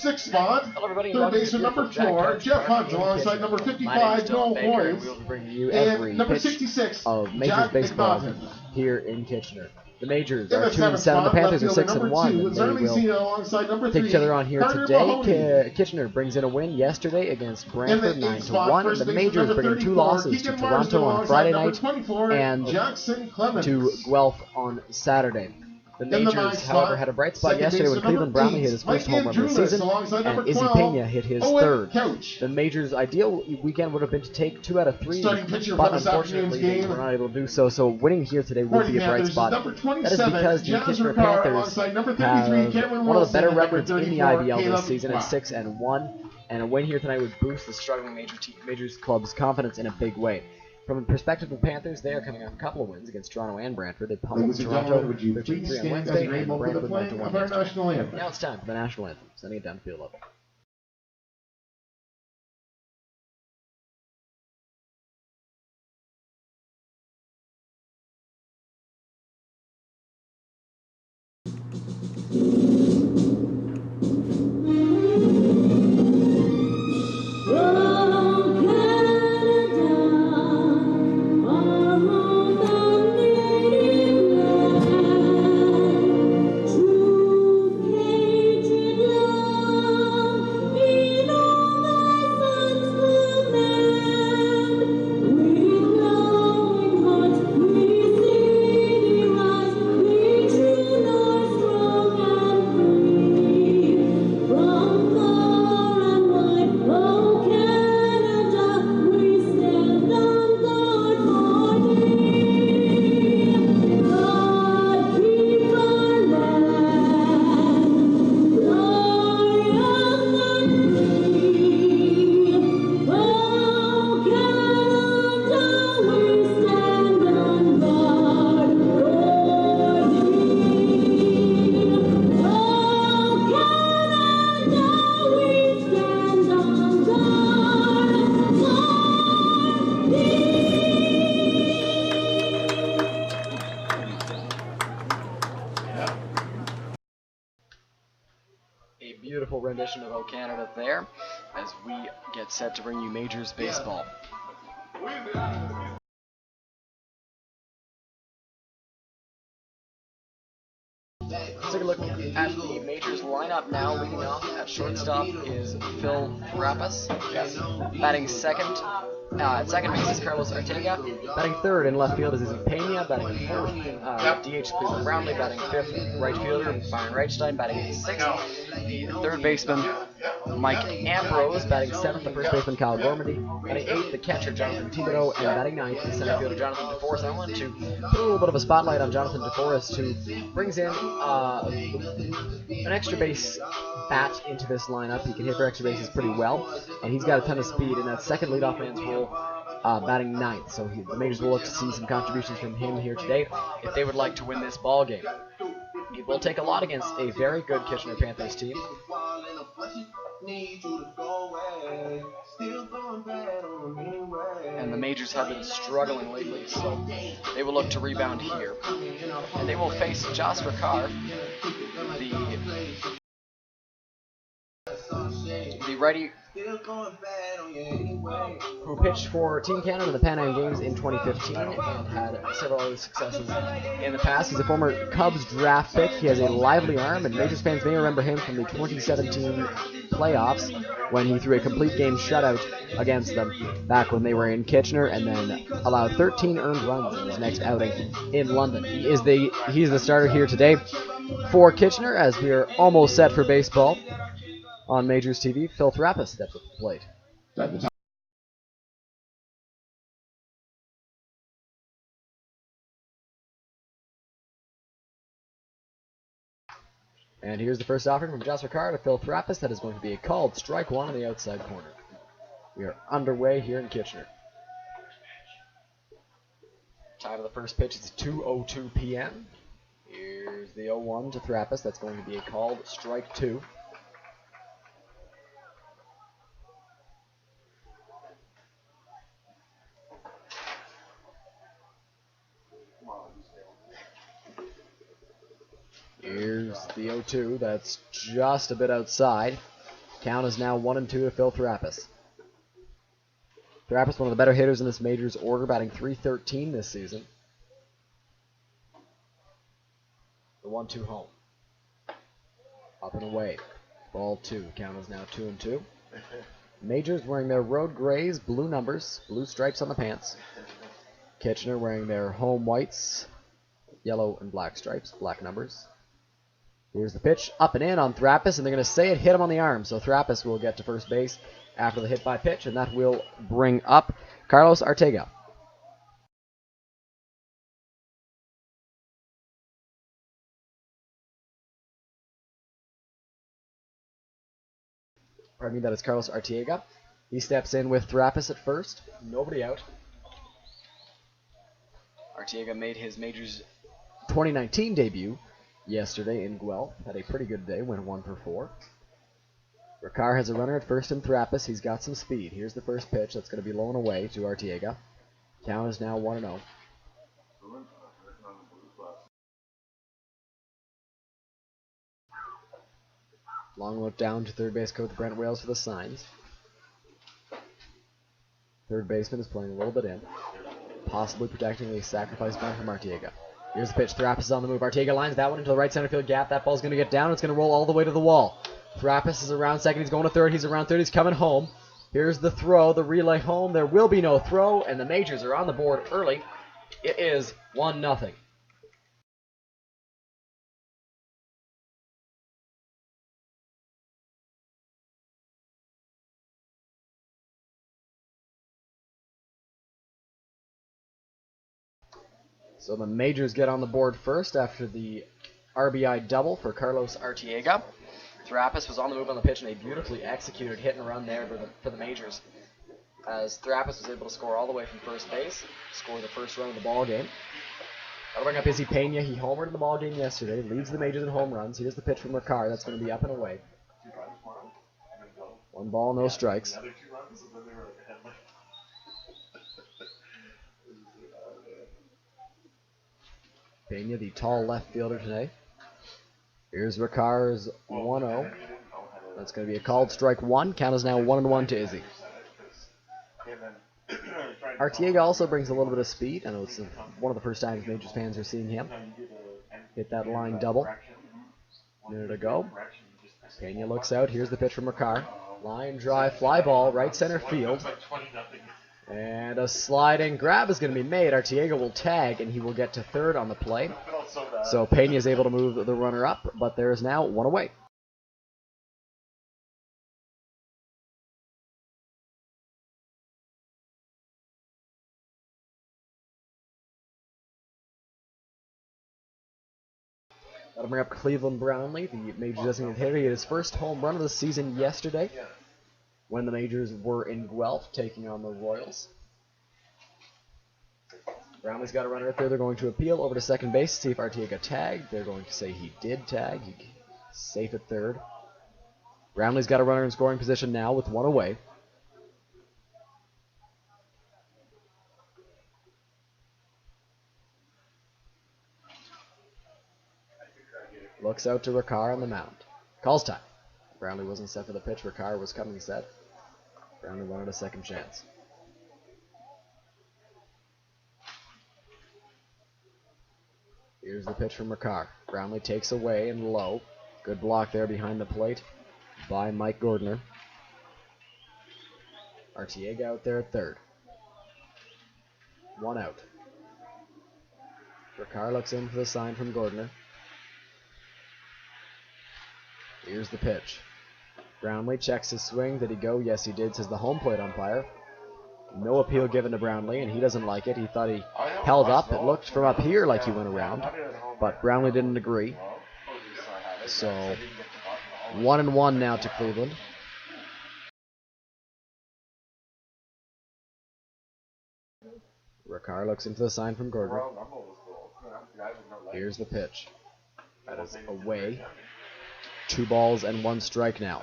6 spot. Hello everybody, Third baseman number 4, Jeff Hunt, alongside number 55, Noel Boyce. We'll bring you And every number pitch 66, of Majors Jack baseball McNaughton. here in Kitchener. The Majors In are the 2-7. 7th The Panthers are spot, 6-1. They will alongside number take 3, each other on here Carter today. Mahoney. Kitchener brings in a win yesterday against In Brantford, the 8th spot, 9-1. first The baseman Majors number bring in 2 34, losses to Keegan Toronto Marsden, on Friday alongside night number 24, and Jackson Clemens. to Guelph on Saturday. The Majors, however, had a bright spot yesterday when Cleveland Brownlee hit his first home run of the season, and Izzy Pena hit his third. The Majors' ideal weekend would have been to take 2 out of 3, but unfortunately they were not able to do so. So winning here today would be a bright spot. That is because the Kitchener Panthers have one of the better records in the IBL this season at 6-1, and a win here tonight would boost the struggling Majors club's confidence in a big way. From the perspective of the Panthers, they are coming off a couple of wins against Toronto and Brantford. They pummeled Toronto 13-3 on Wednesday and Brantford 9-1 yesterday. Now it's time for the national anthem. Sending it down to field level. A beautiful rendition of O Canada there, as we get set to bring you Majors baseball. Let's take a look at the Majors lineup now. Leading off at shortstop is Phil Rappas. Batting second. At second base is Carlos Ortega. Batting third in left field is Izzy Pena. Batting fourth, DH Cleveland Brownlee. Batting fifth, right fielder Byron Reichstein. Batting sixth, the third baseman Mike Ambrose. Batting seventh, the first baseman Kyle Gormady. Batting eighth, the catcher Jonathan Thibodeau. And batting ninth, the center fielder Jonathan DeForest. I want to put a little bit of a spotlight on Jonathan DeForest, who brings in an extra base bat into this lineup. He can hit for extra bases pretty well, and he's got a ton of speed in that second leadoff man's role, batting ninth. So the Majors will look to see some contributions from him here today if they would like to win this ball game. It will take a lot against a very good Kitchener Panthers team. And the Majors have been struggling lately, so they will look to rebound here. And they will face Josh Ricard, the righty who pitched for Team Canada in the Pan Am Games in 2015 and had several other successes in the past. He's a former Cubs draft pick. He has a lively arm, and Majors fans may remember him from the 2017 playoffs when he threw a complete game shutout against them back when they were in Kitchener, and then allowed 13 earned runs in his next outing in London. He's the starter here today for Kitchener, as we are almost set for baseball. On Majors TV, Phil Rappas steps up to the plate. And here's the first offering from Josh Ricard to Phil Rappas. That is going to be a called strike one on the outside corner. We are underway here in Kitchener. Time of the first pitch is 2:02 p.m. Here's the 0-1 to Rappas. That's going to be a called strike two. Here's the 0-2. That's just a bit outside. Count is now 1-2 to Phil Therapis. Therapis, one of the better hitters in this majors order, batting .313 this season. The 1-2 home. Up and away. Ball 2. Count is now 2-2. Majors wearing their road grays, blue numbers, blue stripes on the pants. Kitchener wearing their home whites, yellow and black stripes, black numbers. Here's the pitch, up and in on Therapis, and they're going to say it hit him on the arm. So Therapis will get to first base after the hit by pitch, and that will bring up Carlos Arteaga. Pardon me, that is Carlos Arteaga. He steps in with Therapis at first. Nobody out. Arteaga made his Majors 2019 debut yesterday in Guelph. Had a pretty good day, went 1 for 4. Ricard has a runner at first in Therapis. He's got some speed. Here's the first pitch. That's going to be low and away to Arteaga. Count is now 1-0. Long look down to third base coach Brent Wales for the signs. Third baseman is playing a little bit in, possibly protecting a sacrifice bunt from Arteaga. Here's the pitch. Therapis is on the move. Arteaga lines that one into the right center field gap. That ball's going to get down. It's going to roll all the way to the wall. Therapis is around second. He's going to third. He's around third. He's coming home. Here's the throw, the relay home. There will be no throw, and the Majors are on the board early. It is 1-0. So the Majors get on the board first after the RBI double for Carlos Arteaga. Therapis was on the move on the pitch and a beautifully executed hit and run there for the Majors, as Therapis was able to score all the way from first base, score the first run of the ball game. That'll bring up Izzy Pena. He homered in the ball game yesterday, leads the Majors in home runs. Here's the pitch from Ricard. That's going to be up and away. 1 ball, no strikes. Pena, the tall left fielder today. Here's Ricard's 1-0. That's going to be a called strike 1. Count is now 1-1 to Izzy. Arteaga also brings a little bit of speed. I know it's one of the first times Majors fans are seeing him hit that line double. Minute ago. Pena looks out. Here's the pitch from Ricard. Line drive, fly ball, right center field. And a sliding grab is going to be made. Arteaga will tag, and he will get to third on the play. So Pena is able to move the runner up, but there is now 1 away. That'll bring up Cleveland Brownlee, the Major designated hitter. He had his first home run of the season yesterday when the Majors were in Guelph taking on the Royals. Brownlee's got a runner at third. They're going to appeal over to second base, see if Arteaga tagged. They're going to say he did tag. He's safe at third. Brownlee's got a runner in scoring position now with 1 away. Looks out to Ricard on the mound. Calls time. Brownlee wasn't set for the pitch. Ricard was coming set. Brownlee wanted a second chance. Here's the pitch from Ricard. Brownlee takes away and low. Good block there behind the plate by Mike Gordner. Arteaga out there at third. 1 out. Ricard looks in for the sign from Gordner. Here's the pitch. Brownlee checks his swing. Did he go? Yes, he did, says the home plate umpire. No appeal given to Brownlee, and he doesn't like it. He thought he held up. It looked from up here like he went around, but Brownlee didn't agree. So 1-1 now to Cleveland. Ricard looks into the sign from Gordner. Here's the pitch. That is away. 2 balls and 1 strike now.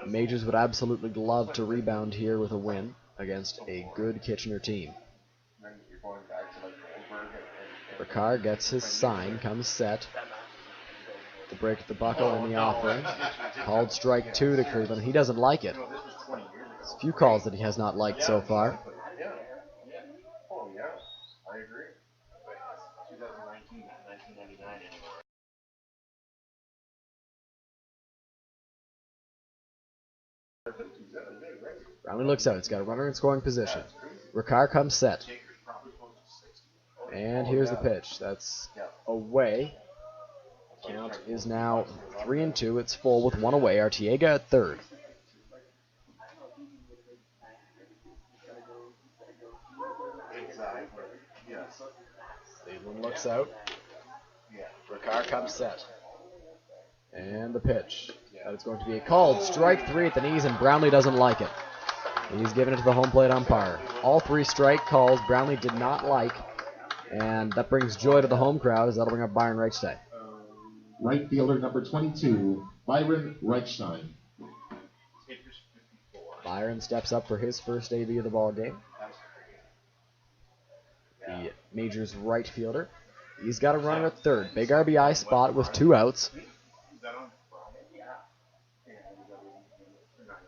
Majors would absolutely love to rebound here with a win against a good Kitchener team. Ricard gets his sign, comes set. The break at the buckle and the offering. Called strike 2 to Cleveland. He doesn't like it. There's a few calls that he has not liked so far. Brownlee looks out. He's got a runner in scoring position. Ricard comes set. And here's the pitch. That's away. Count is now 3-2. It's full with one away. Arteaga at third. Cleveland looks out. Ricard comes set. And the pitch. That is going to be a called strike 3 at the knees, and Brownlee doesn't like it. He's giving it to the home plate umpire. All 3 strike calls Brownlee did not like, and that brings joy to the home crowd as that'll bring up Byron Reichstein. Right fielder number 22, Byron Reichstein. Byron steps up for his first debut of the ball game. The Majors right fielder. He's got a runner at third. Big RBI spot with 2 outs.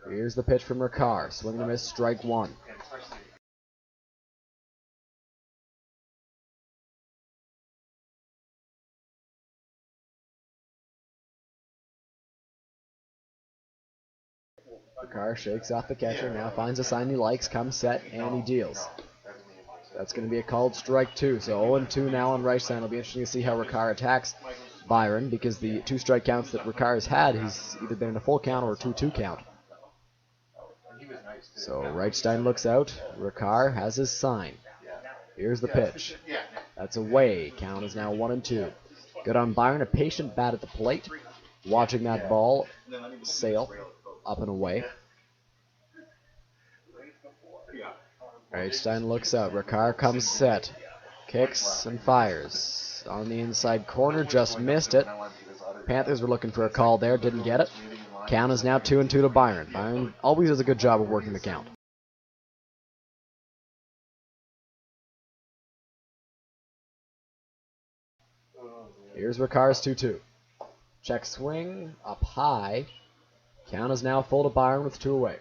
Here's the pitch from Ricard. Swing and a miss, strike 1. Ricard shakes off the catcher, now finds a sign he likes, comes set, and he deals. That's going to be a called strike 2. So 0-2 now on Reichstein. It'll be interesting to see how Ricard attacks Byron, because the 2 strike counts that Ricard has had, he's either been in a full count or a 2-2 count. So Reichstein looks out. Ricard has his sign. Here's the pitch. That's away. Count is now 1-2. Good on Byron. A patient bat at the plate. Watching that ball sail up and away. Reichstein looks out. Ricard comes set. Kicks and fires. On the inside corner. Just missed it. Panthers were looking for a call there. Didn't get it. Count is now 2-2 to Byron. Byron always does a good job of working the count. Here's Ricard's 2-2. Check swing, up high. Count is now full to Byron with 2 away.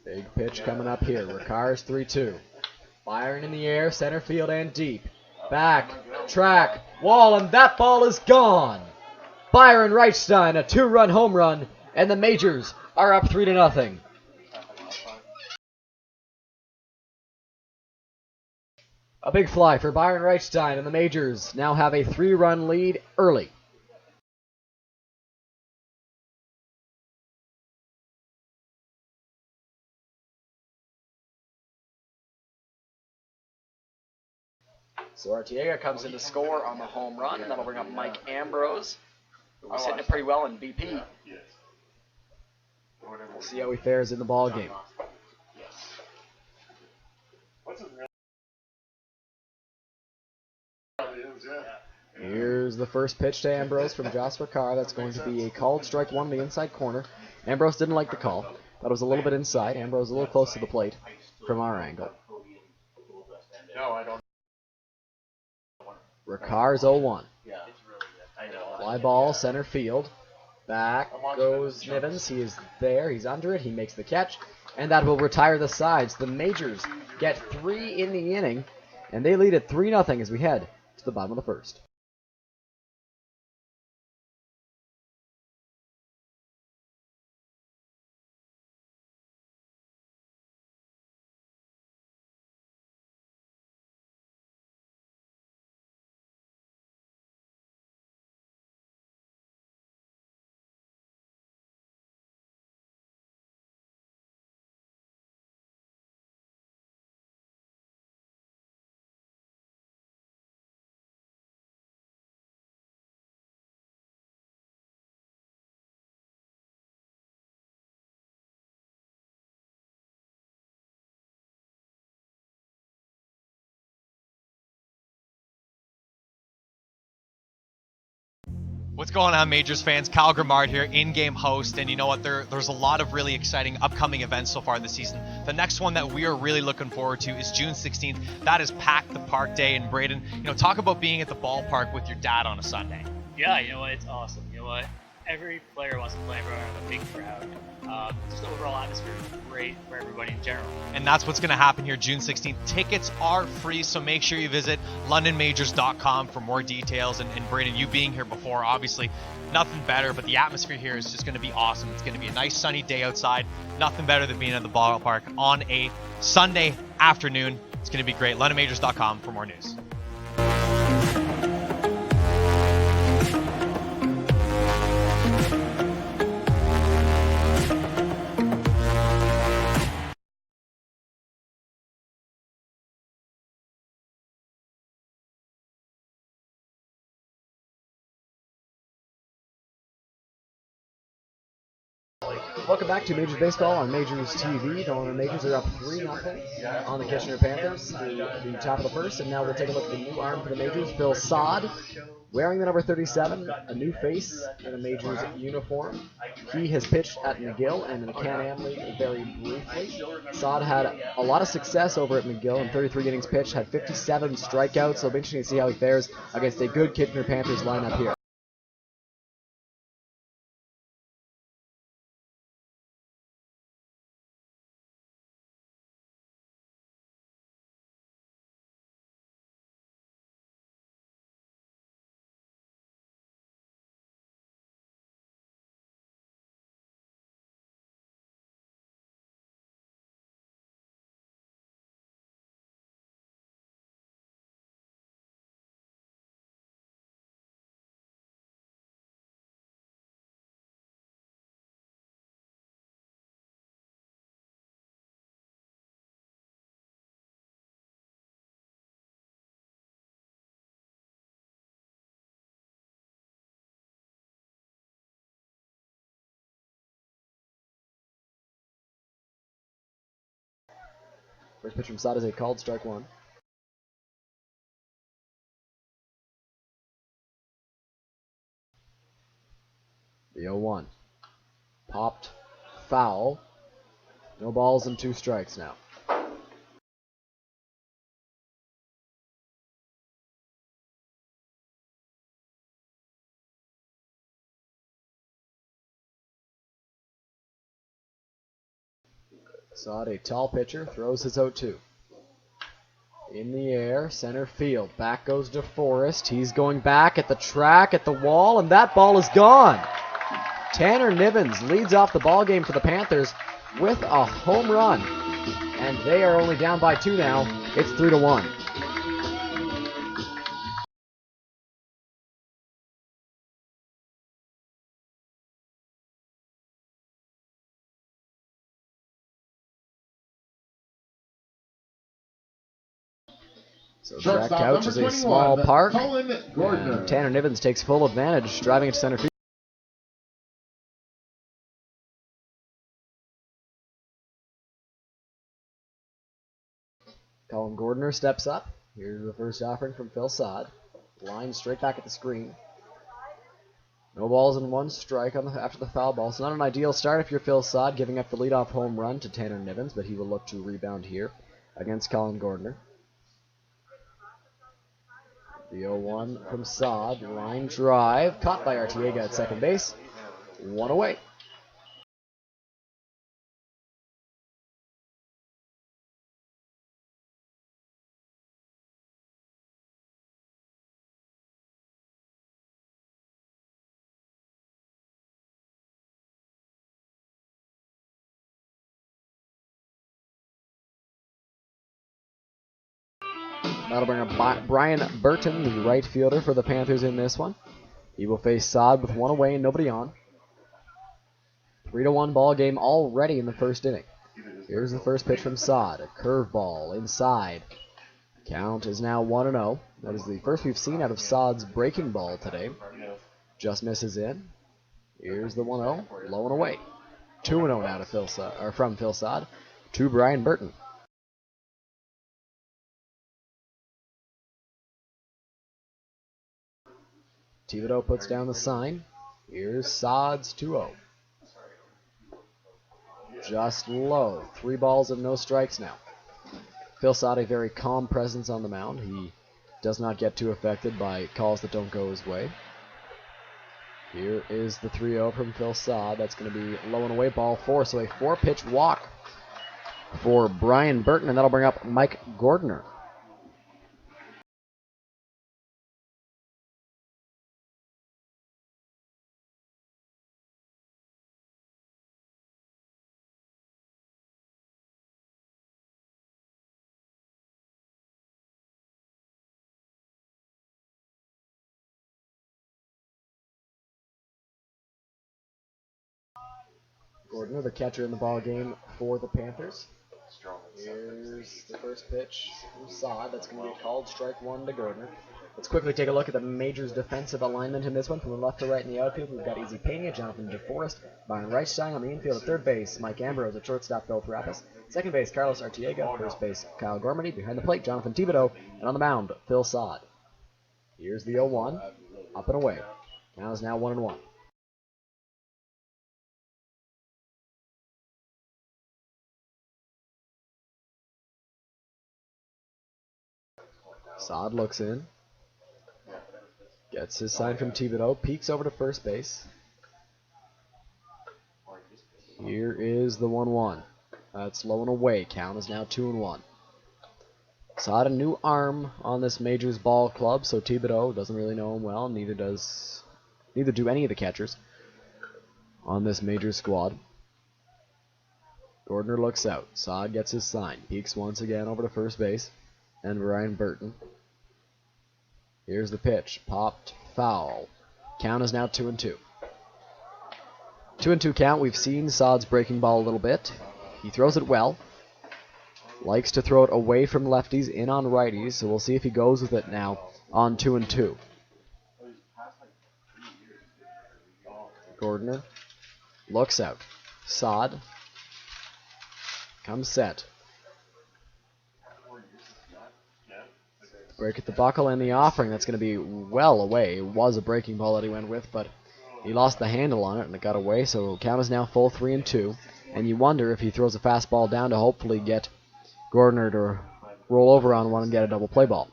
Big pitch coming up here. Ricard's 3-2. Byron in the air, center field and deep. Back, track, wall, and that ball is gone. Byron Reichstein, a 2-run home run, and the Majors are up 3-0. A big fly for Byron Reichstein, and the Majors now have a 3-run lead early. So Arteaga comes in to score on the home run, and that'll bring up Mike Ambrose, who was hitting it pretty well in BP. We'll see how he fares in the ball game. Here's the first pitch to Ambrose from Josh Ricard. That's going to be a called strike 1 in the inside corner. Ambrose didn't like the call. Thought it was a little bit inside. Ambrose a little close to the plate from our angle. Ricard's 0-1. Fly ball, center field. Back goes Nivens. He is there. He's under it. He makes the catch. And that will retire the sides. The Majors get 3 in the inning. And they lead at 3-0 as we head to the bottom of the first. What's going on, Majors fans? Kyle Grimard here, in-game host, and you know what? There's a lot of really exciting upcoming events so far this season. The next one that we are really looking forward to is June 16th. That is Pack the Park Day in Braden. You know, talk about being at the ballpark with your dad on a Sunday. Yeah, you know what? It's awesome. You know what? Every player wants to play in front of a big crowd. Just the overall atmosphere is great for everybody in general. And that's what's going to happen here June 16th. Tickets are free, so make sure you visit londonmajors.com for more details. And Braden, you being here before, obviously nothing better, but the atmosphere here is just going to be awesome. It's going to be a nice sunny day outside. Nothing better than being at the ballpark on a Sunday afternoon. It's going to be great. londonmajors.com for more news. Welcome back to Majors Baseball on Majors TV. The Illinois Majors are up 3-0 on the Kitchener Panthers through the top of the first, and now we'll take a look at the new arm for the Majors, Phil Sod, wearing the number 37, a new face in a Majors uniform. He has pitched at McGill and in the Can-Am League very briefly. Sod had a lot of success over at McGill in 33 innings pitched, had 57 strikeouts, so it'll be interesting to see how he fares against a good Kitchener Panthers lineup here. First pitch from Sod is a called strike one. The 0-1. Popped. Foul. No balls and 2 strikes now. Sod, a tall pitcher, throws his 0-2. In the air, center field. Back goes DeForest. He's going back at the track, at the wall, and that ball is gone. Tanner Nivens leads off the ball game for the Panthers with a home run. And they are only down by 2 now. It's 3-1. So track couch is a small park. Tanner Nivens takes full advantage, driving it to center field. Colin Gordner steps up. Here's the first offering from Phil Sod. Line straight back at the screen. No balls and 1 strike after the foul ball. So not an ideal start if you're Phil Sod, giving up the leadoff home run to Tanner Nivens, but he will look to rebound here against Colin Gordner. The 0-1 from Sod. Line drive. Caught by Artiega at second base. 1 away. That'll bring up Brian Burton, the right fielder for the Panthers in this one. He will face Sod with 1 away and nobody on. 3-1 ball game already in the first inning. Here's the first pitch from Sod. A curveball inside. Count is now 1-0. That is the first we've seen out of Sod's breaking ball today. Just misses in. Here's the 1-0. Low and away. 2-0 now to from Phil Sod to Brian Burton. Thibodeau puts down the sign. Here's Sod's 2-0. Just low. 3 balls and no strikes now. Phil Sod, a very calm presence on the mound. He does not get too affected by calls that don't go his way. Here is the 3-0 from Phil Sod. That's going to be low and away, ball 4. So a 4-pitch walk for Brian Burton, and that'll bring up Mike Gordner. Gordner, the catcher in the ball game for the Panthers. Here's the first pitch from Sod. That's going to be called strike 1 to Gordner. Let's quickly take a look at the Majors' defensive alignment in this one. From the left to right in the outfield, we've got Easy Pena, Jonathan DeForest, Byron Reichstein on the infield. At third base, Mike Ambrose. At shortstop, Bill Thrappas. Second base, Carlos Artiega. First base, Kyle Gormady. Behind the plate, Jonathan Thibodeau. And on the mound, Phil Sod. Here's the 0-1. Up and away. Count is now 1-1. Sod looks in. Gets his sign from Thibodeau. Peeks over to first base. Here is the 1-1. That's low and away. Count is now 2-1. Sod, a new arm on this Majors ball club, so Thibodeau doesn't really know him well. Neither do any of the catchers on this Majors squad. Gordner looks out. Sod gets his sign. Peeks once again over to first base. And Brian Burton. Here's the pitch. Popped foul. Count is now 2-2. 2-2 count. We've seen Sod's breaking ball a little bit. He throws it well. Likes to throw it away from lefties, in on righties. So we'll see if he goes with it now on 2-2. Gordner looks out. Sod comes set. Break at the buckle and the offering. That's going to be well away. It was a breaking ball that he went with, but he lost the handle on it and it got away. So count is now full 3-2. And you wonder if he throws a fastball down to hopefully get Gordner to roll over on one and get a double play ball.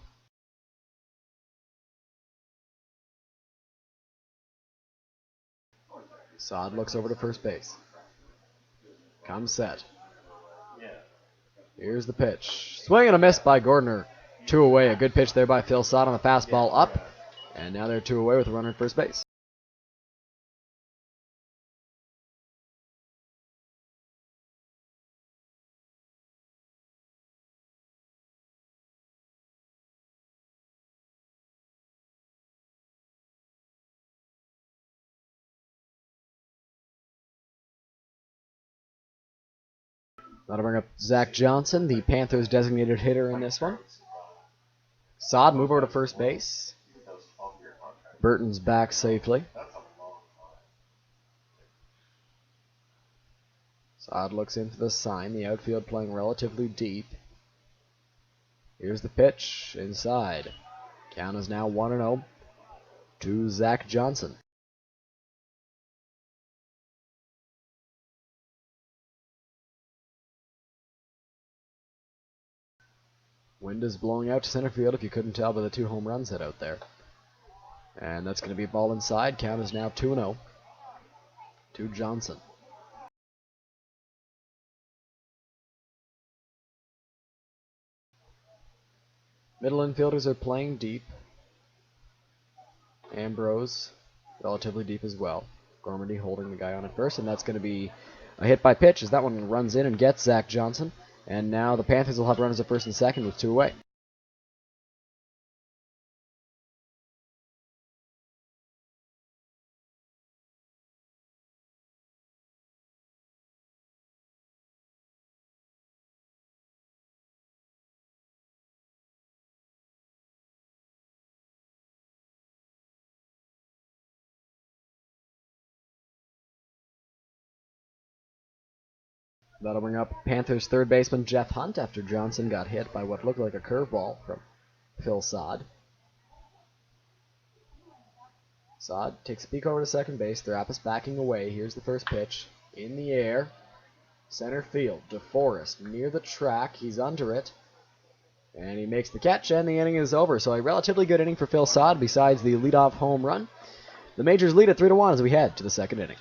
Sod looks over to first base. Comes set. Here's the pitch. Swing and a miss by Gordner. 2 away. A good pitch there by Phil Sod on the fastball up. And now they're 2 away with a runner at first base. That'll bring up Zach Johnson, the Panthers' designated hitter in this one. Sod, move over to first base. Burton's back safely. Sod looks in for the sign. The outfield playing relatively deep. Here's the pitch. Inside. Count is now 1-0 to Zach Johnson. Wind is blowing out to center field, if you couldn't tell by the 2 home runs hit out there. And that's going to be ball inside. Count is now 2-0 to Johnson. Middle infielders are playing deep. Ambrose, relatively deep as well. Gormady holding the guy on at first, and that's going to be a hit by pitch as that one runs in and gets Zach Johnson. And now the Panthers will have runners at first and second with 2 away. That'll bring up Panthers third baseman Jeff Hunt after Johnson got hit by what looked like a curveball from Phil Sod. Saad takes a peek over to second base. Therapis backing away. Here's the first pitch. In the air. Center field. DeForest near the track. He's under it. And he makes the catch, and the inning is over. So a relatively good inning for Phil Saad besides the leadoff home run. The Majors lead at 3-1 as we head to the second inning.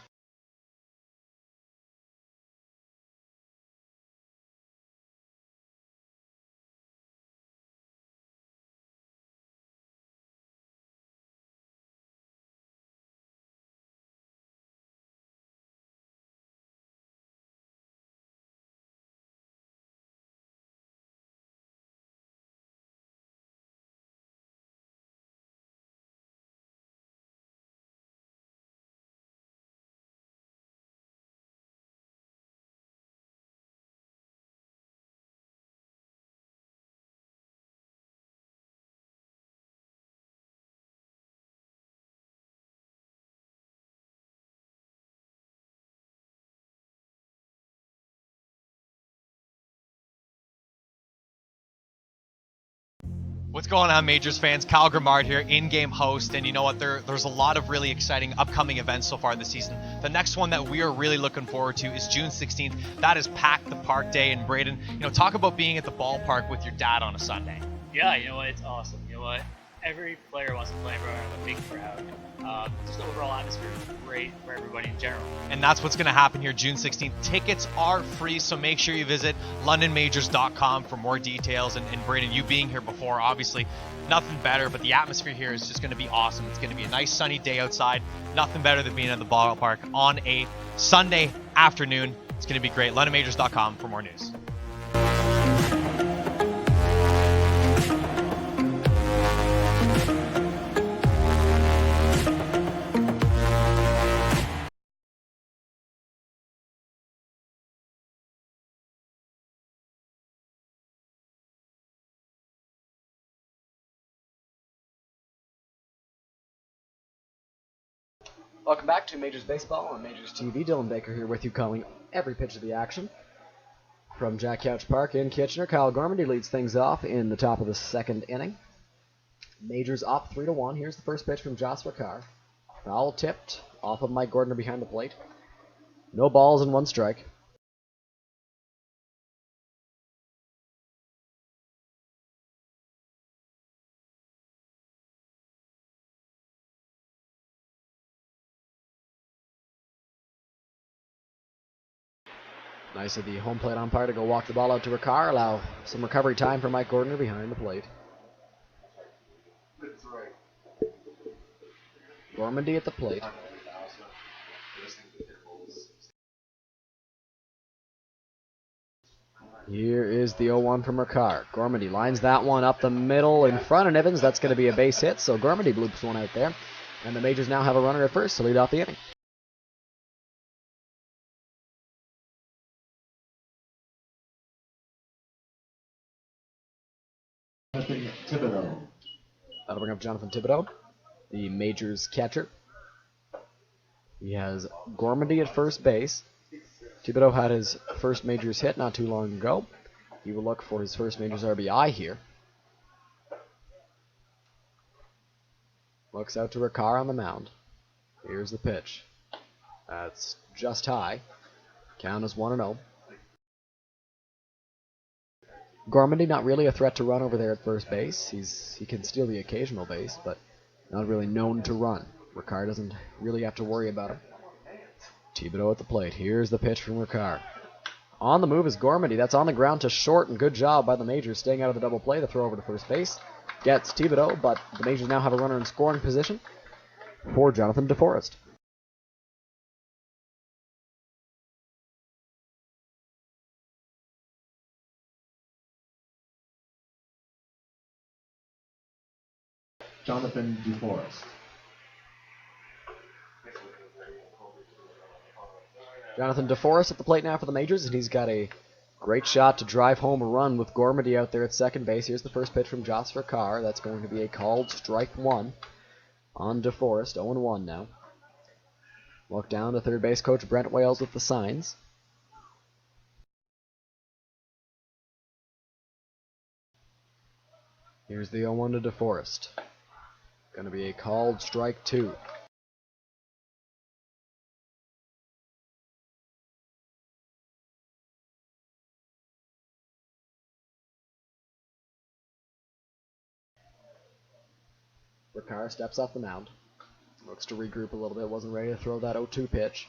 What's going on, Majors fans? Kyle Grimard here, in-game host, and you know what? There's a lot of really exciting upcoming events so far this season. The next one that we are really looking forward to is June 16th. That is Pack the Park Day in Braden. You know, talk about being at the ballpark with your dad on a Sunday. Yeah, you know what? It's awesome. You know what? Every player wants to play in front of a big crowd. Just the overall atmosphere is great for everybody in general. And that's what's going to happen here June 16th. Tickets are free, so make sure you visit londonmajors.com for more details. And Braden, you being here before, obviously nothing better, but the atmosphere here is just going to be awesome. It's going to be a nice sunny day outside. Nothing better than being at the ballpark on a Sunday afternoon. It's going to be great. londonmajors.com for more news. Welcome back to Majors Baseball on Majors TV. Dylan Baker here with you, calling every pitch of the action. From Jack Couch Park in Kitchener, Kyle Gormandy leads things off in the top of the second inning. Majors up 3-1. Here's the first pitch from Josh Carr. Foul tipped off of Mike Gordner behind the plate. No balls and one strike. Nice of the home plate umpire to go walk the ball out to Ricard, allow some recovery time for Mike Gordner behind the plate. Gormandy at the plate. Here is the 0-1 from Ricard. Gormandy lines that one up the middle in front of Nivens. That's going to be a base hit, so Gormandy bloops one out there. And the Majors now have a runner at first to lead off the inning. Thibodeau. That'll bring up Jonathan Thibodeau, the Majors catcher. He has Gormandy at first base. Thibodeau had his first Majors hit not too long ago. He will look for his first Majors RBI here. Looks out to Ricard on the mound. Here's the pitch. That's just high. Count is 1-0. Gormandy not really a threat to run over there at first base. He can steal the occasional base, but not really known to run. Ricard doesn't really have to worry about him. Thibodeau at the plate. Here's the pitch from Ricard. On the move is Gormandy. That's on the ground to short, and good job by the Majors staying out of the double play. The throw over to first base gets Thibodeau, but the Majors now have a runner in scoring position for Jonathan DeForest. Jonathan DeForest. Jonathan DeForest at the plate now for the Majors, and he's got a great shot to drive home a run with Gormandy out there at second base. Here's the first pitch from Josh Carr. That's going to be a called strike one on DeForest. 0-1 now. Walk down to third base coach Brent Wales with the signs. Here's the 0-1 to DeForest. Going to be a called strike two. Ricard steps off the mound. Looks to regroup a little bit. Wasn't ready to throw that 0-2 pitch.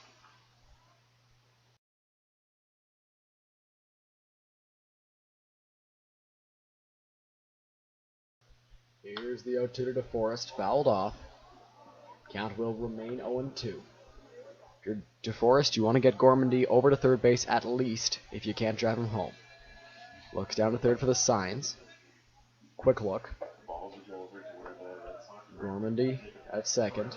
Here's the 0-2 to DeForest. Fouled off. Count will remain 0-2. If you're DeForest, you want to get Gormandy over to third base at least if you can't drive him home. Looks down to third for the signs. Quick look. Gormandy at second.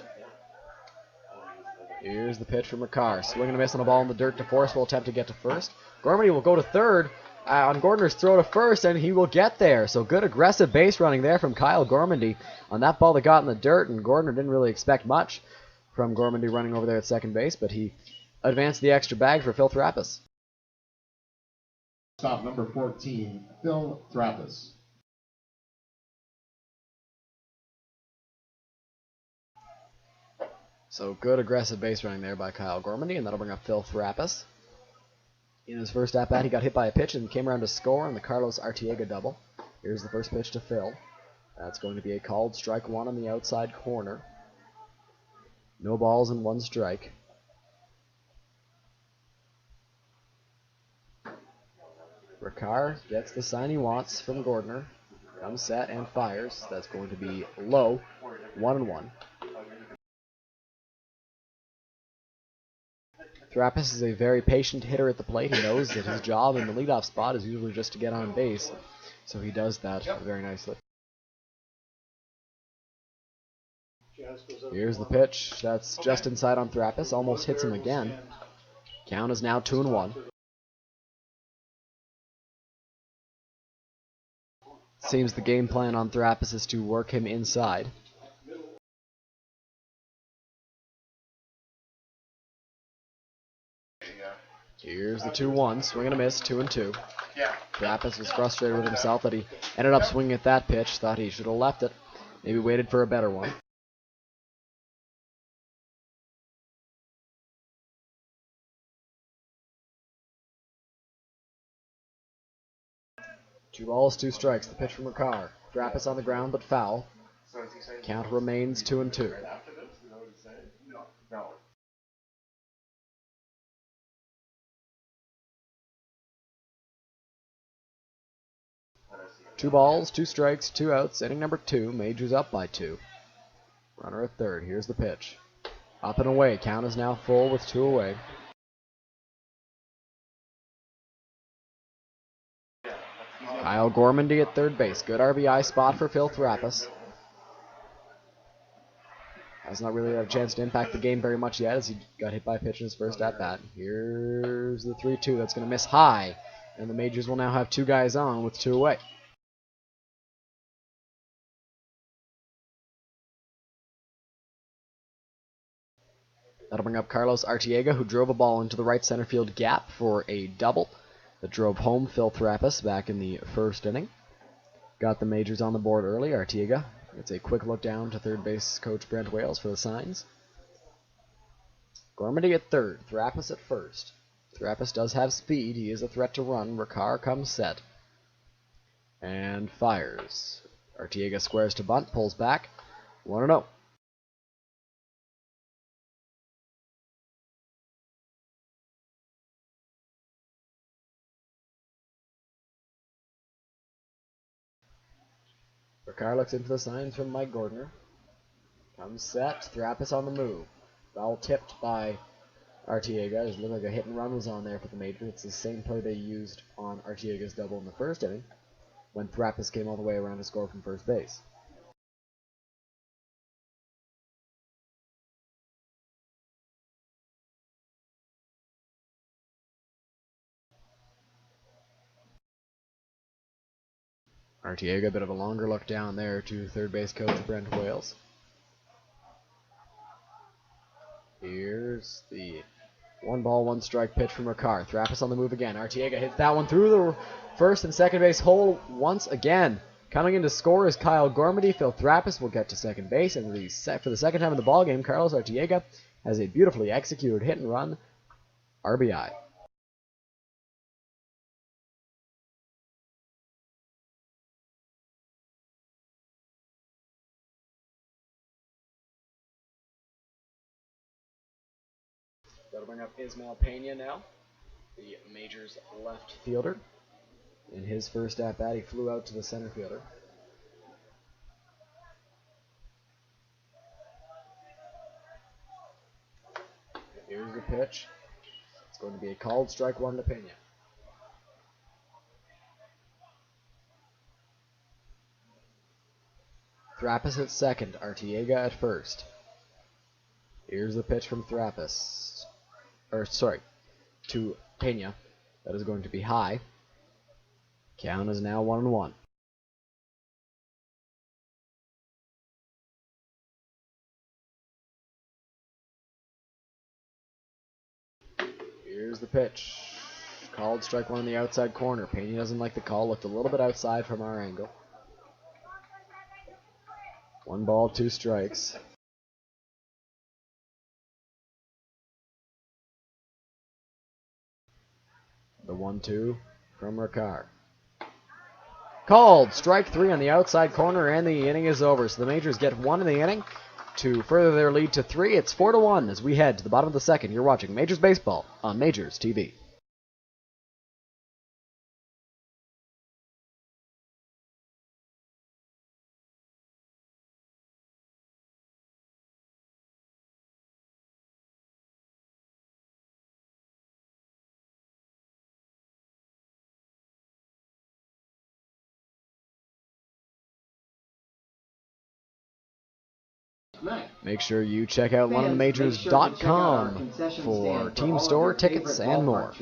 Here's the pitch from Ricard. Swing and a miss on a ball in the dirt. DeForest will attempt to get to first. Gormandy will go to third on Gordner's throw to first, and he will get there. So good aggressive base running there from Kyle Gormandy on that ball that got in the dirt, and Gordner didn't really expect much from Gormandy running over there at second base, but he advanced the extra bag for Phil Thrappas. Stop number 14, Phil Thrappas. So good aggressive base running there by Kyle Gormandy, and that'll bring up Phil Thrappas. In his first at-bat, he got hit by a pitch and came around to score on the Carlos Artiega double. Here's the first pitch to Phil. That's going to be a called strike one on the outside corner. No balls and one strike. Ricard gets the sign he wants from Gordner. Comes set and fires. That's going to be low. 1-1. Thrappas is a very patient hitter at the plate. He knows that his job in the leadoff spot is usually just to get on base, so he does that very nicely. Here's the pitch. That's just inside on Thrappas. Almost hits him again. Count is now 2-1. Seems the game plan on Thrappas is to work him inside. Here's the 2-1, swing and a miss, 2-2. Thrappas was frustrated with himself that he ended up swinging at that pitch. Thought he should have left it. Maybe waited for a better one. Two balls, two strikes. The pitch from Ricard. Thrappas on the ground, but foul. Count remains 2-2. Two balls, two strikes, two outs. Inning number 2. Majors up by 2. Runner at third. Here's the pitch. Up and away. Count is now full with 2 away. Kyle Gormandy at third base. Good RBI spot for Phil Thrappas. Has not really had a chance to impact the game very much yet as he got hit by a pitch in his first at-bat. Here's the 3-2. That's going to miss high. And the Majors will now have 2 guys on with 2 away. That'll bring up Carlos Artiega, who drove a ball into the right center field gap for a double that drove home Phil Thrappas back in the first inning. Got the Majors on the board early. Artiega gets a quick look down to third base coach Brent Wales for the signs. Gormandy at third, Thrappas at first. Thrappas does have speed. He is a threat to run. Ricard comes set and fires. Artiega squares to bunt, pulls back. 1-0. Ricard looks into the signs from Mike Gordner. Comes set. Thrappas on the move. Foul tipped by Artiega. It looked like a hit and run was on there for the Majors. It's the same play they used on Artiega's double in the first inning when Thrappas came all the way around to score from first base. Artiega, a bit of a longer look down there to third base coach Brent Wales. Here's the 1-ball-1-strike pitch from Ricard. Thrappas on the move again. Artiega hits that one through the first and second base hole once again. Coming in to score is Kyle Gormandy. Phil Thrappas will get to second base, and for the second time in the ballgame, Carlos Artiega has a beautifully executed hit and run RBI. That'll bring up Ismael Pena now, the Majors left fielder. In his first at bat, he flew out to the center fielder. Here's the pitch. It's going to be a called strike one to Pena. Thrapis at second, Arteaga at first. Here's the pitch from Thrapis. To Pena. That is going to be high. Count is now 1-1. Here's the pitch. Called strike one in the outside corner. Pena doesn't like the call. Looked a little bit outside from our angle. 1 ball, 2 strikes. The 1-2 from Ricard. Called strike 3 on the outside corner, and the inning is over. So the Majors get 1 in the inning to further their lead to 3. It's 4-1 as we head to the bottom of the second. You're watching Majors Baseball on Majors TV. Make sure you check out LondonMajors.com for team store, tickets, and more.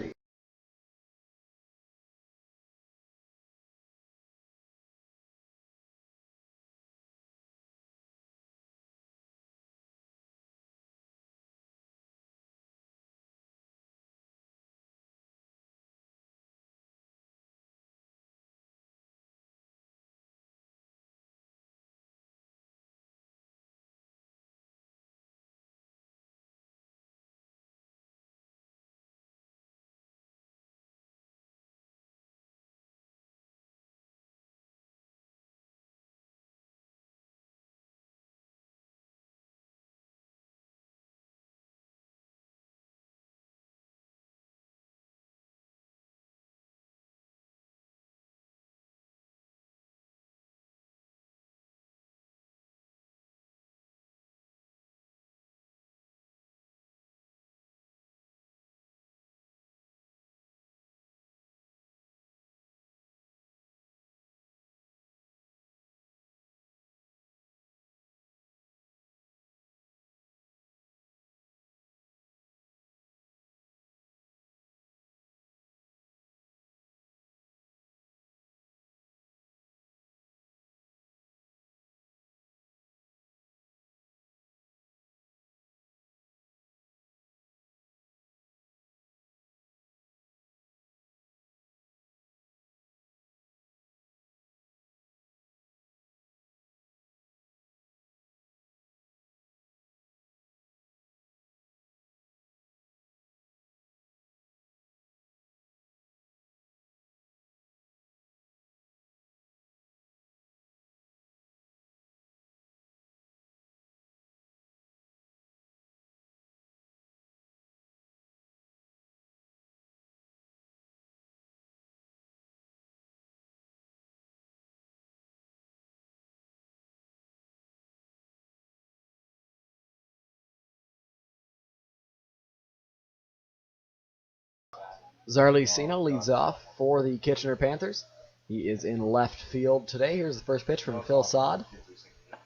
Zarlicino leads off for the Kitchener Panthers. He is in left field today. Here's the first pitch from Phil Sod.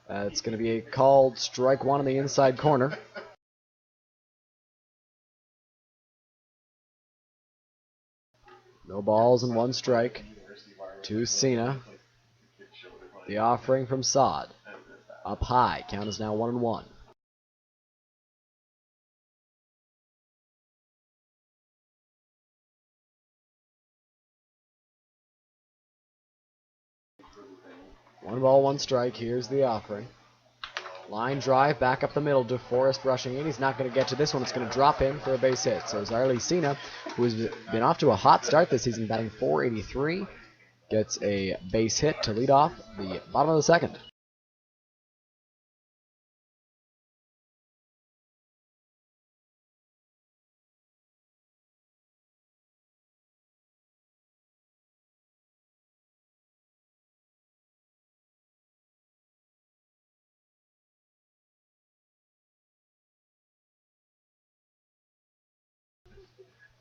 It's going to be a called strike one on the inside corner. No balls and 1 strike to Cena. The offering from Sod. Up high. Count is now 1-1. One ball, 1 strike. Here's the offering. Line drive back up the middle. DeForest rushing in. He's not going to get to this one. It's going to drop in for a base hit. So Zarlicino, who has been off to a hot start this season, batting .483, gets a base hit to lead off the bottom of the second.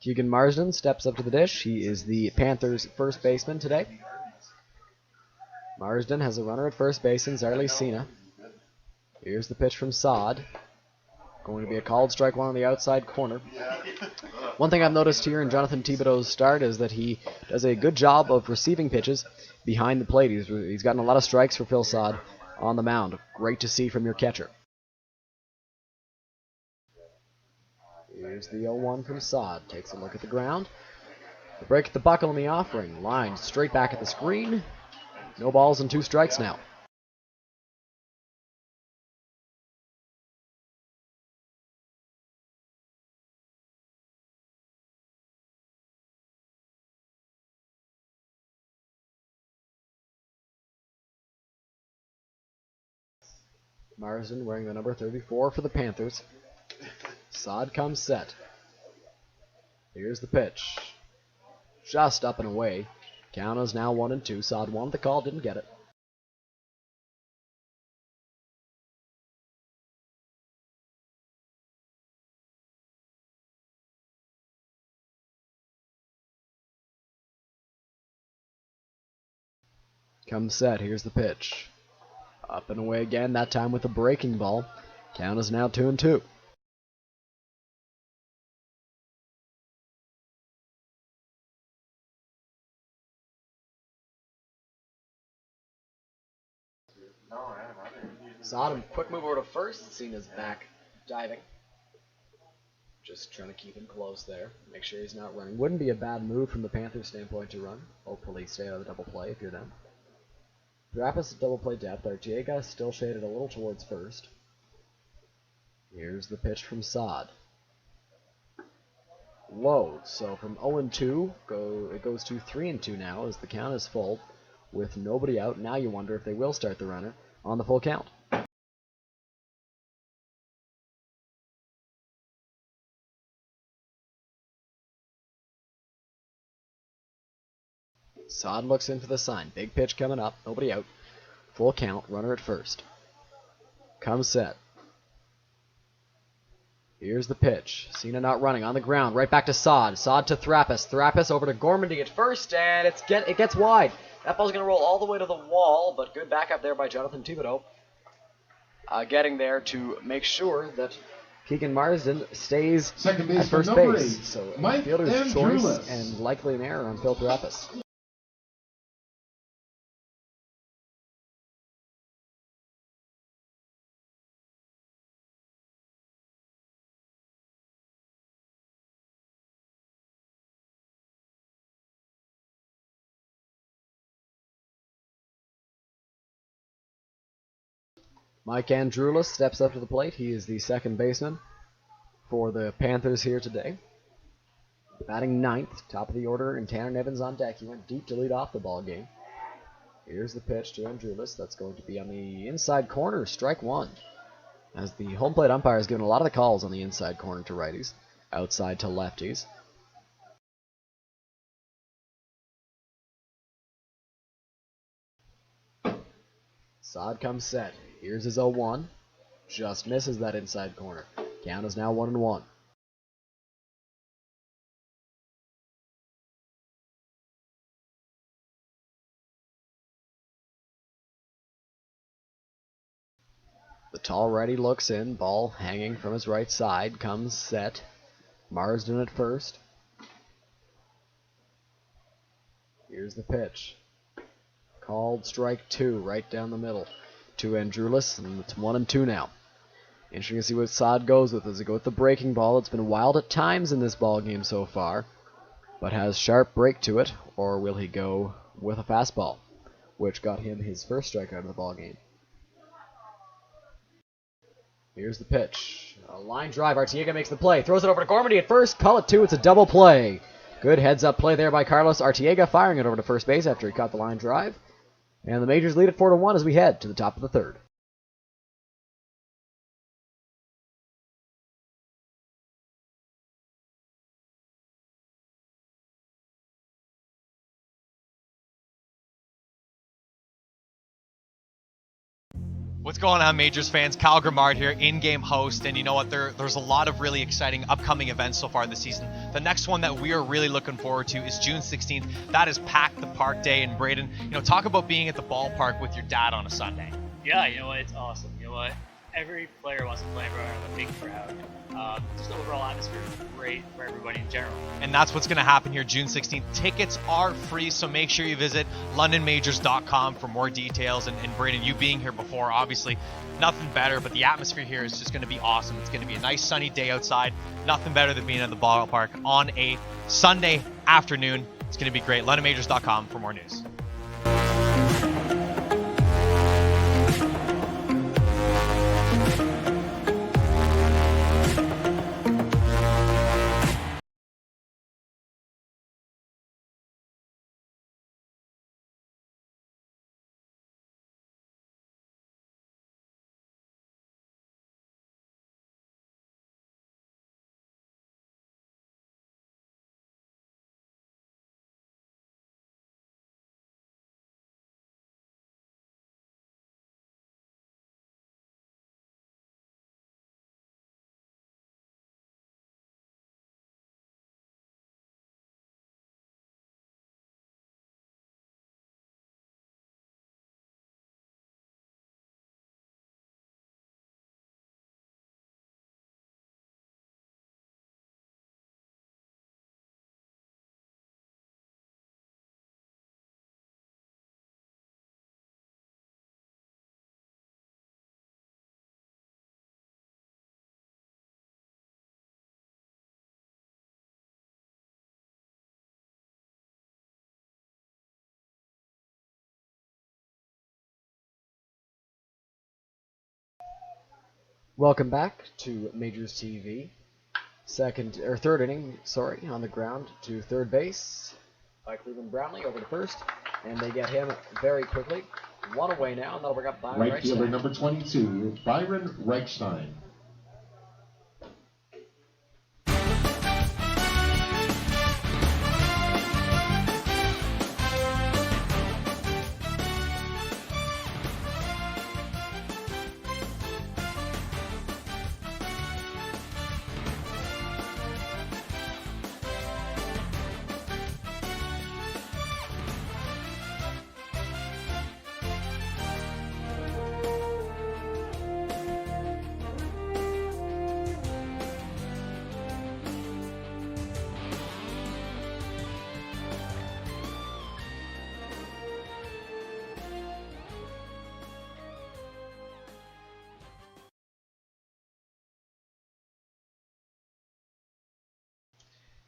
Keegan Marsden steps up to the dish. He is the Panthers' first baseman today. Marsden has a runner at first base in Zarly Cena. Here's the pitch from Saad. Going to be a called strike one on the outside corner. One thing I've noticed here in Jonathan Thibodeau's start is that he does a good job of receiving pitches behind the plate. He's gotten a lot of strikes for Phil Saad on the mound. Great to see from your catcher. Here's the 0-1 from Saad. Takes a look at the ground. The break at the buckle in the offering. Line straight back at the screen. No balls and 2 strikes now. Marsden wearing the number 34 for the Panthers. Saad comes set. Here's the pitch. Just up and away. Count is now 1-2. Saad wanted the call, didn't get it. Comes set. Here's the pitch. Up and away again, that time with a breaking ball. Count is now 2-2. Saad, quick move over to first. Cena's back diving. Just trying to keep him close there. Make sure he's not running. Wouldn't be a bad move from the Panthers' standpoint to run. Hopefully stay out of the double play if you're them. Rapis at double play depth. Artiega still shaded a little towards first. Here's the pitch from Saad. Low. So from 0-2, it goes to 3-2 now as the count is full with nobody out. Now you wonder if they will start the runner on the full count. Saad looks in for the sign. Big pitch coming up. Nobody out. Full count. Runner at first. Comes set. Here's the pitch. Cena not running. On the ground. Right back to Saad. Saad to Thrapis. Thrapis over to Gormandy at first. And it gets wide. That ball's going to roll all the way to the wall. But good backup there by Jonathan Thibodeau. Getting there to make sure that Keegan Marsden stays at first base. So fielder's choice and likely an error on Phil Thrapis. Mike Androulis steps up to the plate. He is the second baseman for the Panthers here today. Batting ninth, top of the order, and Tanner Nevins on deck. He went deep to lead off the ball game. Here's the pitch to Androulis. That's going to be on the inside corner, strike one. As the home plate umpire has given a lot of the calls on the inside corner to righties, outside to lefties. Saad comes set. Here's his 0-1. Just misses that inside corner. Count is now 1-1. The tall righty looks in. Ball hanging from his right side. Comes set. Marsden at first. Here's the pitch. Called strike 2 right down the middle to Androulis, and it's 1-2 now. Interesting to see what Saad goes with. Does he go with the breaking ball? It's been wild at times in this ball game so far, but has sharp break to it, or will he go with a fastball, which got him his first strikeout of the ball game? Here's the pitch. A line drive. Artiega makes the play. Throws it over to Gormandy at first. Call it 2. It's a double play. Good heads-up play there by Carlos Artiega, firing it over to first base after he caught the line drive. And the Majors lead at 4-1 as we head to the top of the third. What's going on, Majors fans? Kyle Grimard here, in-game host, and you know what? There's a lot of really exciting upcoming events so far this season. The next one that we are really looking forward to is June 16th. That is Pack the Park Day in Braden. You know, talk about being at the ballpark with your dad on a Sunday. Yeah, you know what? It's awesome. You know what? Every player wants to play in front of a big crowd. Just the overall atmosphere is great for everybody in general. And that's what's going to happen here June 16th. Tickets are free, so make sure you visit londonmajors.com for more details. And Braden, you being here before, obviously nothing better, but the atmosphere here is just going to be awesome. It's going to be a nice sunny day outside. Nothing better than being at the ballpark on a Sunday afternoon. It's going to be great. londonmajors.com for more news. Welcome back to Majors TV. Third inning, on the ground to third base by Cleveland Brownlee over to first, and they get him very quickly. One away now, and that'll bring up Byron Right fielder Reichstein. number 22, Byron Reichstein.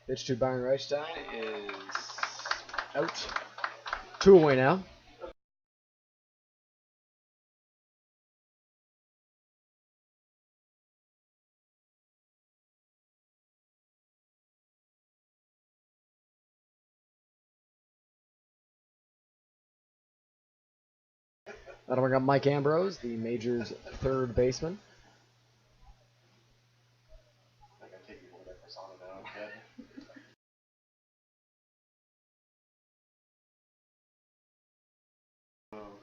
Pitch to Byron Reichstein is out. Two away now. That'll bring up Mike Ambrose, the Majors' third baseman.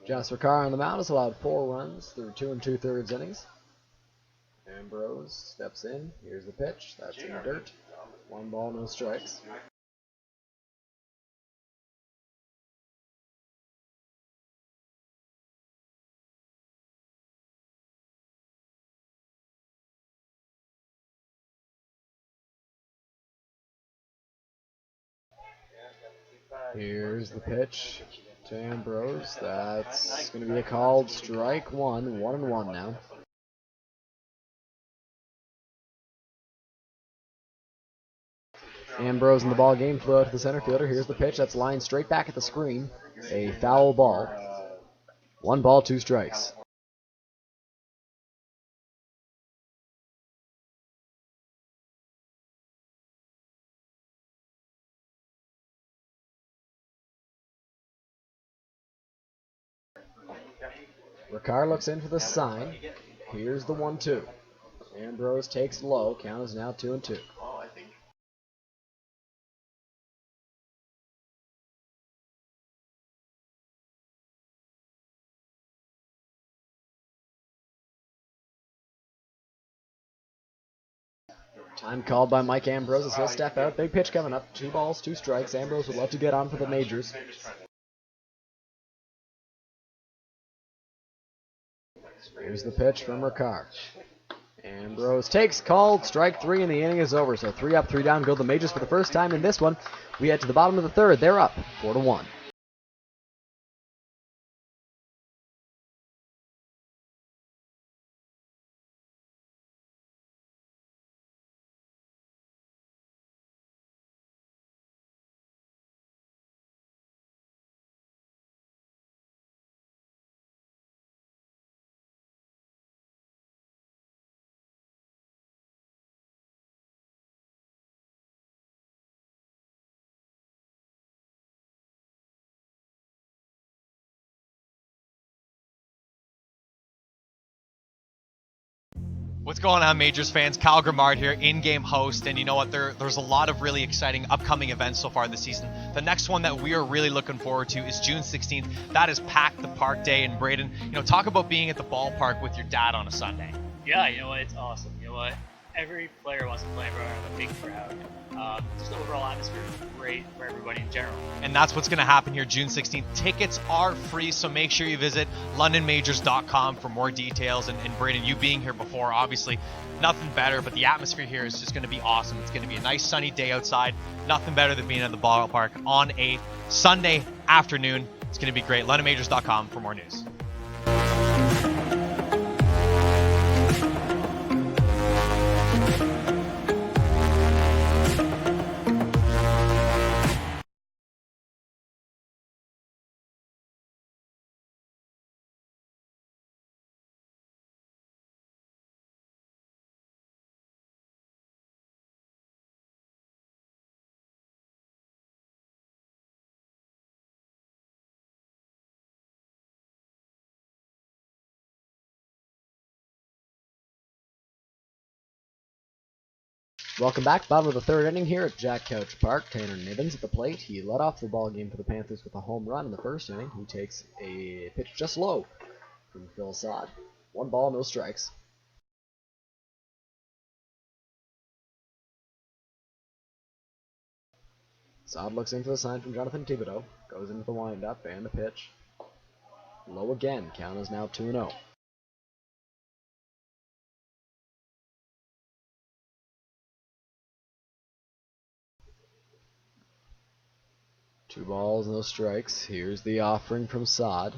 Jasper Carr on the mound has allowed 4 runs through 2 2/3 innings. Ambrose steps in. Here's the pitch. That's in the dirt. 1 ball, no strikes. Here's the pitch to Ambrose. That's going to be a called strike 1. 1-1 now. Ambrose in the ball game flew out to the center fielder. Here's the pitch. That's lined straight back at the screen. A foul ball. 1 ball, 2 strikes. Ricard looks in for the sign. Here's the 1-2. Ambrose takes low. Count is now 2-2. Time called by Mike Ambrose as he'll step out. Big pitch coming up. 2 balls, 2 strikes. Ambrose would love to get on for the majors. Here's the pitch from Ricard. Ambrose takes, called, strike 3, and the inning is over. So 3 up, 3 down, go the majors for the first time in this one. We head to the bottom of the third. They're up 4-1. What's going on, Majors fans? Kyle Grimard here, in-game host, and you know what? There's a lot of really exciting upcoming events so far this season. The next one that we are really looking forward to is June 16th. That is Pack the Park Day in Braden. You know, talk about being at the ballpark with your dad on a Sunday. Yeah, you know what? It's awesome. You know what? Every player wants to play in front of a big crowd. Just the overall atmosphere is great for everybody in general. And that's what's going to happen here June 16th. Tickets are free, so make sure you visit londonmajors.com for more details. And Braden, you being here before, obviously nothing better, but the atmosphere here is just going to be awesome. It's going to be a nice sunny day outside. Nothing better than being at the ballpark on a Sunday afternoon. It's going to be great. londonmajors.com for more news. Welcome back. Bottom of the third inning here at Jack Couch Park. Tanner Nibbins at the plate. He led off the ball game for the Panthers with a home run in the first inning. He takes a pitch just low from Phil Sod. 1 ball, no strikes. Sod looks in for the sign from Jonathan Thibodeau. Goes into the windup and the pitch. Low again. Count is now 2-0. Two balls, no strikes. Here's the offering from Sod.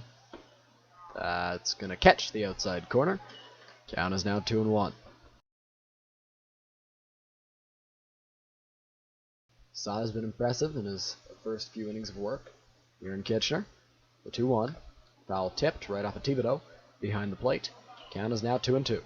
That's going to catch the outside corner. Count is now 2-1. Sod has been impressive in his first few innings of work here in Kitchener. The 2-1. Foul tipped right off of Thibodeau behind the plate. Count is now 2-2.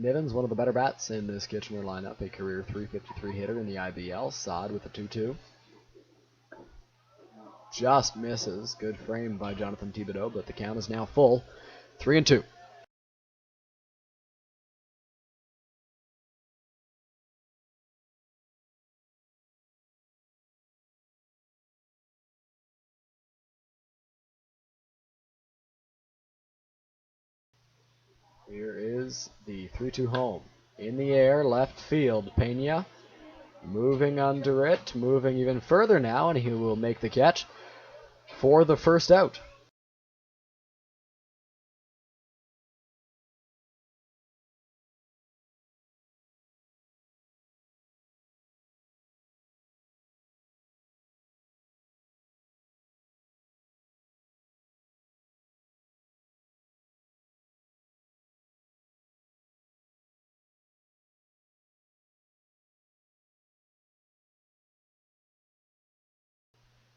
Niven's one of the better bats in this Kitchener lineup, a career .353 hitter in the IBL. Sod with a 2-2. Just misses. Good frame by Jonathan Thibodeau, but the count is now full. 3-2. Here is the 3-2 home. In the air, left field. Pena moving under it, moving even further now, and he will make the catch for the first out.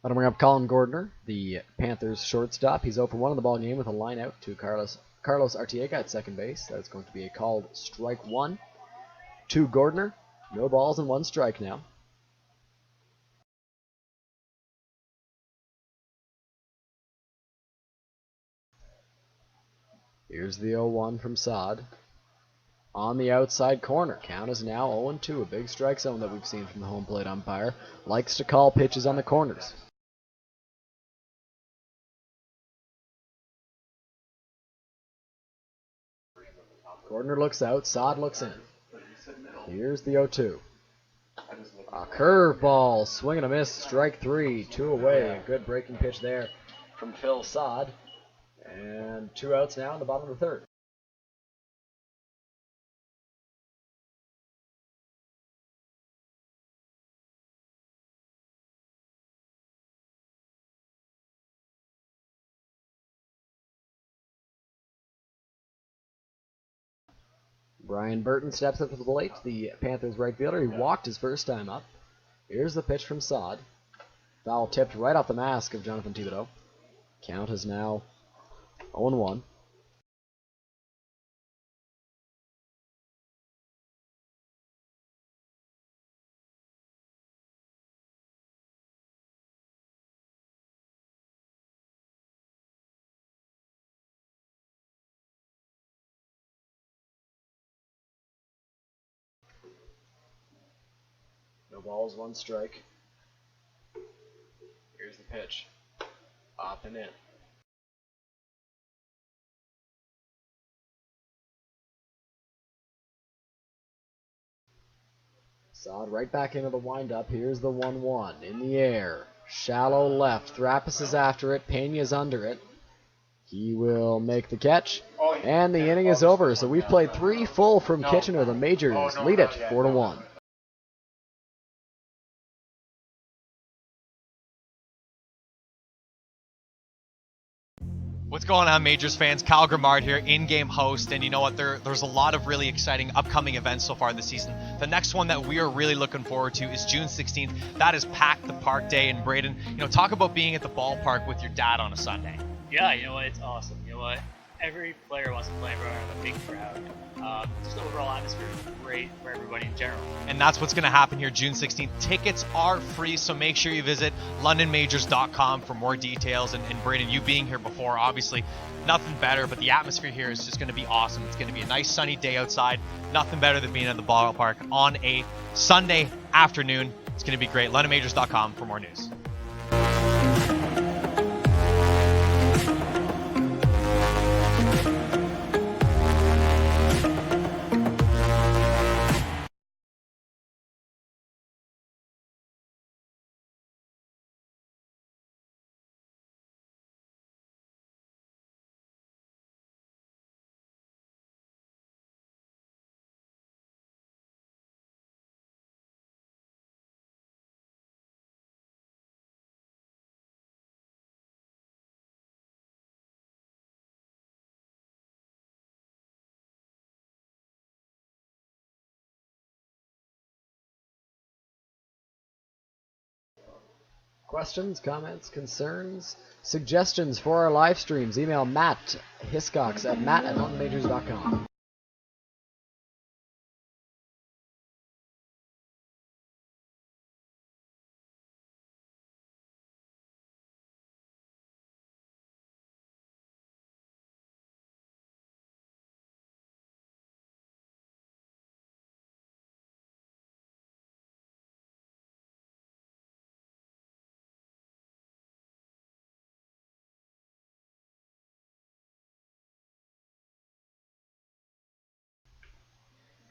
That'll bring up Colin Gordner, the Panthers shortstop. He's 0 for 1 in the ball game with a line out to Carlos Artiega at second base. That's going to be a called strike 1 to Gordner. No balls and 1 strike now. Here's the 0-1 from Sod. on the outside corner. Count is now 0-2, a big strike zone that we've seen from the home plate umpire. Likes to call pitches on the corners. Gordner looks out, Sod looks in. Here's the 0-2. A curveball, swing and a miss, strike three, 2 away. A good breaking pitch there from Phil Sod. And 2 outs now in the bottom of the third. Brian Burton steps up to the plate, the Panthers right fielder. He walked his first time up. Here's the pitch from Sod. Foul tipped right off the mask of Jonathan Thibodeau. Count is now 0-1. No balls, 1 strike. Here's the pitch. Up and in. Sod right back into the windup. Here's the 1-1 in the air. Shallow left. Thrapis is after it. Pena's under it. He will make the catch. And the inning is over. So we've played 3 full from Kitchener. The Majors lead it 4-1. What's going on, Majors fans? Kyle Grimard here, in-game host, and you know what? There's a lot of really exciting upcoming events so far this season. The next one that we are really looking forward to is June 16th. That is Pack the Park Day in Braden. You know, talk about being at the ballpark with your dad on a Sunday. Yeah, you know what? It's awesome. You know what? Every player wants to play in front of a big crowd. Just the overall atmosphere is great for everybody in general. And that's what's going to happen here June 16th. Tickets are free, so make sure you visit londonmajors.com for more details. And Braden, you being here before, obviously nothing better, but the atmosphere here is just going to be awesome. It's going to be a nice sunny day outside. Nothing better than being at the ballpark on a Sunday afternoon. It's going to be great. londonmajors.com for more news. Questions, comments, concerns, suggestions for our live streams, email Matt Hiscox at matt@mountainmajors.com.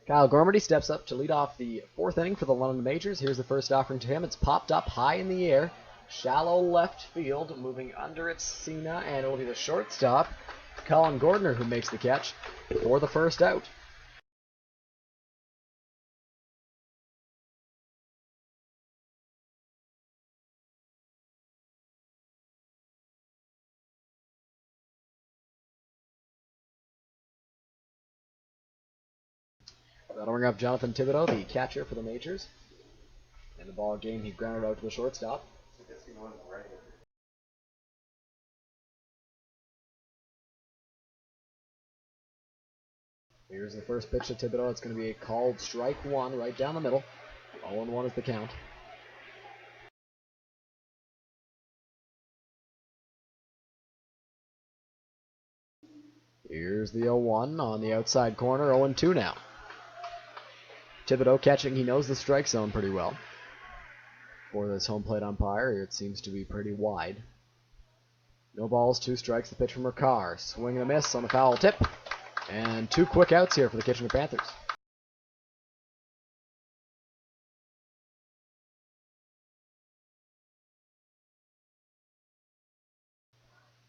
Kyle Gormady steps up to lead off the 4th inning for the London Majors. Here's the first offering to him. It's popped up high in the air. Shallow left field, moving under it, Cena, and it'll be the shortstop, Colin Gordner, who makes the catch for the first out. That'll bring up Jonathan Thibodeau, the catcher for the Majors. In the ball game, he grounded out to the shortstop. Here's the first pitch to Thibodeau. It's going to be a called strike 1 right down the middle. 0-1 is the count. Here's the 0-1 on the outside corner. 0-2 now. Thibodeau catching. He knows the strike zone pretty well. For this home plate umpire, it seems to be pretty wide. No balls, 2 strikes. The pitch from Ricard. Swing and a miss on the foul tip. And 2 quick outs here for the Kitchener Panthers.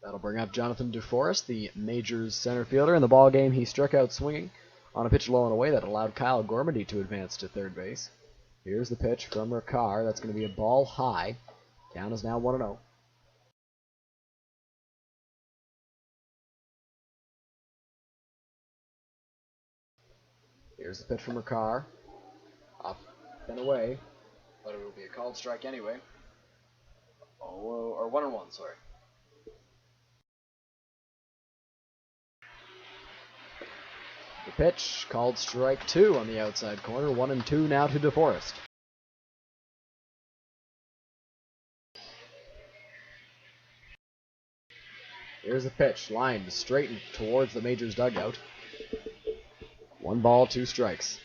That'll bring up Jonathan DeForest, the Majors center fielder. In the ball game, he struck out swinging on a pitch low and away that allowed Kyle Gormandy to advance to third base. Here's the pitch from Ricard. That's going to be a ball high. Count is now 1-0. Here's the pitch from Ricard. Up and away. But it will be a called strike anyway. Or 1-1, sorry. The pitch, called strike 2 on the outside corner. 1-2 now to DeForest. Here's the pitch, lined straight towards the Majors dugout. 1 ball, 2 strikes.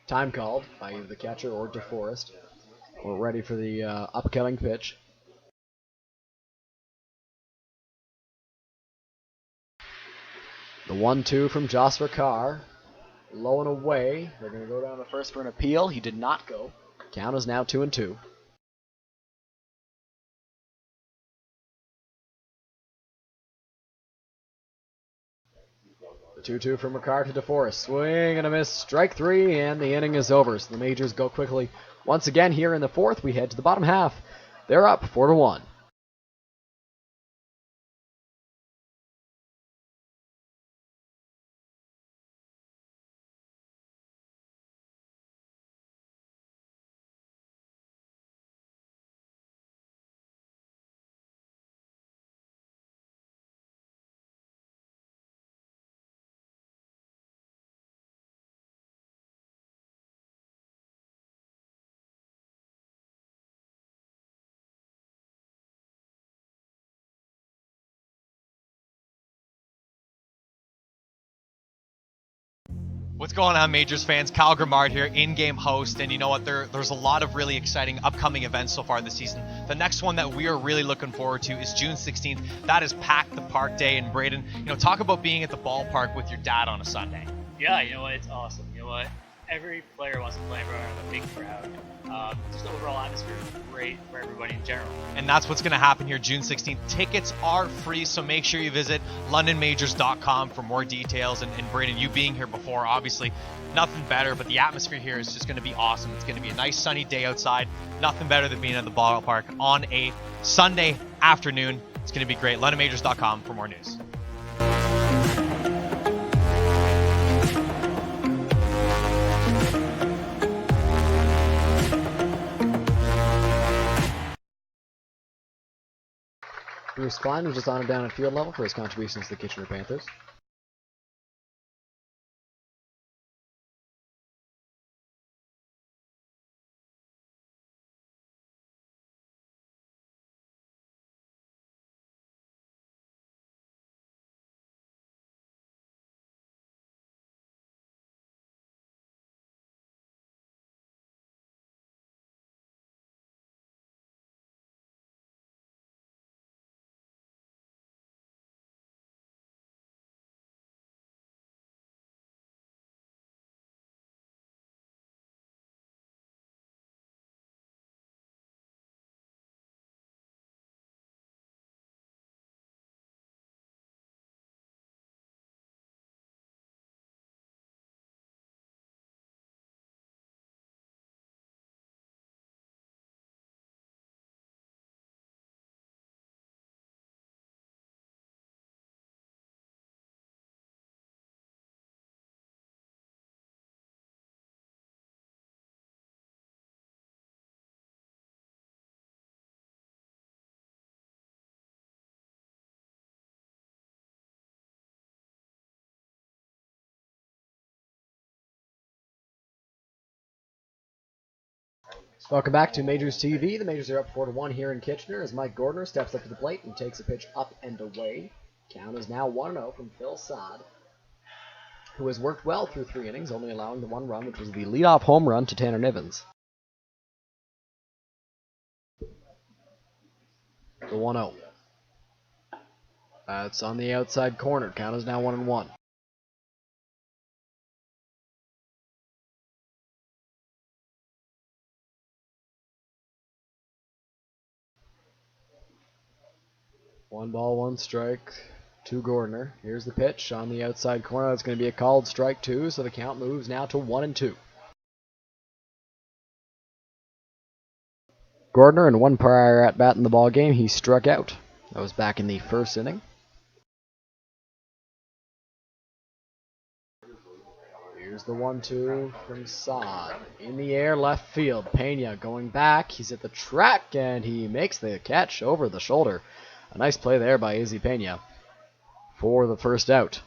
Time called by either the catcher or DeForest. We're ready for the upcoming pitch. The 1-2 from Joss Ricard. Low and away. They're going to go down to first for an appeal. He did not go. Count is now 2-2. The 2-2 from Ricard to DeForest. Swing and a miss. Strike 3, and the inning is over. So the Majors go quickly. Once again here in the 4th, we head to the bottom half. They're up 4-1. What's going on, Majors fans? Kyle Grimard here, in-game host, and you know what? There's a lot of really exciting upcoming events so far this season. The next one that we are really looking forward to is June 16th. That is Pack the Park Day in Braden. You know, talk about being at the ballpark with your dad on a Sunday. Yeah, you know what? It's awesome. You know what? Every player wants to play in front of a big crowd. Just the overall atmosphere is great for everybody in general. And that's what's going to happen here June 16th. Tickets are free, so make sure you visit londonmajors.com for more details. And Braden, you being here before, obviously nothing better, but the atmosphere here is just going to be awesome. It's going to be a nice sunny day outside. Nothing better than being at the ballpark on a Sunday afternoon. It's going to be great. londonmajors.com for more news. Bruce Klein was just honored down at field level for his contributions to the Kitchener Panthers. Welcome back to Majors TV. The Majors are up 4-1 here in Kitchener as Mike Gordner steps up to the plate and takes a pitch up and away. Count is now 1-0 from Phil Sod, who has worked well through 3 innings, only allowing the 1 run, which was the leadoff home run to Tanner Nivens. The 1-0. That's on the outside corner. Count is now 1-1. One ball, one strike to Gordner. Here's the pitch on the outside corner. That's going to be a called strike 2, so the count moves now to 1-2. Gordner, in one prior at-bat in the ball game, he struck out. That was back in the first inning. Here's the 1-2 from Sod. In the air, left field. Pena going back. He's at the track, and he makes the catch over the shoulder. A nice play there by Izzy Pena for the first out.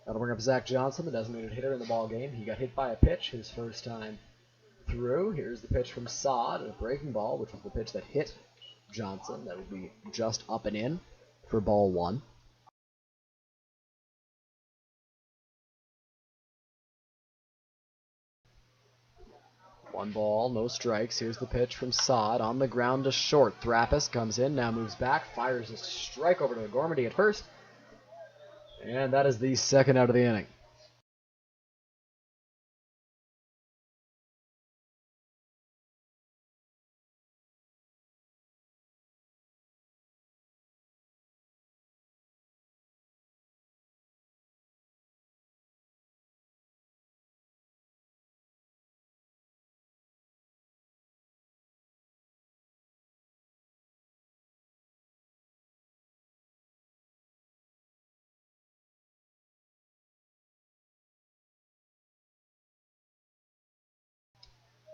That'll bring up Zach Johnson, the designated hitter in the ball game. He got hit by a pitch his first time through. Here's the pitch from Sod, a breaking ball, which was the pitch that hit Johnson. That would be just up and in for ball 1. One ball, no strikes. Here's the pitch from Sod on the ground to short. Thrapis comes in, now moves back, fires a strike over to Gormady at first. And that is the second out of the inning.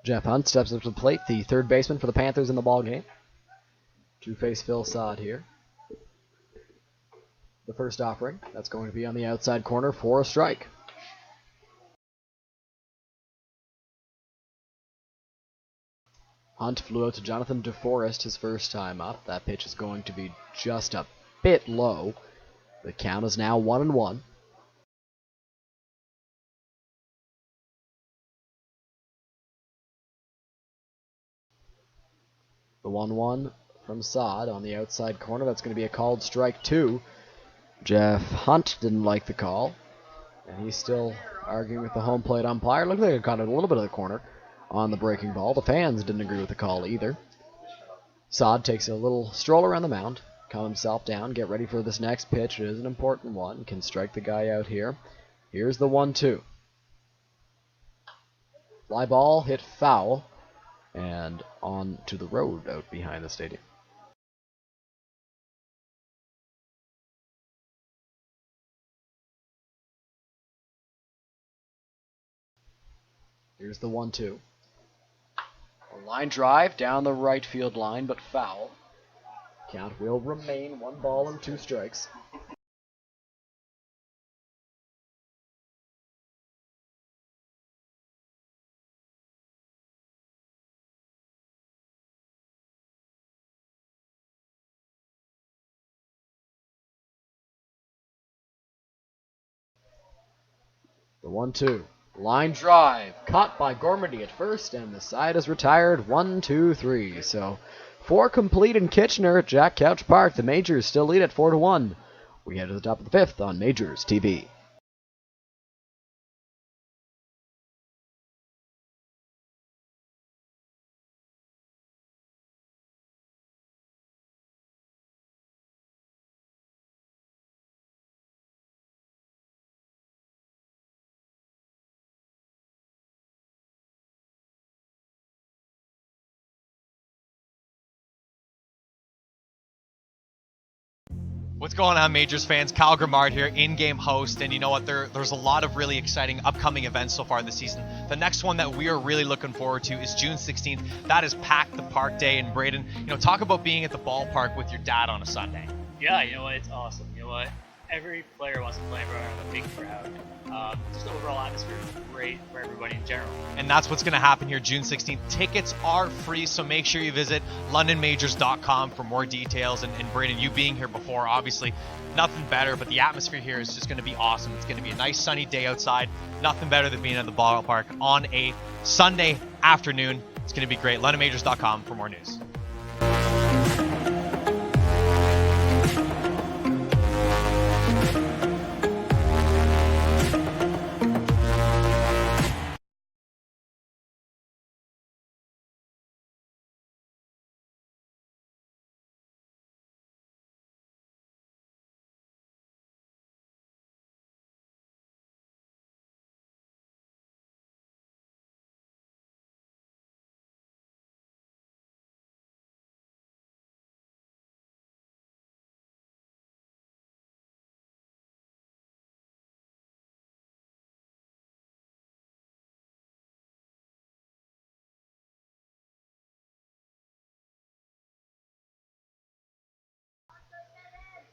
Jeff Hunt steps up to the plate, the third baseman for the Panthers in the ball game. To face Phil Sod here. The first offering, that's going to be on the outside corner for a strike. Hunt flew out to Jonathan DeForest his first time up. That pitch is going to be just a bit low. The count is now 1-1. The 1-1 from Sod on the outside corner. That's going to be a called strike 2. Jeff Hunt didn't like the call, and he's still arguing with the home plate umpire. Looked like it caught it a little bit of the corner on the breaking ball. The fans didn't agree with the call either. Sod takes a little stroll around the mound, calm himself down, get ready for this next pitch. It is an important one. Can strike the guy out here. Here's the 1-2. Fly ball hit foul and on to the road out behind the stadium. Here's the 1-2. A line drive down the right field line, but foul. Count will remain 1 ball and 2 strikes. The 1-2. Line drive. Caught by Gormady at first, and the side is retired. 1-2-3. So 4 complete in Kitchener at Jack Couch Park. The Majors still lead at 4-1. We head to the top of the 5th on Majors TV. What's going on, Majors fans? Kyle Grimard here, in-game host, and you know what? There's a lot of really exciting upcoming events so far this season. The next one that we are really looking forward to is June 16th. That is Pack the Park Day in Braden. You know, talk about being at the ballpark with your dad on a Sunday. Yeah, you know what? It's awesome. You know what? Every player wants to play in front of a big crowd. Just the overall atmosphere is great for everybody in general. And that's what's going to happen here June 16th. Tickets are free, so make sure you visit londonmajors.com for more details. And Braden, you being here before, obviously nothing better, but the atmosphere here is just going to be awesome. It's going to be a nice sunny day outside. Nothing better than being at the ballpark on a Sunday afternoon. It's going to be great. londonmajors.com for more news.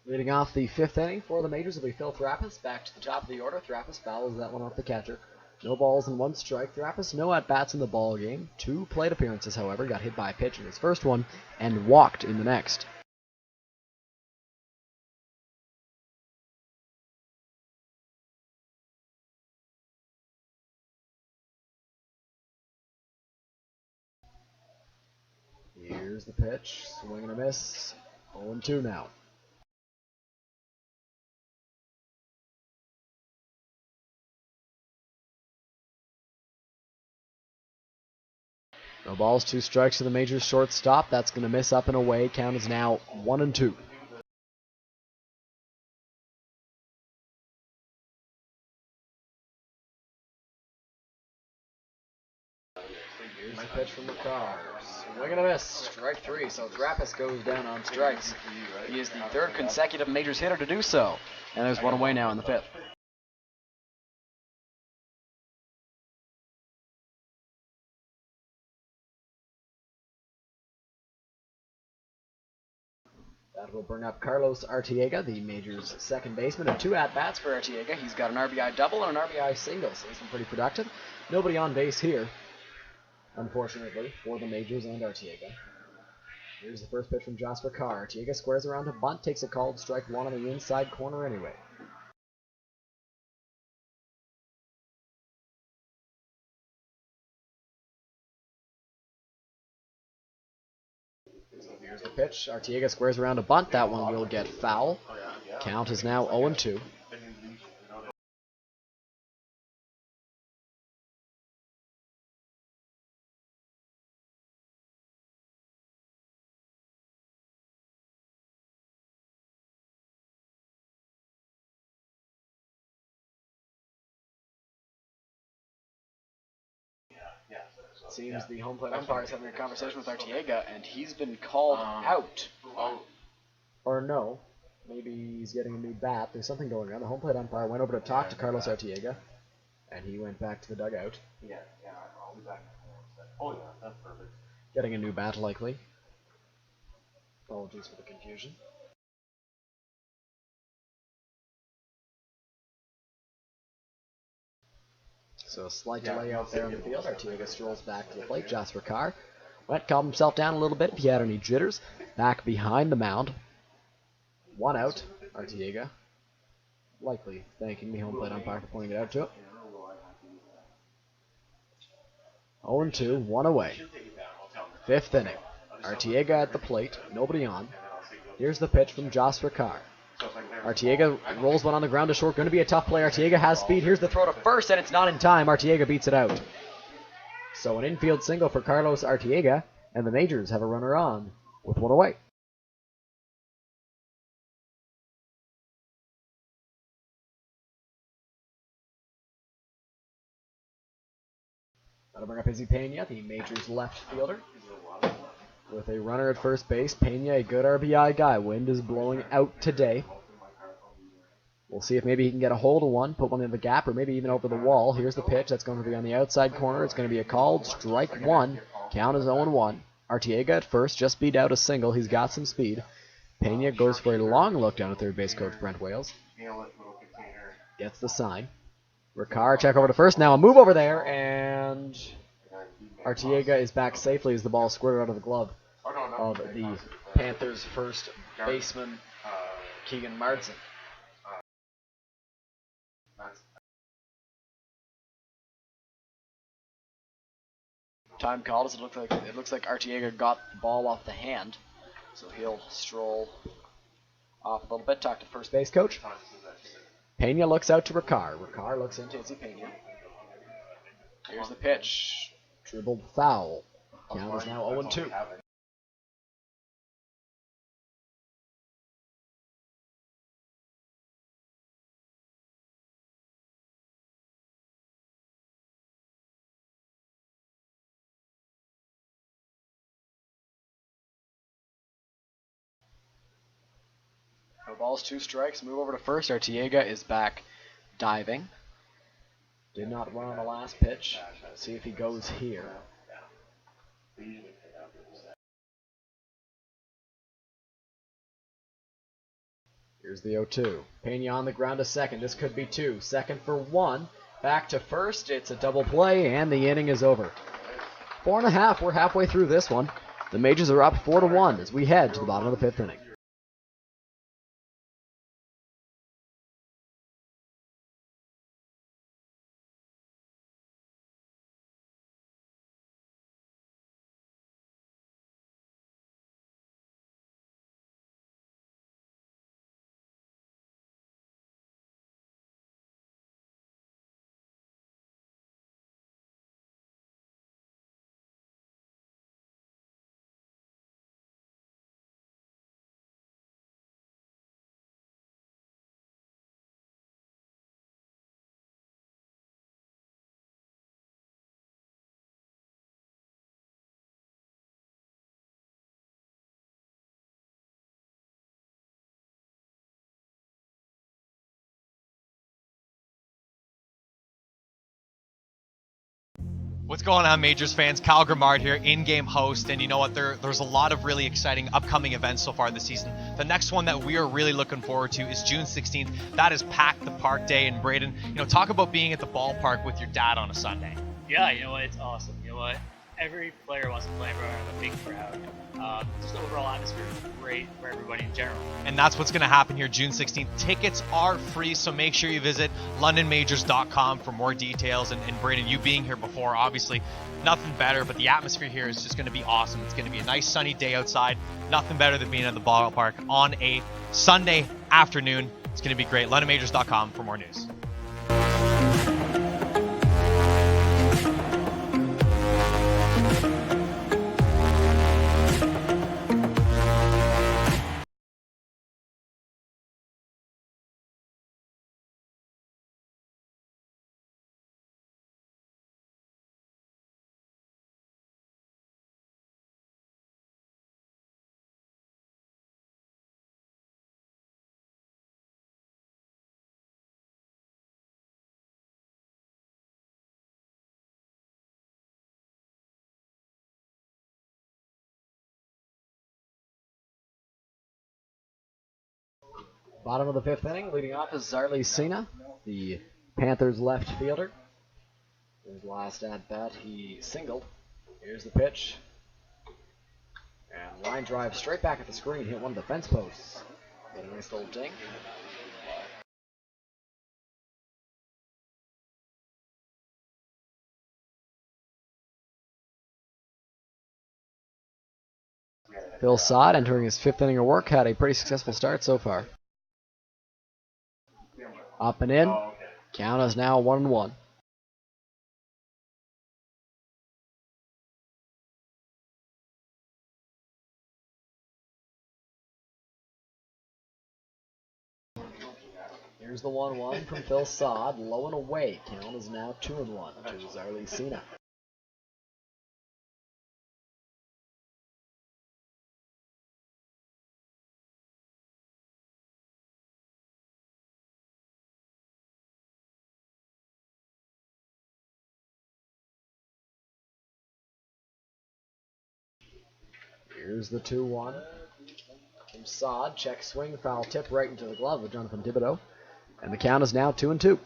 Leading off the fifth inning for the Majors will be Phil Thrappis. Back to the top of the order. Thrappis fouls that one off the catcher. No balls and one strike. Thrappis, no at-bats in the ball game. 2 plate appearances, however. Got hit by a pitch in his first one and walked in the next. Here's the pitch. Swing and a miss. 0-2 now. No balls, 2 strikes to the Majors shortstop. That's going to miss up and away. Count is now 1-2. Here's the pitch from the Cars. Swing and a miss. Strike 3. So Thrappis goes down on strikes. He is the 3rd consecutive Majors hitter to do so. And there's 1 away now in the 5th. That will bring up Carlos Arteaga, the Majors' second baseman, and 2 at-bats for Arteaga. He's got an RBI double and an RBI single, so he's been pretty productive. Nobody on base here, unfortunately, for the Majors and Arteaga. Here's the first pitch from Jasper Carr. Arteaga squares around to bunt, takes a called strike 1 on the inside corner anyway. Here's the pitch. Arteaga squares around to bunt. That one will get foul. Count is now 0-2. It seems the home plate umpire is having a conversation with Arteaga, and he's been called out. Or no, maybe he's getting a new bat. There's something going on. The home plate umpire went over to talk to Carlos Arteaga, and he went back to the dugout. Yeah, I'll be back. Oh, yeah, that's perfect. Getting a new bat, likely. Apologies for the confusion. So a slight delay out there on the field. Arteaga strolls back to the plate. Jasper Carr calmed himself down a little bit if he had any jitters. Back behind the mound. 1 out. Arteaga likely thanking the home plate umpire for pointing it out to him. 0-2, 1 away. 5th inning. Arteaga at the plate. Nobody on. Here's the pitch from Jasper Carr. Arteaga rolls one on the ground to short. Going to be a tough play. Arteaga has speed. Here's the throw to first, and it's not in time. Arteaga beats it out. So an infield single for Carlos Arteaga, and the Majors have a runner on with 1 away. That'll bring up Izzy Pena, the Majors left fielder. With a runner at first base, Pena, a good RBI guy. Wind is blowing out today. We'll see if maybe he can get a hold of one, put one in the gap, or maybe even over the wall. Here's the pitch. That's going to be on the outside corner. It's going to be a called strike one. Count is 0-1. Arteaga at first, just beat out a single. He's got some speed. Pena goes for a long look down at third base coach Brent Wales. Gets the sign. Ricard check over to first. Now a move over there, and Arteaga is back safely as the ball squirted out of the glove of the Panthers' first baseman, Keegan Martin. Time called as it looks like Arteaga got the ball off the hand, so he'll stroll off a little bit, talk to first base coach. Pena looks out to Ricard. Ricard looks into Izzy Pena. Here's the pitch. Dribbled foul. Count is now 0-2. No balls, 2 strikes. Move over to first. Arteaga is back diving. Did not run on the last pitch. See if he goes here. Here's the 0-2. Pena on the ground to second. This could be 2. Second for 1. Back to first. It's a double play, and the inning is over. 4.5. We're halfway through this one. The Majors are up 4-1 as we head to the bottom of the 5th inning. What's going on, Majors fans? Kyle Grimard here, in-game host, and you know what? There's a lot of really exciting upcoming events so far this season. The next one that we are really looking forward to is June 16th. That is Pack the Park Day in Braden. You know, talk about being at the ballpark with your dad on a Sunday. Yeah, you know what? It's awesome. You know what? Every player wants to play in front of a big crowd. Just the overall atmosphere is great for everybody in general. And that's what's going to happen here June 16th. Tickets are free, so make sure you visit londonmajors.com for more details. And Braden, you being here before, obviously nothing better, but the atmosphere here is just going to be awesome. It's going to be a nice sunny day outside. Nothing better than being at the ballpark on a Sunday afternoon. It's going to be great. londonmajors.com for more news. Bottom of the 5th inning, leading off is Zarly Cena, the Panthers left fielder. His last at-bat, he singled. Here's the pitch. And line drive straight back at the screen, hit one of the fence posts. Got a nice little ding. Phil Sod, entering his 5th inning of work, had a pretty successful start so far. Up and in. Count is now 1-1. Here's the 1-1 from Phil Sod, low and away. Count is now 2-1 to Zarly Cena. Here's the 2-1 from Saad. Check swing, foul tip right into the glove of Jonathan Thibodeau. And the count is now 2-2.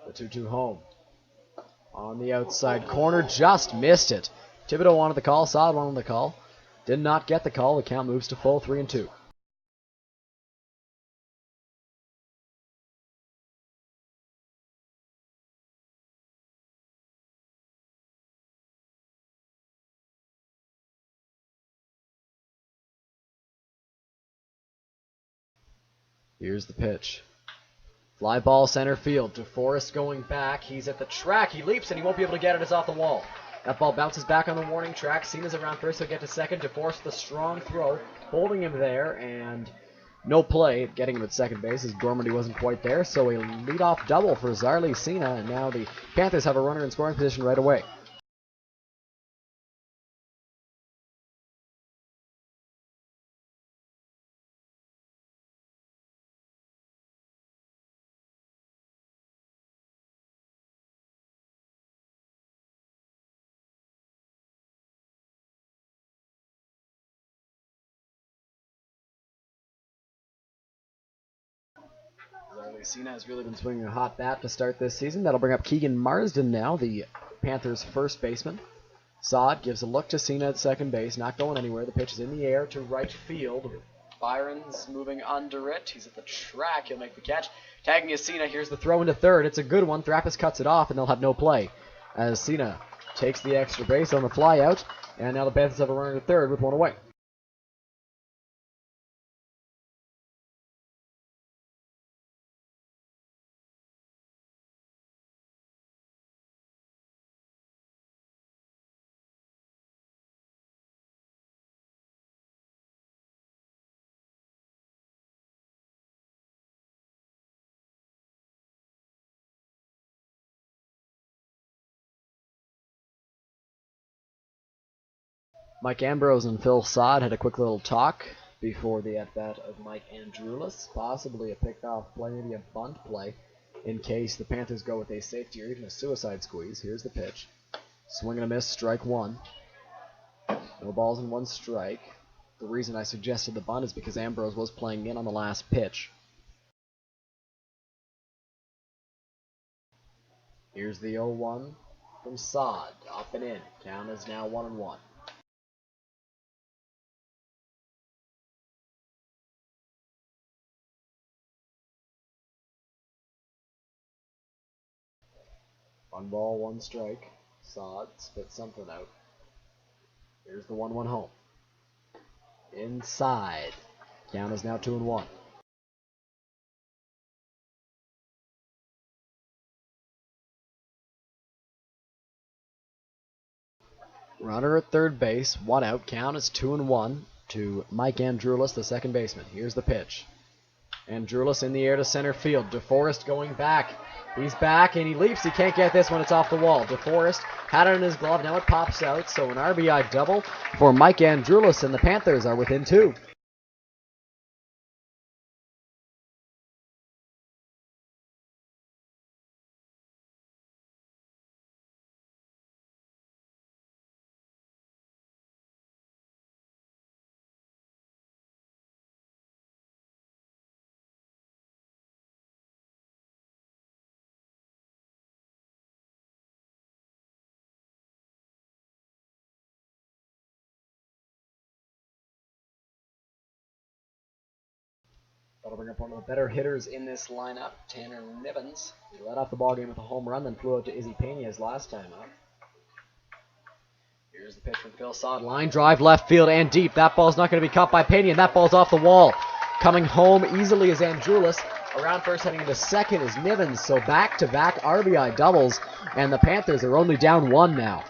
The 2-2 home. On the outside corner, just missed it. Thibodeau wanted the call, Saad wanted the call. Did not get the call. The count moves to full 3-2. Here's the pitch. Fly ball center field. DeForest going back. He's at the track. He leaps and he won't be able to get it. It's off the wall. That ball bounces back on the warning track. Cena's around first. He'll get to second. DeForest with a strong throw. Holding him there and no play. Getting him at second base as Gormady wasn't quite there. So a leadoff double for Zarly Cena. And now the Panthers have a runner in scoring position right away. Zarly Cena has really been swinging a hot bat to start this season. That'll bring up Keegan Marsden now, the Panthers' first baseman. Saad gives a look to Cena at second base, not going anywhere. The pitch is in the air to right field. Byron's moving under it. He's at the track. He'll make the catch. Tagging is Cena. Here's the throw into third. It's a good one. Thrappas cuts it off, and they'll have no play. As Cena takes the extra base on the fly out, and now the Panthers have a runner to third with one away. Mike Ambrose and Phil Saad had a quick little talk before the at-bat of Mike Andrulis. Possibly a pickoff play, maybe a bunt play, in case the Panthers go with a safety or even a suicide squeeze. Here's the pitch. Swing and a miss, strike one. No balls and one strike. The reason I suggested the bunt is because Ambrose was playing in on the last pitch. Here's the 0-1 from Saad. Up and in. Count is now 1-1. One ball, one strike. Saad spits something out. Here's the 1-1 home. Inside. Count is now 2-1. Runner at third base, one out. Count is 2-1 to Mike Andrulis, the second baseman. Here's the pitch. Andrulis in the air to center field. DeForest going back. He's back and he leaps. He can't get this one. It's off the wall. DeForest had it in his glove. Now it pops out. So an RBI double for Mike Andrulis, and the Panthers are within two. That'll bring up one of the better hitters in this lineup, Tanner Nivens. He led off the ballgame with a home run, then flew out to Izzy Pena's last time out. Here's the pitch from Phil Saad. Line drive, left field and deep. That ball's not going to be caught by Pena, and that ball's off the wall. Coming home easily is Andrulis. Around first, heading into second is Nivens. So back-to-back RBI doubles, and the Panthers are only down one now.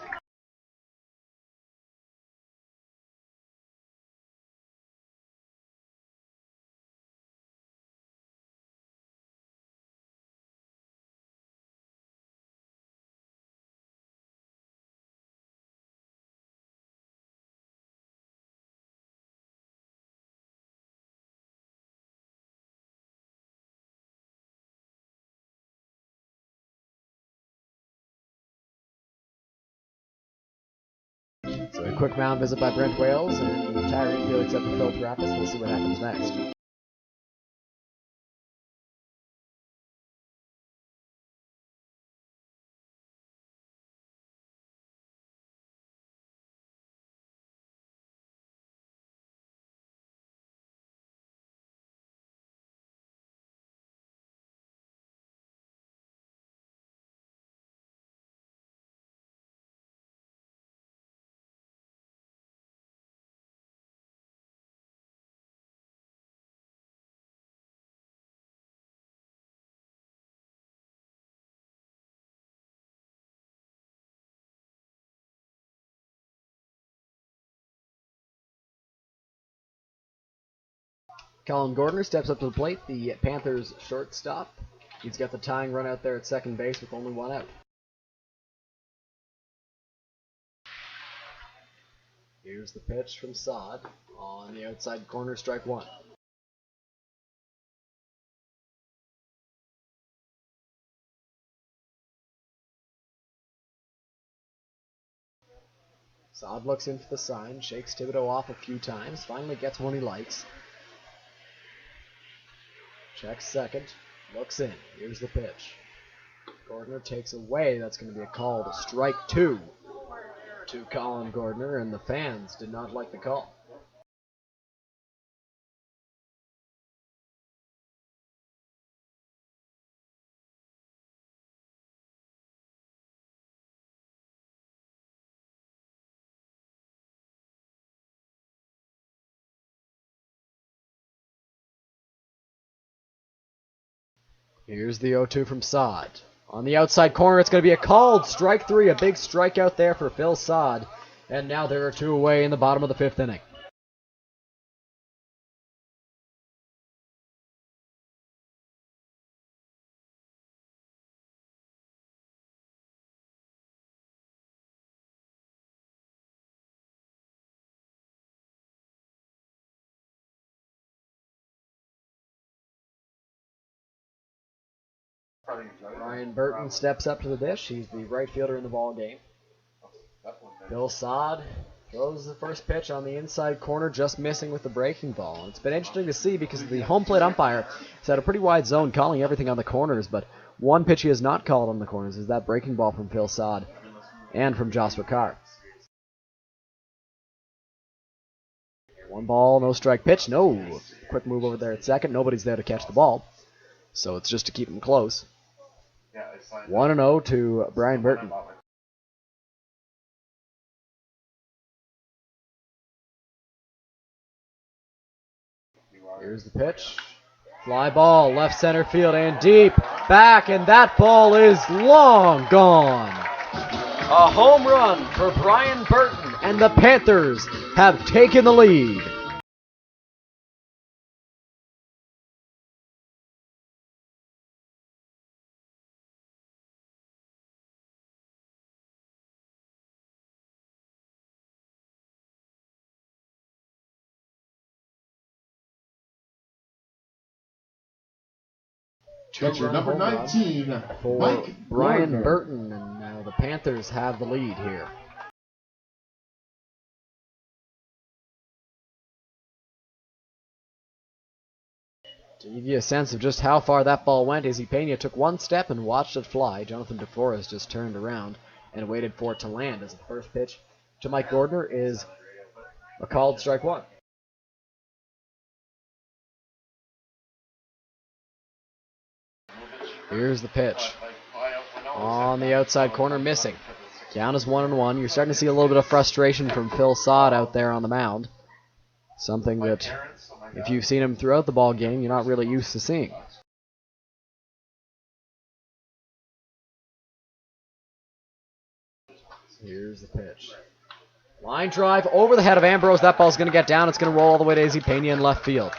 So a quick mound visit by Brent Wales, and the entire infield except for Phil Trappist. We'll see what happens next. Colin Gordner steps up to the plate, the Panthers shortstop. He's got the tying run out there at second base with only one out. Here's the pitch from Saad on the outside corner, strike one. Saad looks in for the sign, shakes Thibodeau off a few times, finally gets one he likes. Checks second, looks in. Here's the pitch. Gordner takes away. That's going to be a call to strike two to Colin Gordner, and the fans did not like the call. Here's the 0-2 from Saad. On the outside corner, it's going to be a called strike three. A big strikeout there for Phil Saad. And now there are two away in the bottom of the fifth inning. Brian Burton steps up to the dish. He's the right fielder in the ball game. Phil Saad throws the first pitch on the inside corner, just missing with the breaking ball. It's been interesting to see because the home plate umpire has had a pretty wide zone calling everything on the corners, but one pitch he has not called on the corners is that breaking ball from Phil Saad and from Joshua Carr. One ball, no strike pitch. No. Quick move over there at second. Nobody's there to catch the ball, so it's just to keep him close. 1-0 to Brian Burton. Here's the pitch. Fly ball, left center field and deep. Back, and that ball is long gone. A home run for Brian Burton, and the Panthers have taken the lead. Catcher number 19, for Mike Brian Gordner. Burton, and now the Panthers have the lead here. To give you a sense of just how far that ball went, Izzy Pena took one step and watched it fly. Jonathan DeForest just turned around and waited for it to land, as the first pitch to Mike Gordner is a called strike one. Here's the pitch. On the outside corner, missing. Down is 1-1. You're starting to see a little bit of frustration from Phil Saad out there on the mound. Something that, if you've seen him throughout the ball game, you're not really used to seeing. Here's the pitch. Line drive over the head of Ambrose. That ball's going to get down. It's going to roll all the way to Izzy Pena in left field.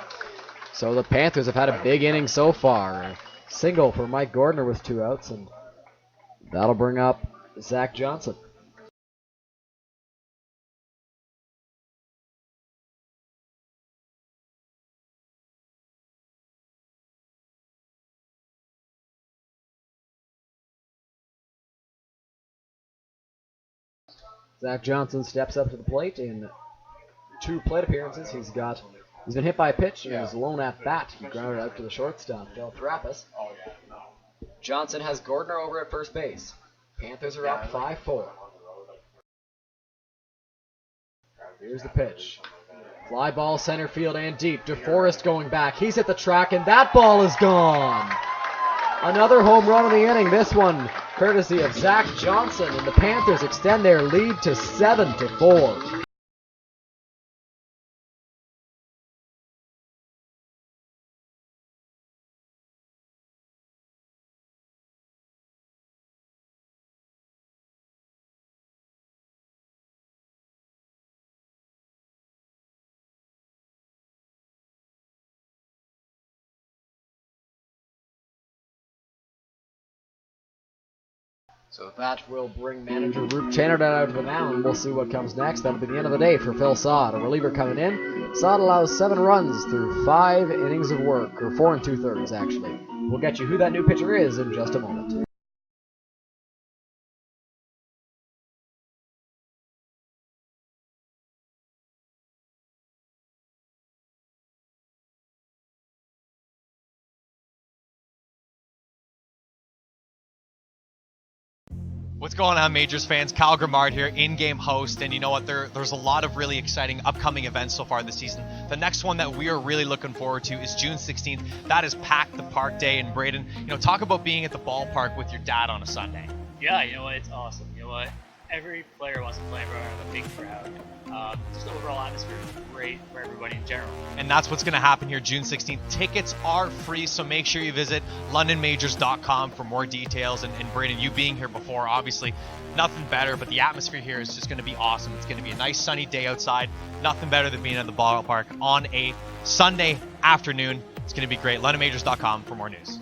So the Panthers have had a big inning so far. A single for Mike Gordner with 2 outs, and that'll bring up Zach Johnson. Zach Johnson steps up to the plate in 2 plate appearances. He's been hit by a pitch and is alone at bat. He grounded out to the shortstop, Phil Thrappas. Johnson has Gordner over at first base. Panthers are up 5-4. Here's the pitch. Fly ball center field and deep. DeForest going back. He's at the track and that ball is gone. Another home run in the inning. This one courtesy of Zach Johnson, and the Panthers extend their lead to 7-4. So that will bring manager Roop Chanardon out to the mound, and we'll see what comes next. That'll be the end of the day for Phil Sod. A reliever coming in. Sod allows 7 runs through 5 innings of work, or 4 2/3 actually. We'll get you who that new pitcher is in just a moment. What's going on, Majors fans? Kyle Grimard here, in-game host, and you know what? There's a lot of really exciting upcoming events so far this season. The next one that we are really looking forward to is June 16th. That is Pack the Park Day in Braden. You know, talk about being at the ballpark with your dad on a Sunday. Yeah, you know what? It's awesome. You know what? Every player wants to play in front of a big crowd. Just the overall atmosphere is great for everybody in general. And that's what's going to happen here June 16th. Tickets are free, so make sure you visit londonmajors.com for more details. And Braden, you being here before, obviously nothing better, but the atmosphere here is just going to be awesome. It's going to be a nice sunny day outside. Nothing better than being at the ballpark on a Sunday afternoon. It's going to be great. londonmajors.com for more news.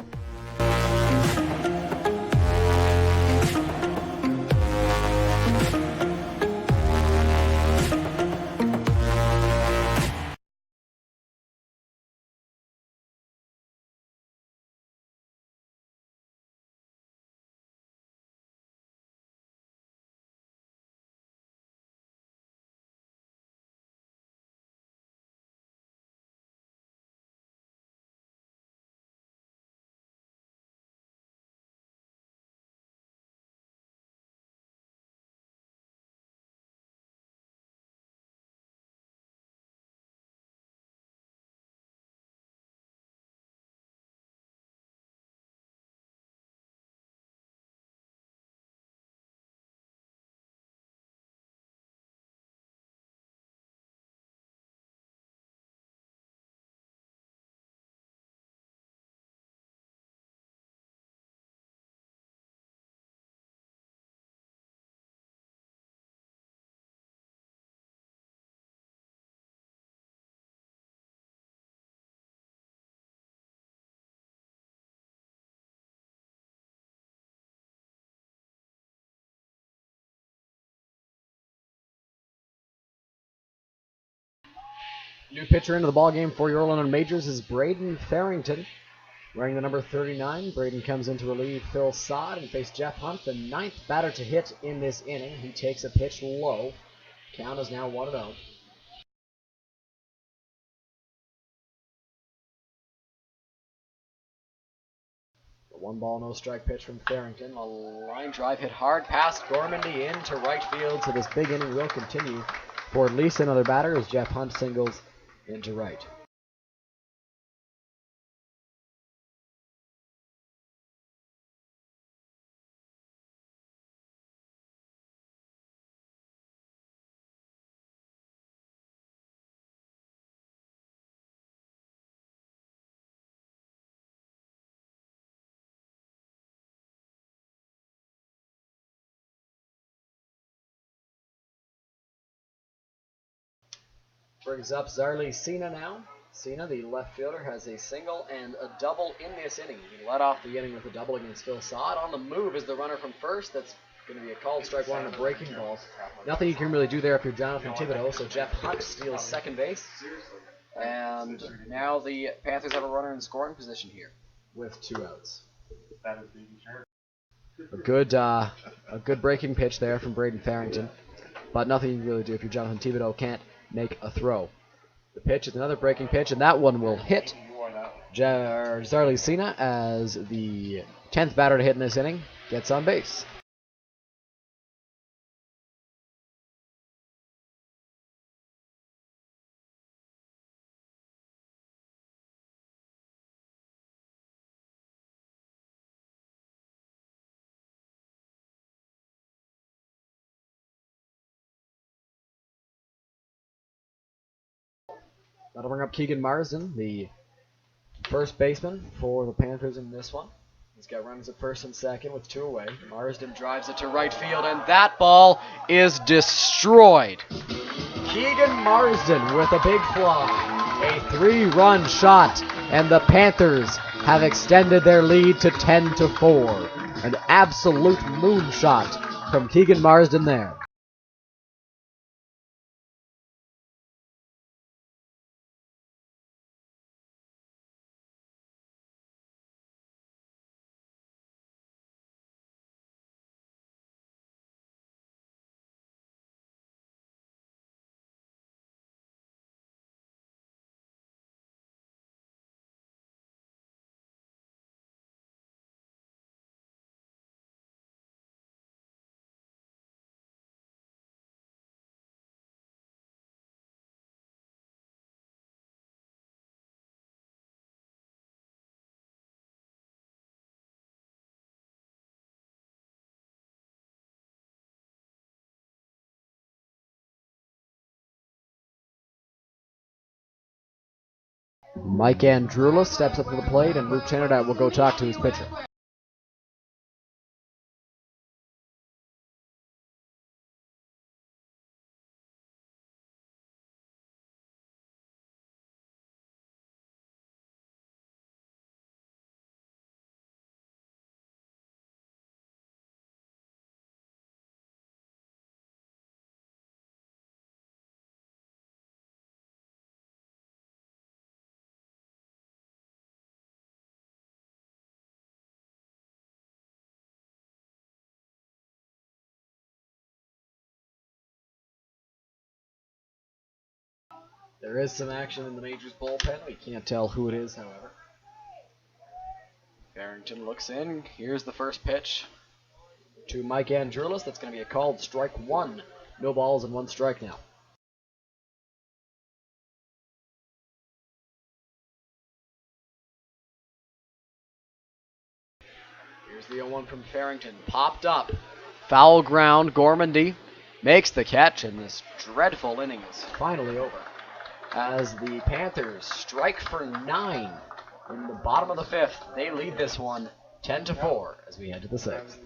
New pitcher into the ballgame for your London Majors is Braden Farrington. Wearing the number 39, Braden comes in to relieve Phil Sod and face Jeff Hunt, the 9th batter to hit in this inning. He takes a pitch low. Count is now 1-0. The 1-ball, no strike pitch from Farrington. A line drive hit hard past Gormandy into right field, so this big inning will continue for at least another batter as Jeff Hunt singles into right. Brings up Zarli Cena now. Cena, the left fielder, has a single and a double in this inning. He led off the inning with a double against Phil Sod. On the move is the runner from first. That's going to be a called strike one and a breaking ball. Nothing you can really do there if you're Jonathan Thibodeau, so Jeff Hunt steals second base. And now the Panthers have a runner in scoring position here with 2 outs. A good breaking pitch there from Braden Farrington. but nothing you can really do if you're Jonathan Thibodeau can't make a throw. The pitch is another breaking pitch, and that one will hit Zarly Cena as the 10th batter to hit in this inning gets on base. That'll bring up Keegan Marsden, the first baseman for the Panthers in this one. He's got runners at first and second with 2 away. Marsden drives it to right field, and that ball is destroyed. Keegan Marsden with a big fly. A 3-run shot, and the Panthers have extended their lead to 10-4. An absolute moonshot from Keegan Marsden there. Mike Andrulis steps up to the plate, and Luke Chanardat will go talk to his pitcher. There is some action in the Majors bullpen. We can't tell who it is, however. Barrington looks in. Here's the first pitch to Mike Andrulis. That's going to be a called strike 1. No balls and 1 strike now. Here's the 0-1 from Farrington. Popped up. Foul ground. Gormandy makes the catch, and this dreadful inning is finally over, as the Panthers strike for 9 in the bottom of the 5th. They lead this one 10-4 as we head to the 6th.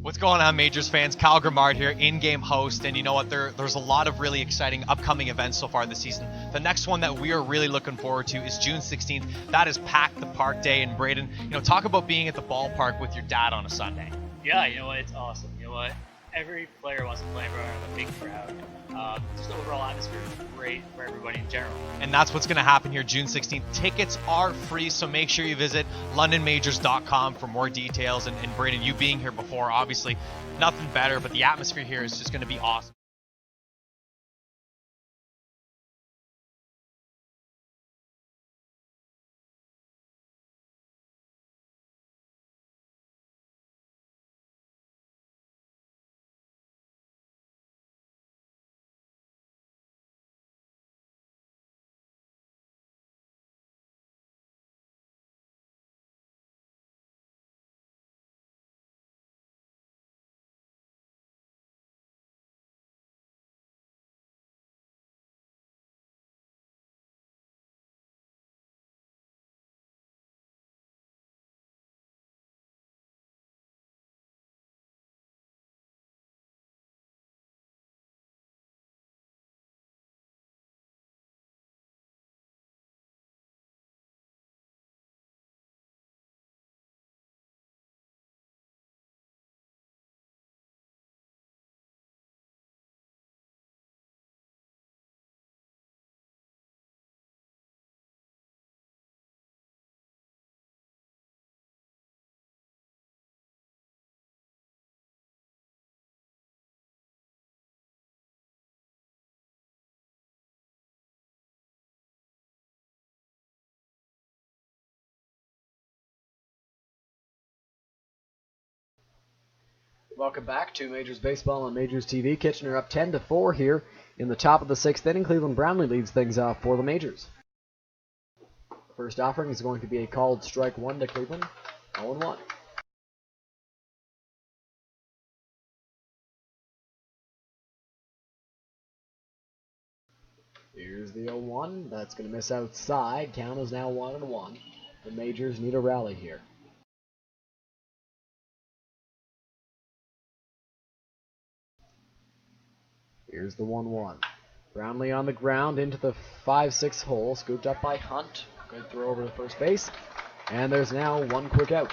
What's going on, Majors fans? Kyle Grimard here, in-game host, and you know what? There's a lot of really exciting upcoming events so far this season. The next one that we are really looking forward to is June 16th. That is Pack the Park Day in Braden. You know, talk about being at the ballpark with your dad on a Sunday. Yeah, you know what? It's awesome. You know what? Every player wants to play in front of a big crowd. Just the overall atmosphere is great for everybody in general. And that's what's going to happen here June 16th. Tickets are free, so make sure you visit londonmajors.com for more details. And Braden, you being here before, obviously nothing better, but the atmosphere here is just going to be awesome. Welcome back to Majors Baseball on Majors TV. Kitchener up 10-4 here in the top of the 6th inning. Cleveland Brownlee leads things off for the Majors. The first offering is going to be a called strike 1 to Cleveland, 0-1. Here's the 0-1. That's going to miss outside. Count is now 1-1. The Majors need a rally here. Here's the 1-1. Brownlee on the ground into the 5-6 hole, scooped up by Hunt. Good throw over to first base. And there's now one quick out.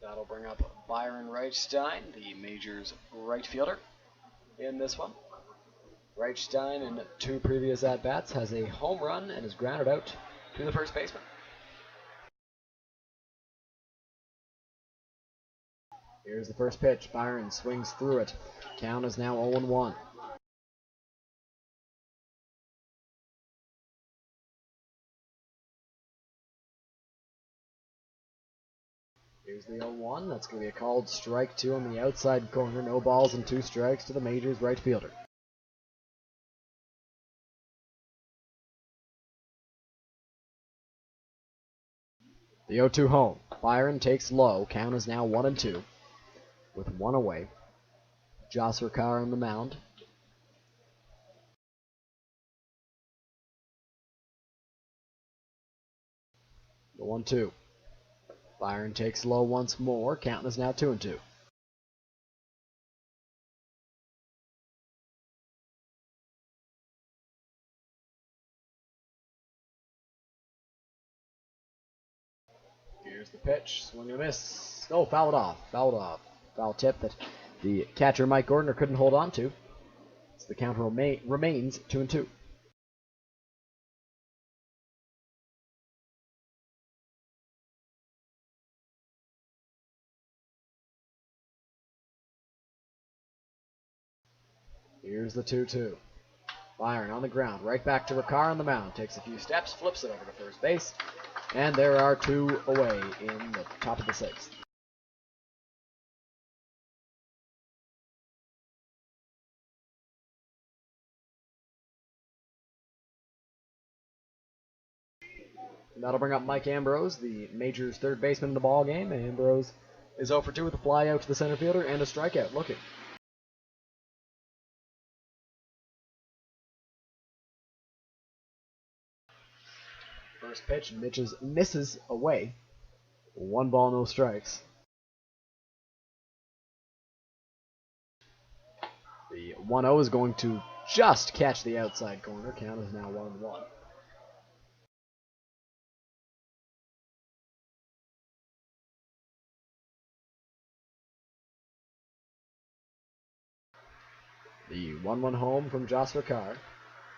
That'll bring up Byron Reichstein, the Majors right fielder, in this one. Reichstein, in 2 previous at-bats, has a home run and is grounded out to the first baseman. Here's the first pitch. Byron swings through it. Count is now 0-1. Here's the 0-1. That's going to be a called strike 2 on the outside corner. No balls and 2 strikes to the Majors right fielder. The 0-2 home. Byron takes low. Count is now 1-2 with 1 away. Joss Ricard on the mound. The 1-2. Byron takes low once more. Count is now 2-2. Here's the pitch. Swing and a miss. Oh, fouled off. Fouled off. Foul tip that the catcher Mike Gordner couldn't hold on to. So the count remains 2-2. Here's the 2-2. Byron on the ground, right back to Ricard on the mound. Takes a few steps, flips it over to first base. And there are 2 away in the top of the 6th. And that'll bring up Mike Ambrose, the Majors' third baseman in the ball game. Ambrose is 0 for 2 with a fly out to the center fielder and a strikeout. Looking. First pitch, misses away. 1 ball, no strikes. The 1-0 is going to just catch the outside corner. Count is now 1-1. The 1-1 home from Joss Ricard.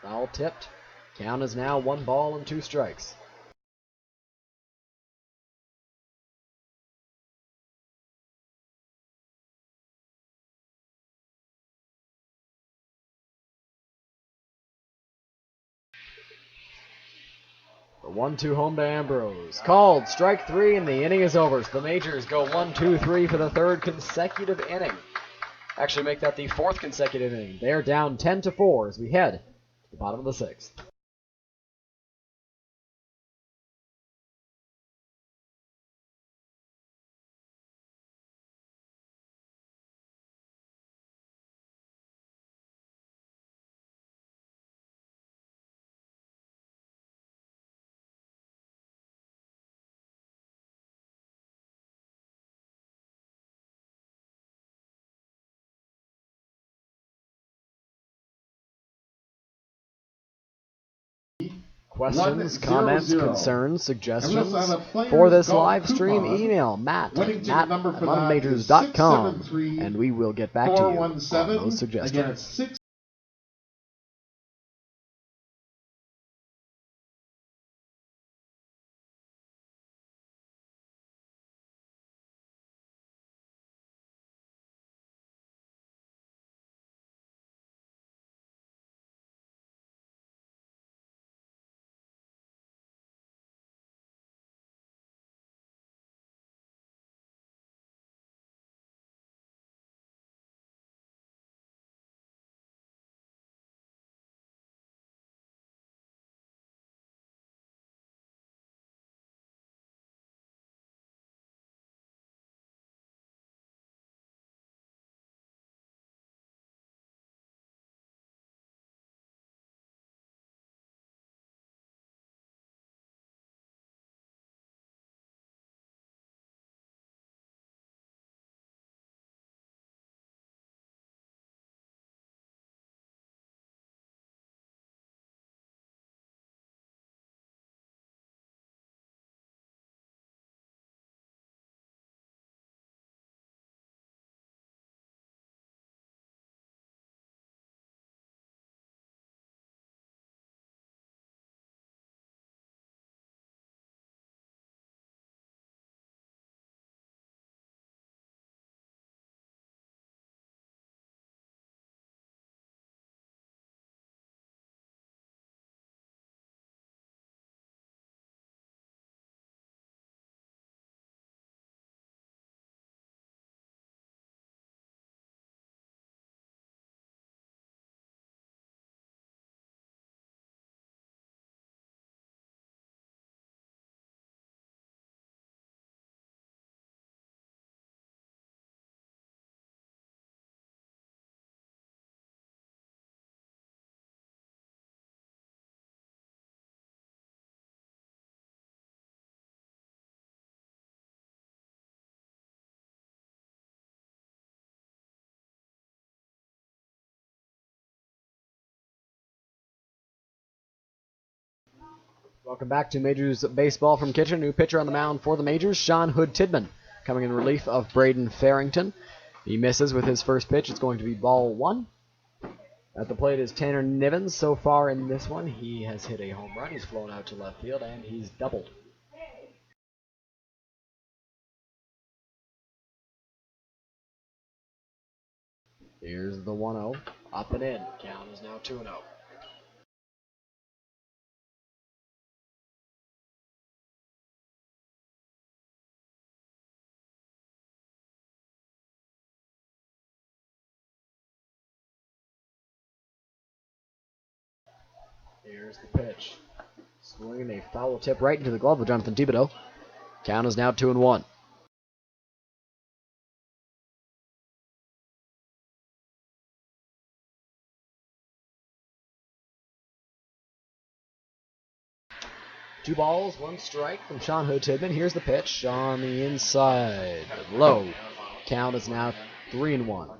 Foul tipped. Count is now 1 ball and 2 strikes. The 1-2 home to Ambrose. Called strike 3 and the inning is over. So the Majors go 1-2-3 for the 3rd consecutive inning. Actually make that the 4th consecutive inning. They are down 10-4 as we head to the bottom of the 6th. Questions, comments, concerns, suggestions for this live stream, email Matt at LondonMajors.com, and we will get back to you on those suggestions. Welcome back to Majors Baseball from Kitchener. New pitcher on the mound for the Majors, Sean Hood Tidman, coming in relief of Braden Farrington. He misses with his first pitch. It's going to be ball one. At the plate is Tanner Nivens. So far in this one, he has hit a home run. He's flown out to left field, and he's doubled. Here's the 1-0. Up and in. Count is now 2-0. Here's the pitch. Swinging a foul tip right into the glove of Jonathan Thibodeau. Count is now 2-1. Two balls, one strike from Sean Hood Tidman. Here's the pitch on the inside. Low. Count is now 3-1.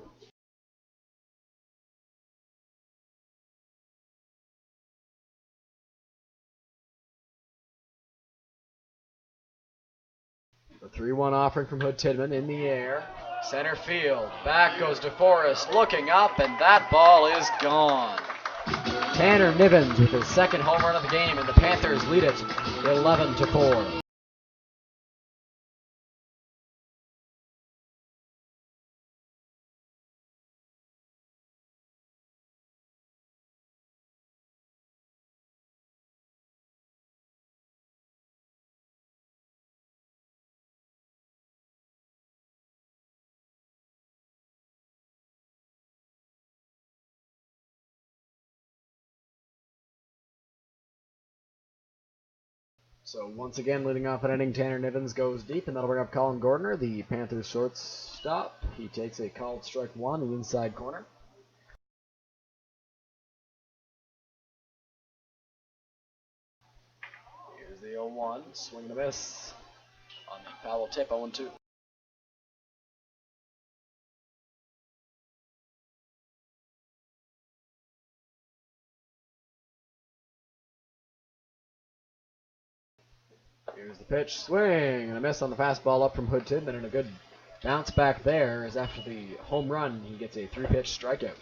The 3-1 offering from Hood Tidman in the air. Center field. Back goes DeForest looking up, and that ball is gone. Tanner Nivens with his second home run of the game, and the Panthers lead it 11-4. So once again, leading off an inning, Tanner Nivens goes deep, and that'll bring up Colin Gordner, the Panthers shortstop. He takes a called strike one in the inside corner. Here's the 0-1, swing and a miss on the foul tip, 0-2. Here's the pitch, swing, and a miss on the fastball up from Hood Tidman, and a good bounce back there as after the home run, he gets a 3-pitch strikeout.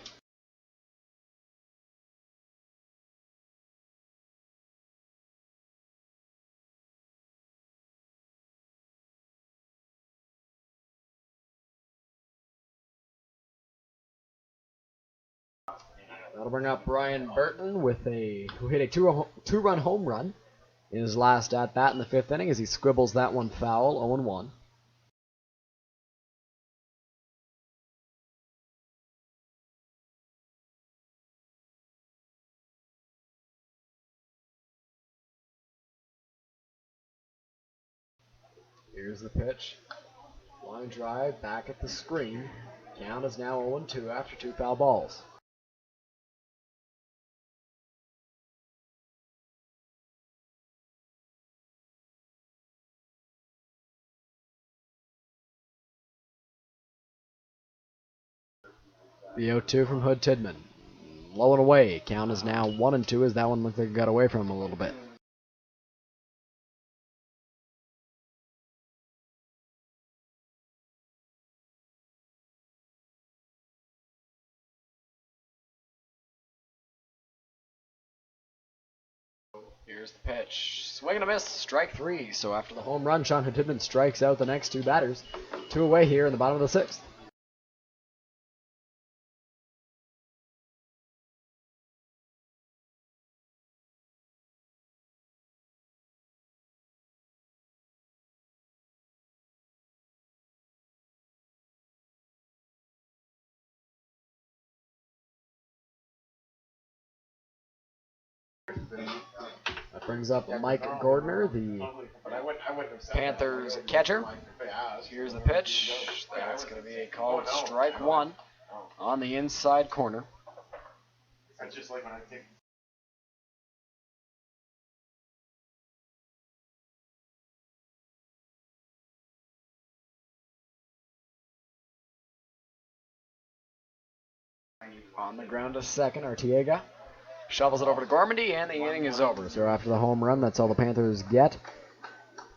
That'll bring up Brian Burton who hit a two-run home run in his last at-bat in the fifth inning as he scribbles that one foul, 0-1. Here's the pitch. Line drive back at the screen. Count is now 0-2 after two foul balls. The 0-2 from Hood Tidman. Low and away. Count is now 1-2 as that one looked like it got away from him a little bit. Here's the pitch. Swing and a miss. Strike three. So after the home run, Sean Hood Tidman strikes out the next two batters. Two away here in the bottom of the sixth. That brings up Mike Gordner, the Panthers catcher. Here's the pitch. That's going to be a called strike one on the inside corner. On the ground to second, Arteaga. Shovels it over to Gormandy, and the inning is over. So after the home run, that's all the Panthers get.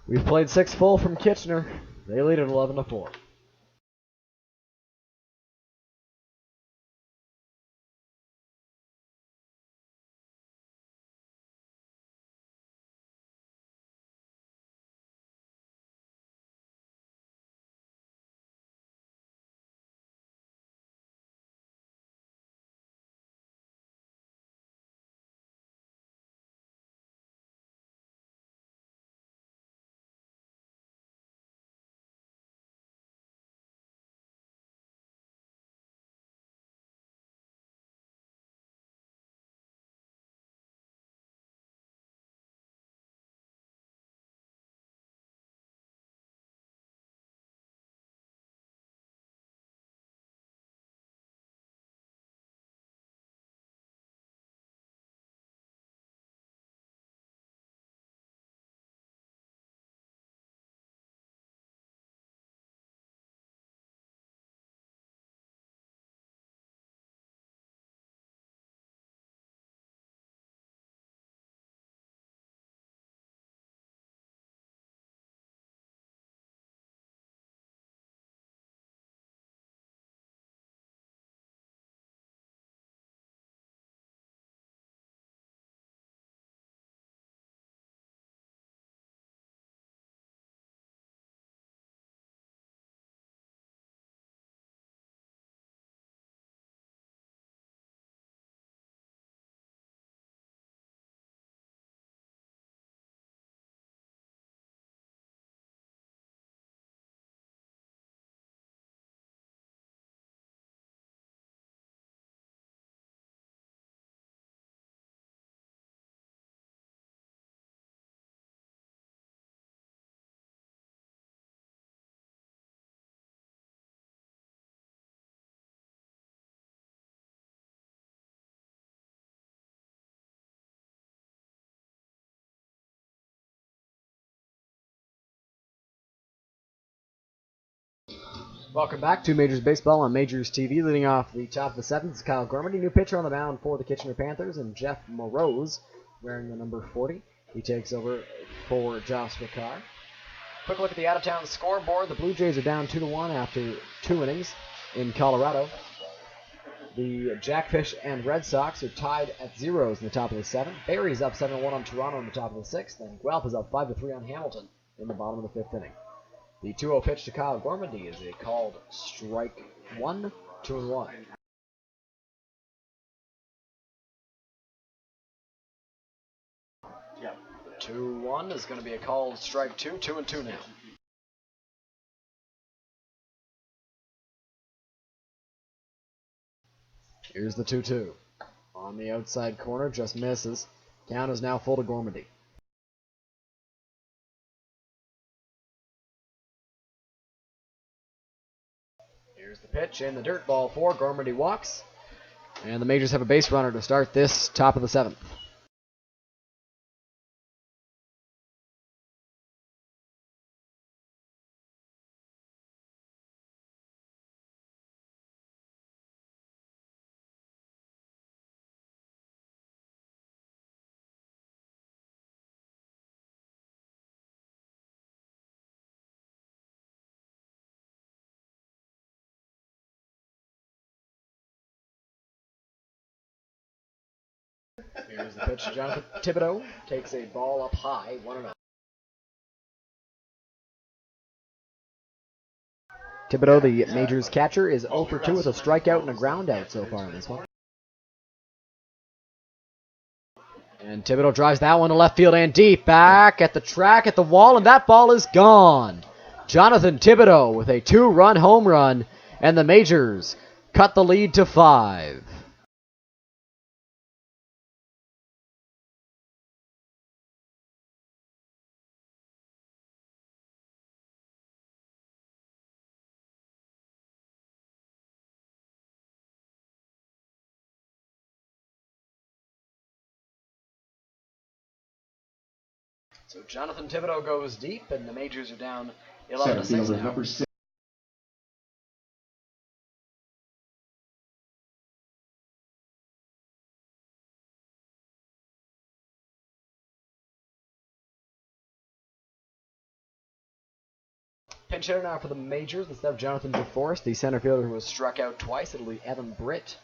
We've played 6 full from Kitchener. They lead at 11-4. Welcome back to Majors Baseball on Majors TV. Leading off the top of the 7th is Kyle Gormandy, new pitcher on the mound for the Kitchener Panthers, and Jeff Morose wearing the number 40. He takes over for Joshua Carr. Quick look at the out-of-town scoreboard. The Blue Jays are down 2-1 after 2 innings in Colorado. The Jackfish and Red Sox are tied at zeros in the top of the 7th. Barry's up 7-1 on Toronto in the top of the 6th, and Guelph is up 5-3 on Hamilton in the bottom of the 5th inning. The 2-0 pitch to Kyle Gormandy is a called strike 1, 2-1. Yep. 2-1 is going to be a called strike 2, 2-2 now. Here's the 2-2. On the outside corner, just misses. Count is now full to Gormandy. Here's the pitch and the dirt ball for Gormandy walks. And the Majors have a base runner to start this top of the 7th. Here's the pitch. Jonathan Thibodeau takes a ball up high, 1-0. Thibodeau, the Majors catcher, is 0 for 2 with a strikeout and a ground out so far in this one. And Thibodeau drives that one to left field and deep. Back at the track, at the wall, and that ball is gone. Jonathan Thibodeau with a 2-run home run, and the Majors cut the lead to 5. So Jonathan Thibodeau goes deep, and the Majors are down 11-6 now. Number 6. pinch hitter now for the Majors instead of Jonathan DeForest, the center fielder who was struck out twice. It'll be Evan Britt,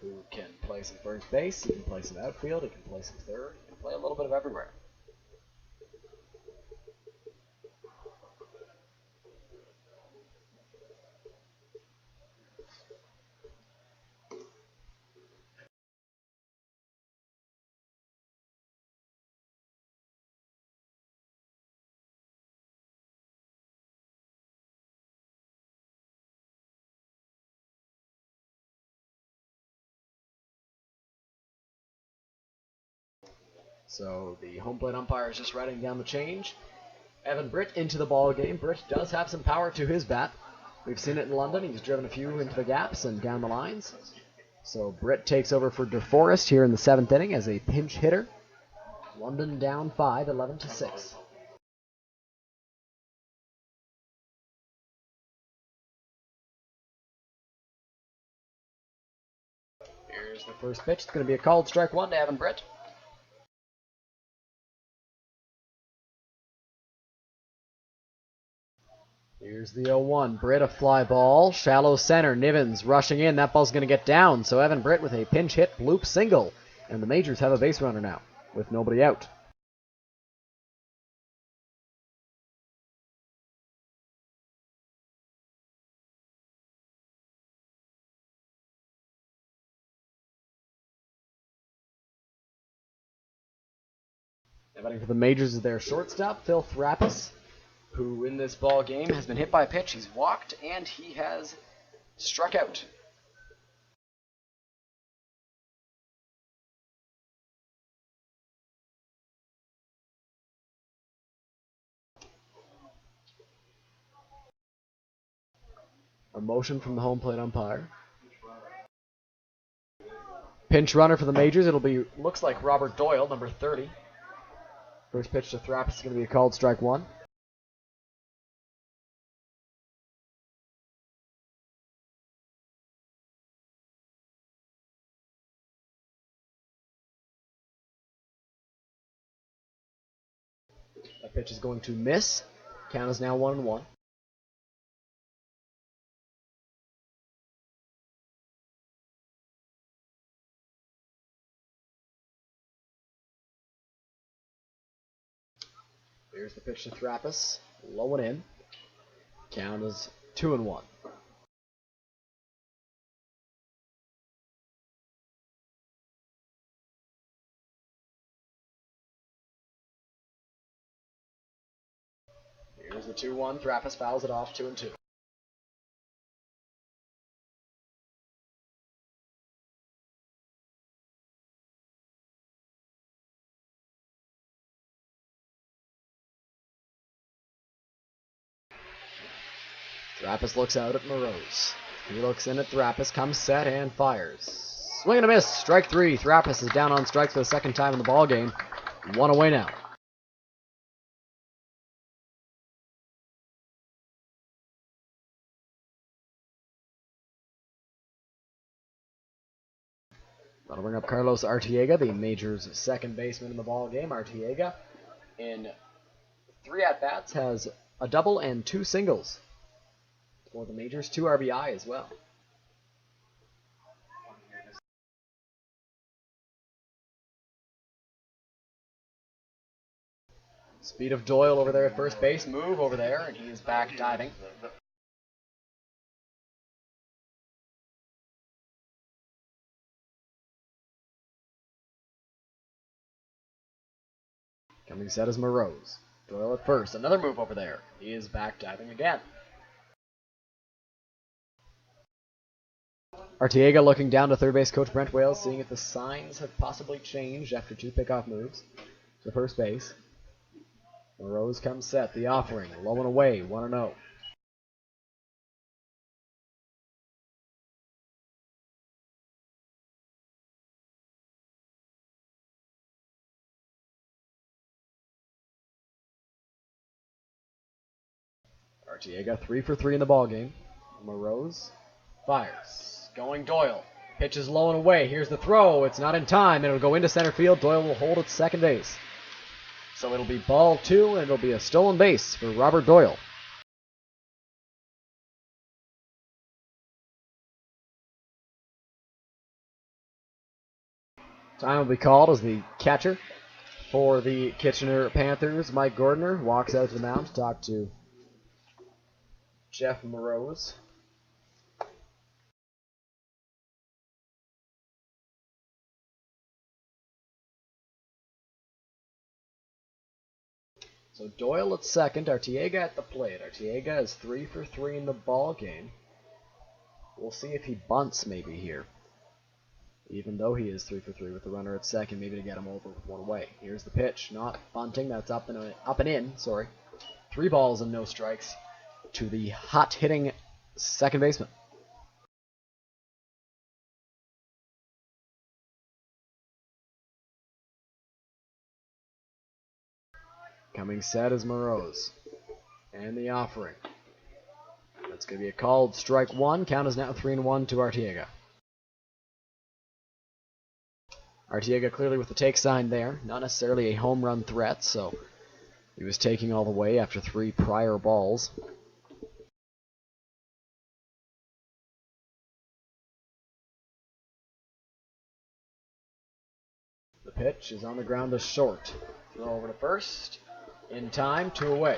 who can play some first base, he can play some outfield, he can play some third, he can play a little bit of everywhere. So the home plate umpire is just writing down the change. Evan Britt into the ball game. Britt does have some power to his bat. We've seen it in London. He's driven a few into the gaps and down the lines. So Britt takes over for DeForest here in the 7th inning as a pinch hitter. London down 5, 11-6. Here's the first pitch. It's going to be a called strike 1 to Evan Britt. Here's the 0-1. Britt, a fly ball. Shallow center. Nivens rushing in. That ball's going to get down. So Evan Britt with a pinch hit bloop single. And the Majors have a base runner now with nobody out. Batting for the Majors is their shortstop, Phil Thrapis, who in this ball game has been hit by a pitch. He's walked and he has struck out. A motion from the home plate umpire. Pinch runner for the Majors. It'll be, looks like Robert Doyle, number 30. First pitch to Thrapis is going to be a called strike 1. That pitch is going to miss. Count is now 1-1. Here's the pitch to Thrapis. Low and in. Count is 2-1. Here's the 2-1. Thrapis fouls it off 2-2. Thrapis looks out at Morose. He looks in at Thrapis, comes set, and fires. Swing and a miss. Strike 3. Thrapis is down on strikes for the second time in the ball game. 1 away now. That'll bring up Carlos Artiega, the Majors' second baseman in the ball game. Artiega, in 3 at-bats, has a double and 2 singles. For the Majors, 2 RBI as well. Speed of Doyle over there at first base. Move over there, and he is back diving. Coming set is Morose. Doyle at first. Another move over there. He is back diving again. Artiega looking down to third base coach Brent Wales, seeing if the signs have possibly changed after 2 pickoff moves to first base. Morose comes set. The offering. Low and away. 1-0. Artiega 3 for 3 in the ballgame. Morose fires. Going Doyle. Pitch is low and away. Here's the throw. It's not in time. It'll go into center field. Doyle will hold at second base. So it'll be ball 2, and it'll be a stolen base for Robert Doyle. Time will be called as the catcher for the Kitchener Panthers, Mike Gordner, walks out to the mound to talk to Jeff Morose. So Doyle at second, Arteaga at the plate. Arteaga is 3 for 3 in the ball game. We'll see if he bunts maybe here. Even though he is 3 for 3 with the runner at second, maybe to get him over with one away. Here's the pitch, not bunting, that's up and in, sorry. 3 balls and no strikes to the hot-hitting second baseman. Coming set is Morose. And the offering. That's going to be a called strike 1. Count is now 3-1 to Arteaga. Arteaga clearly with the take sign there. Not necessarily a home run threat, so he was taking all the way after 3 prior balls. The pitch is on the ground to short. Throw over to first. In time, 2 away.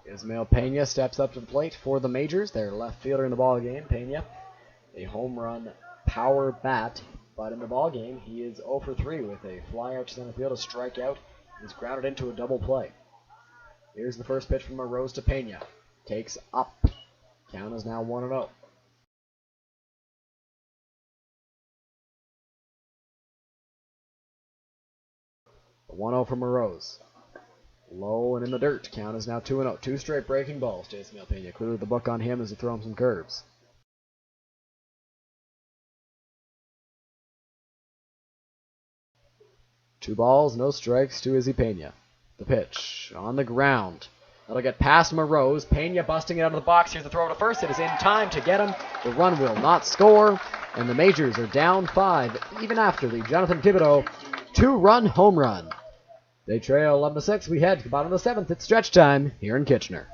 Ismael Pena steps up to the plate for the Majors. Their left fielder in the ball game. Pena, a home run power bat, but in the ball game he is 0 for 3 with a fly out to center field, a strikeout. He's grounded into a double play. Here's the first pitch from Morose to Pena. Takes up. Count is now 1-0. The 1-0 from Morose. Low and in the dirt. Count is now 2-0. 2 straight breaking balls to Ismael Pena. Clearly the book on him as he throws him some curves. Two balls, no strikes to Izzy Pena. The pitch on the ground. That'll get past Morose. Pena busting it out of the box. Here's the throw to first. It is in time to get him. The run will not score. And the Majors are down 5 even after the Jonathan Thibodeau 2-run home run. They trail 11-6. We head to the bottom of the 7th. It's stretch time here in Kitchener.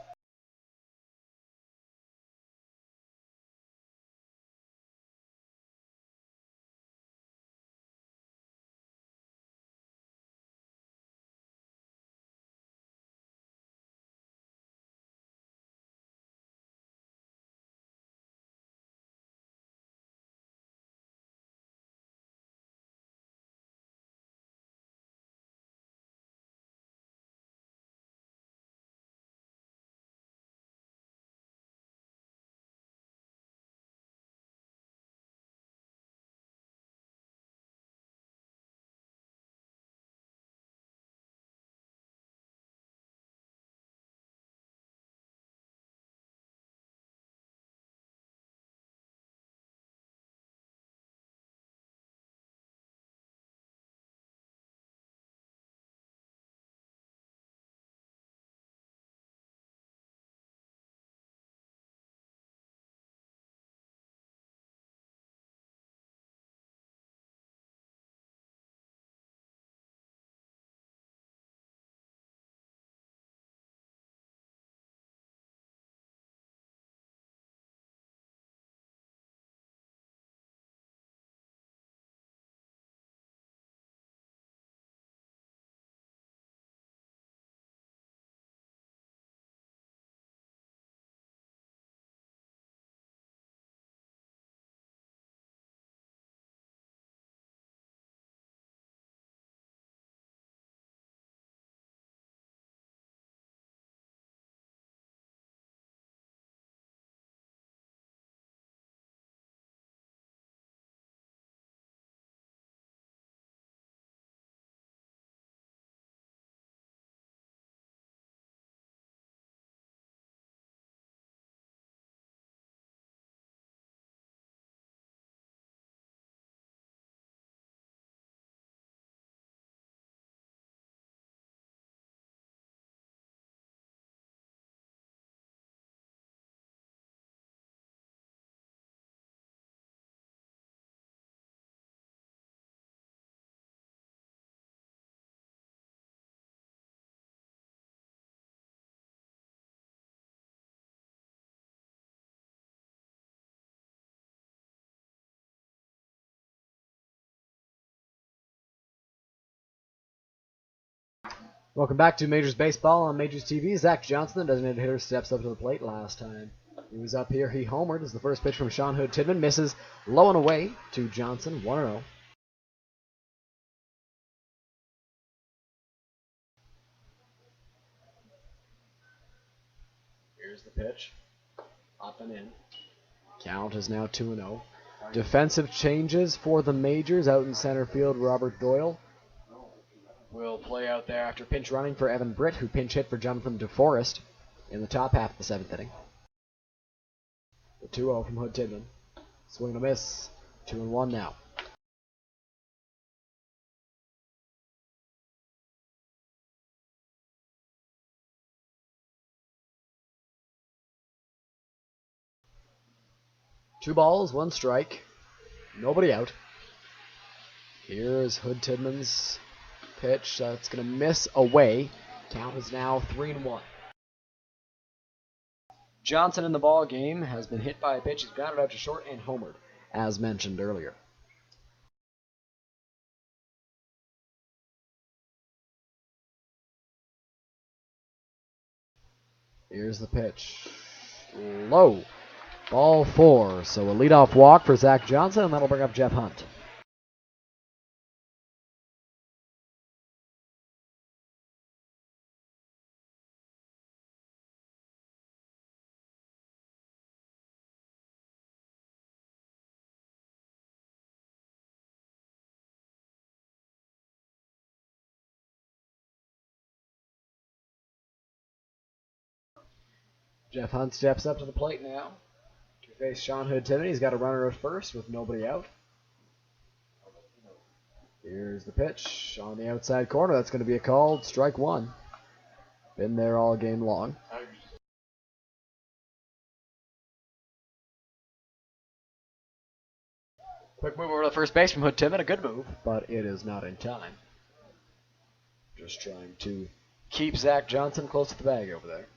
Welcome back to Majors Baseball on Majors TV. Zach Johnson, the designated hitter, steps up to the plate. Last time he was up here, he homered as the first pitch from Sean Hood Tidman misses low and away to Johnson, 1-0. Here's the pitch. Up and in. Count is now 2-0. Defensive changes for the Majors. Out in center field, Robert Doyle will play out there after pinch running for Evan Britt, who pinch hit for Jonathan DeForest in the top half of the 7th inning. The 2-0 from Hood Tidman. Swing and a miss. 2-1 now. Two balls, one strike. Nobody out. Here's Hood Tidman's pitch. That's going to miss away. Count is now 3-1. Johnson in the ball game has been hit by a pitch. He's grounded out to short and homered, as mentioned earlier. Here's the pitch. Low. Ball 4. So a leadoff walk for Zach Johnson, and that'll bring up Jeff Hunt. Jeff Hunt steps up to the plate now to face Sean Hood Tidman. He's got a runner at first with nobody out. Here's the pitch on the outside corner. That's going to be a called strike 1. Been there all game long. Quick move over to the first base from Hood Tidman. A good move, but it is not in time. Just trying to keep Zach Johnson close to the bag over there.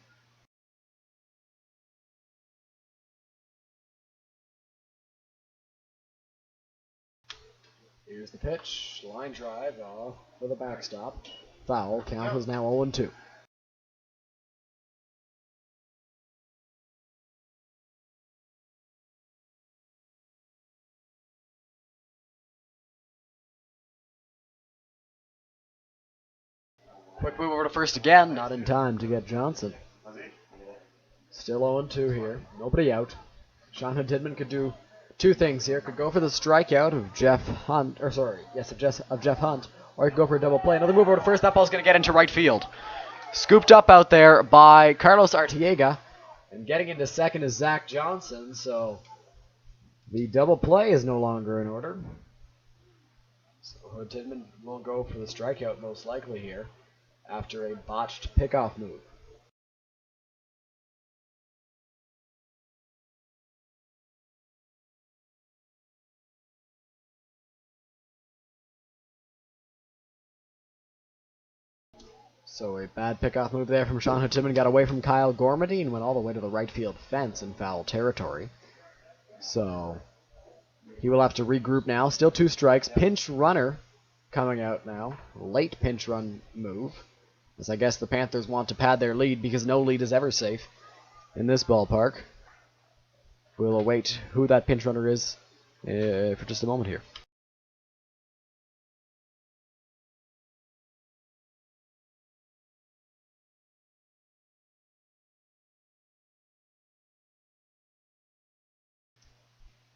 Here's the pitch. Line drive off for the backstop. Foul. Count is now 0-2. Quick move over to first again. Not in time to get Johnson. Still 0-2 here. Nobody out. Sean Hood Tidman could do two things here. Could go for the strikeout of Jeff Hunt, of Jeff Hunt, or he could go for a double play. Another move over to first. That ball's going to get into right field. Scooped up out there by Carlos Arteaga, and getting into second is Zach Johnson. So the double play is no longer in order. So Hood Tidman will go for the strikeout most likely here after a botched pickoff move. So a bad pickoff move there from Sean Hood Tidman. Got away from Kyle Gormady and went all the way to the right field fence in foul territory. So he will have to regroup now. Still 2 strikes. Pinch runner coming out now. Late pinch run move. As I guess the Panthers want to pad their lead because no lead is ever safe in this ballpark. We'll await who that pinch runner is for just a moment here.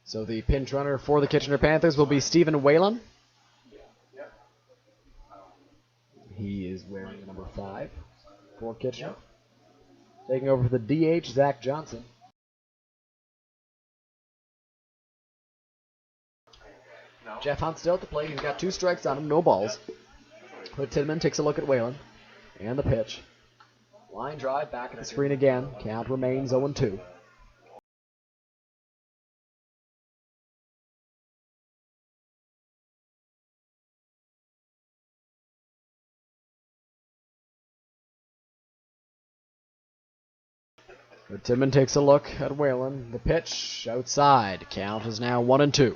So the pinch runner for the Kitchener Panthers will be Stephen Whalen. He is wearing number 5 for Kitchener. Taking over for the DH, Zach Johnson. Jeff Hunt still at the plate. He's got 2 strikes on him, no balls. Hood Tidman takes a look at Whalen. And the pitch. Line drive back at the screen again. Count remains 0-2. Tidman takes a look at Whalen. The pitch outside. Count is now 1-2.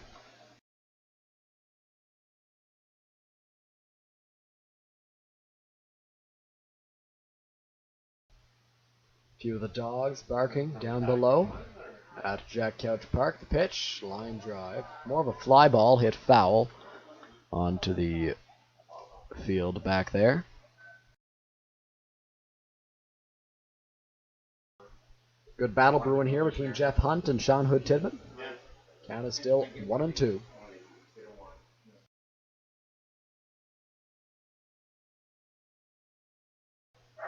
Few of the dogs barking down below at Jack Couch Park. The pitch, line drive. More of a fly ball, hit foul onto the field back there. Good battle brewing here between Jeff Hunt and Sean Hood-Tidman. Count is still 1-2.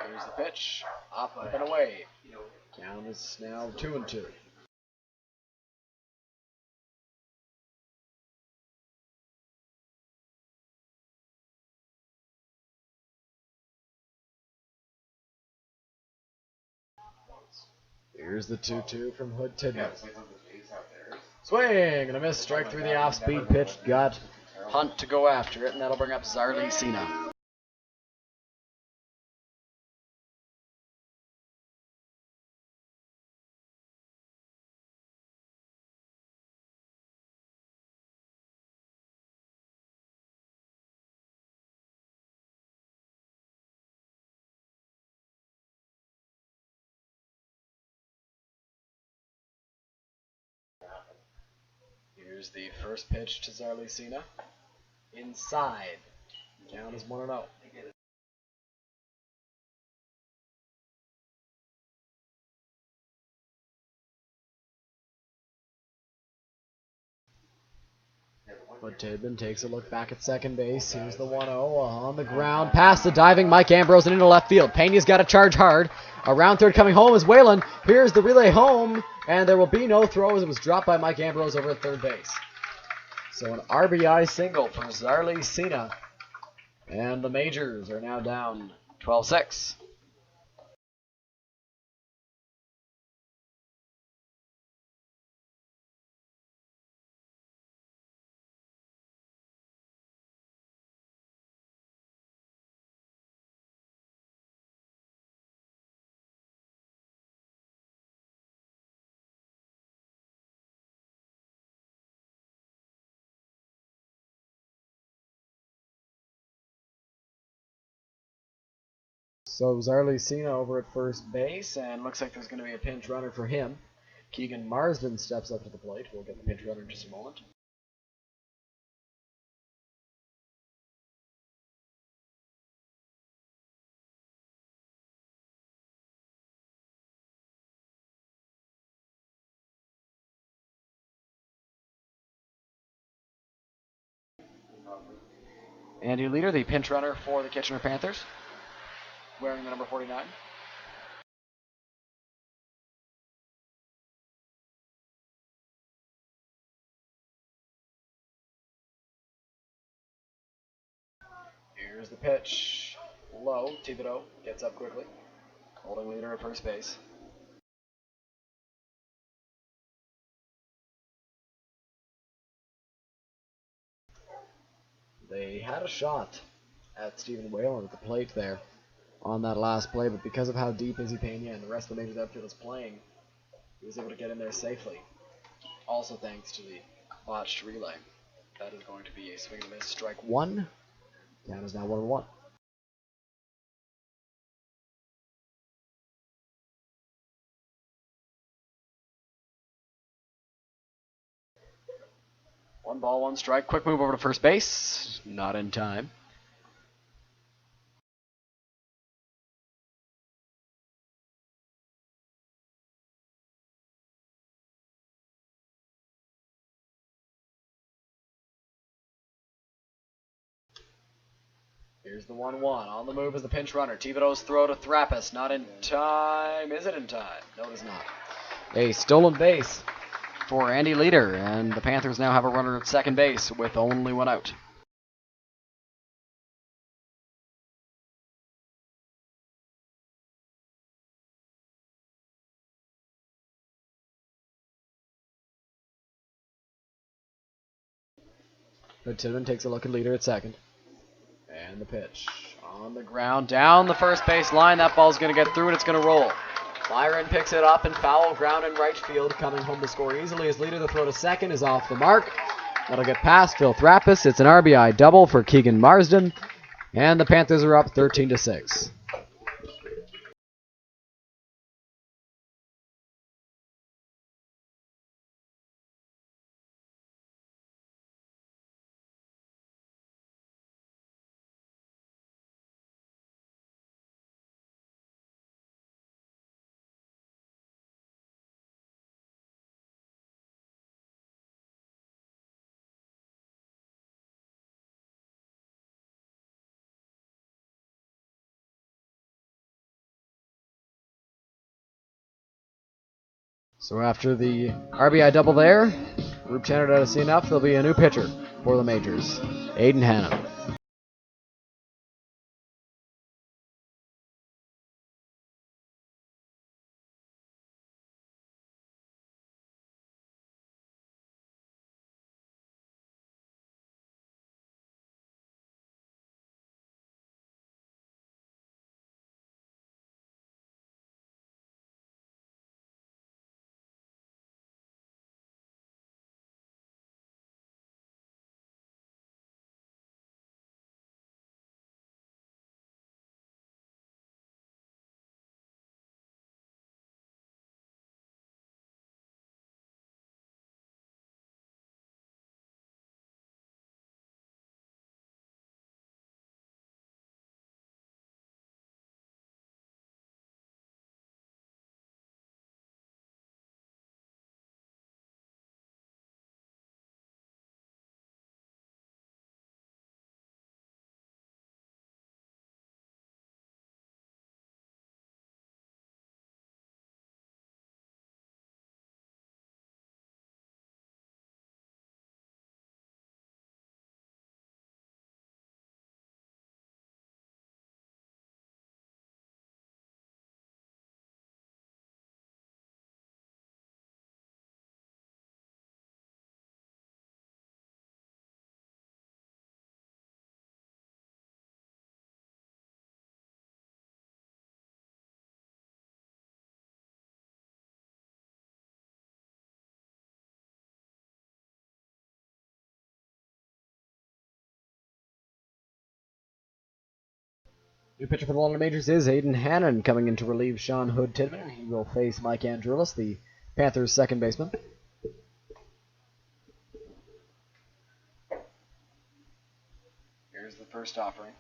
Here's the pitch. Up and away. Count is now 2-2. Here's the 2-2 from Hood-Tidman. Swing and a miss. Strike through the off-speed pitch. Got Hunt to go after it, and that'll bring up Zarly Sina. Here's the first pitch to Zarly Sina. Inside. Count is 1-0. But Tidman takes a look back at second base. Here's the 1-0 on the ground. Past the diving Mike Ambrose and into left field. Pena's got to charge hard. Around third coming home is Whalen. Here's the relay home. And there will be no throw as it was dropped by Mike Ambrose over at third base. So an RBI single for Zarly Sina. And the Majors are now down 12-6. So Zarly Sina over at first base, and looks like there's going to be a pinch runner for him. Keegan Marsden steps up to the plate. We'll get the pinch runner in just a moment. Andy Leader, the pinch runner for the Kitchener Panthers, wearing the number 49. Here's the pitch. Low. Thibodeau gets up quickly. Holding Leader at first base. They had a shot at Stephen Whalen at the plate there on that last play, but because of how deep Izzy Pena and the rest of the Majors outfield is playing, he was able to get in there safely. Also thanks to the botched relay. That is going to be a swing and a miss. Strike one. Count is now 1-1. One ball, one strike. Quick move over to first base. Not in time. Here's the 1-1. On the move is the pinch runner. Thibodeau's throw to Thrappis. Not in time. Is it in time? No, it is not. A stolen base for Andy Leader, and the Panthers now have a runner at second base with only one out. But Tidman takes a look at Leader at second. And the pitch. On the ground, down the first base line. That ball's going to get through and it's going to roll. Byron picks it up and foul ground in right field, coming home to score easily as Leader. The throw to second is off the mark. That'll get past Phil Thrappis. It's an RBI double for Keegan Marsden. And the Panthers are up 13-6. So after the RBI double there, Group Tanner doesn't see enough. There'll be a new pitcher for the Majors, Aiden Hannon. New pitcher for the London Majors is Aiden Hannon, coming in to relieve Sean Hood-Tidman. He will face Mike Andrulis, the Panthers' second baseman. Here's the first offering.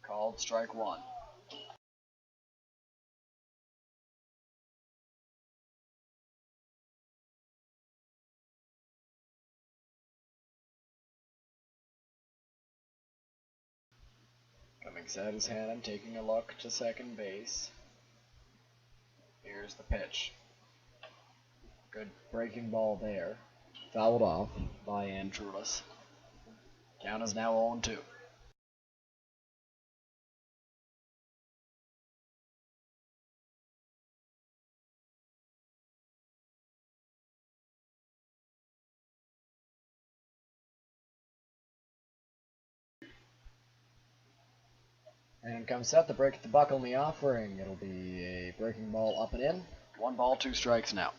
Called strike one. Coming set is Hannon, taking a look to second base. Here's the pitch. Good breaking ball there. Fouled off by Andrulis. Count is now 0-2. And comes set, the break at the buckle in the offering. It'll be a breaking ball up and in. 1 ball, 2 strikes now.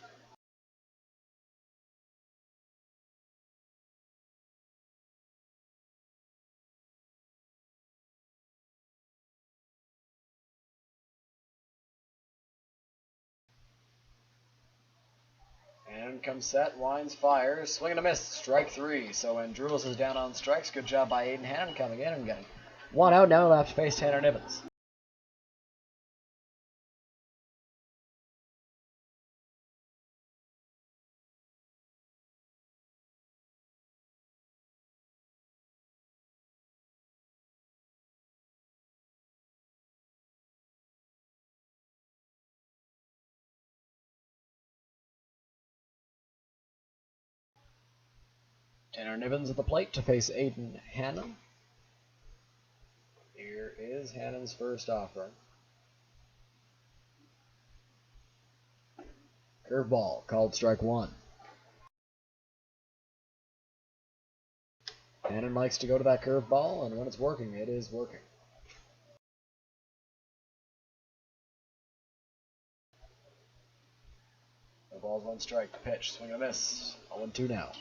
And comes set, winds, fires, swing and a miss, strike 3. So Andrulis is down on strikes. Good job by Aiden Hannon coming in and getting 1 out. Now he'll have to face Tanner Nibbins. Tanner Nibbins at the plate to face Aiden Hannon. Here is Hannon's first offering. Curveball, called strike 1. Hannon likes to go to that curveball, and when it's working, it is working. The ball's 1 strike, the pitch, swing and a miss. 0-2 now.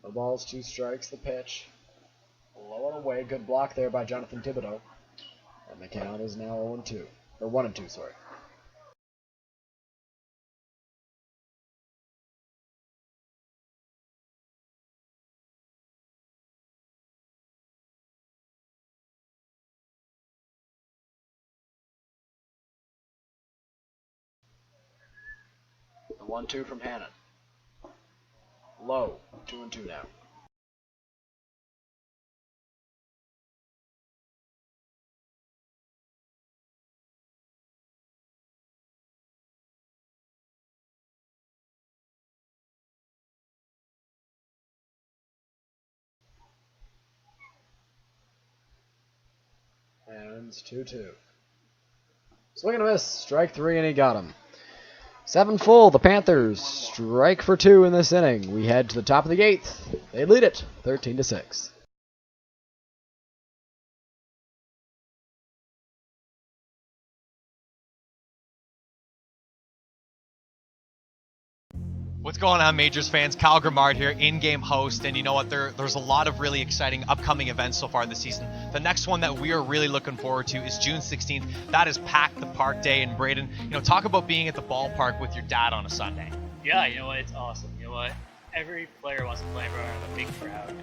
The ball's 2 strikes, the pitch. Low and away, good block there by Jonathan Thibodeau. And the count is now 0-2. Or 1-2, sorry. 1-2 from Hannon. Low. 2-2 now. And it's 2-2. Swing and a miss. Strike 3, and he got him. 7 full. The Panthers strike for 2 in this inning. We head to the top of the 8th. They lead it 13-6. What's going on, Majors fans? Kyle Grimard here, in-game host, and you know what? There's a lot of really exciting upcoming events so far this season. The next one that we are really looking forward to is June 16th. That is Pack the Park Day in Braden. You know, talk about being at the ballpark with your dad on a Sunday. Yeah, you know what? It's awesome. You know what? Every player wants to play in front of a big crowd.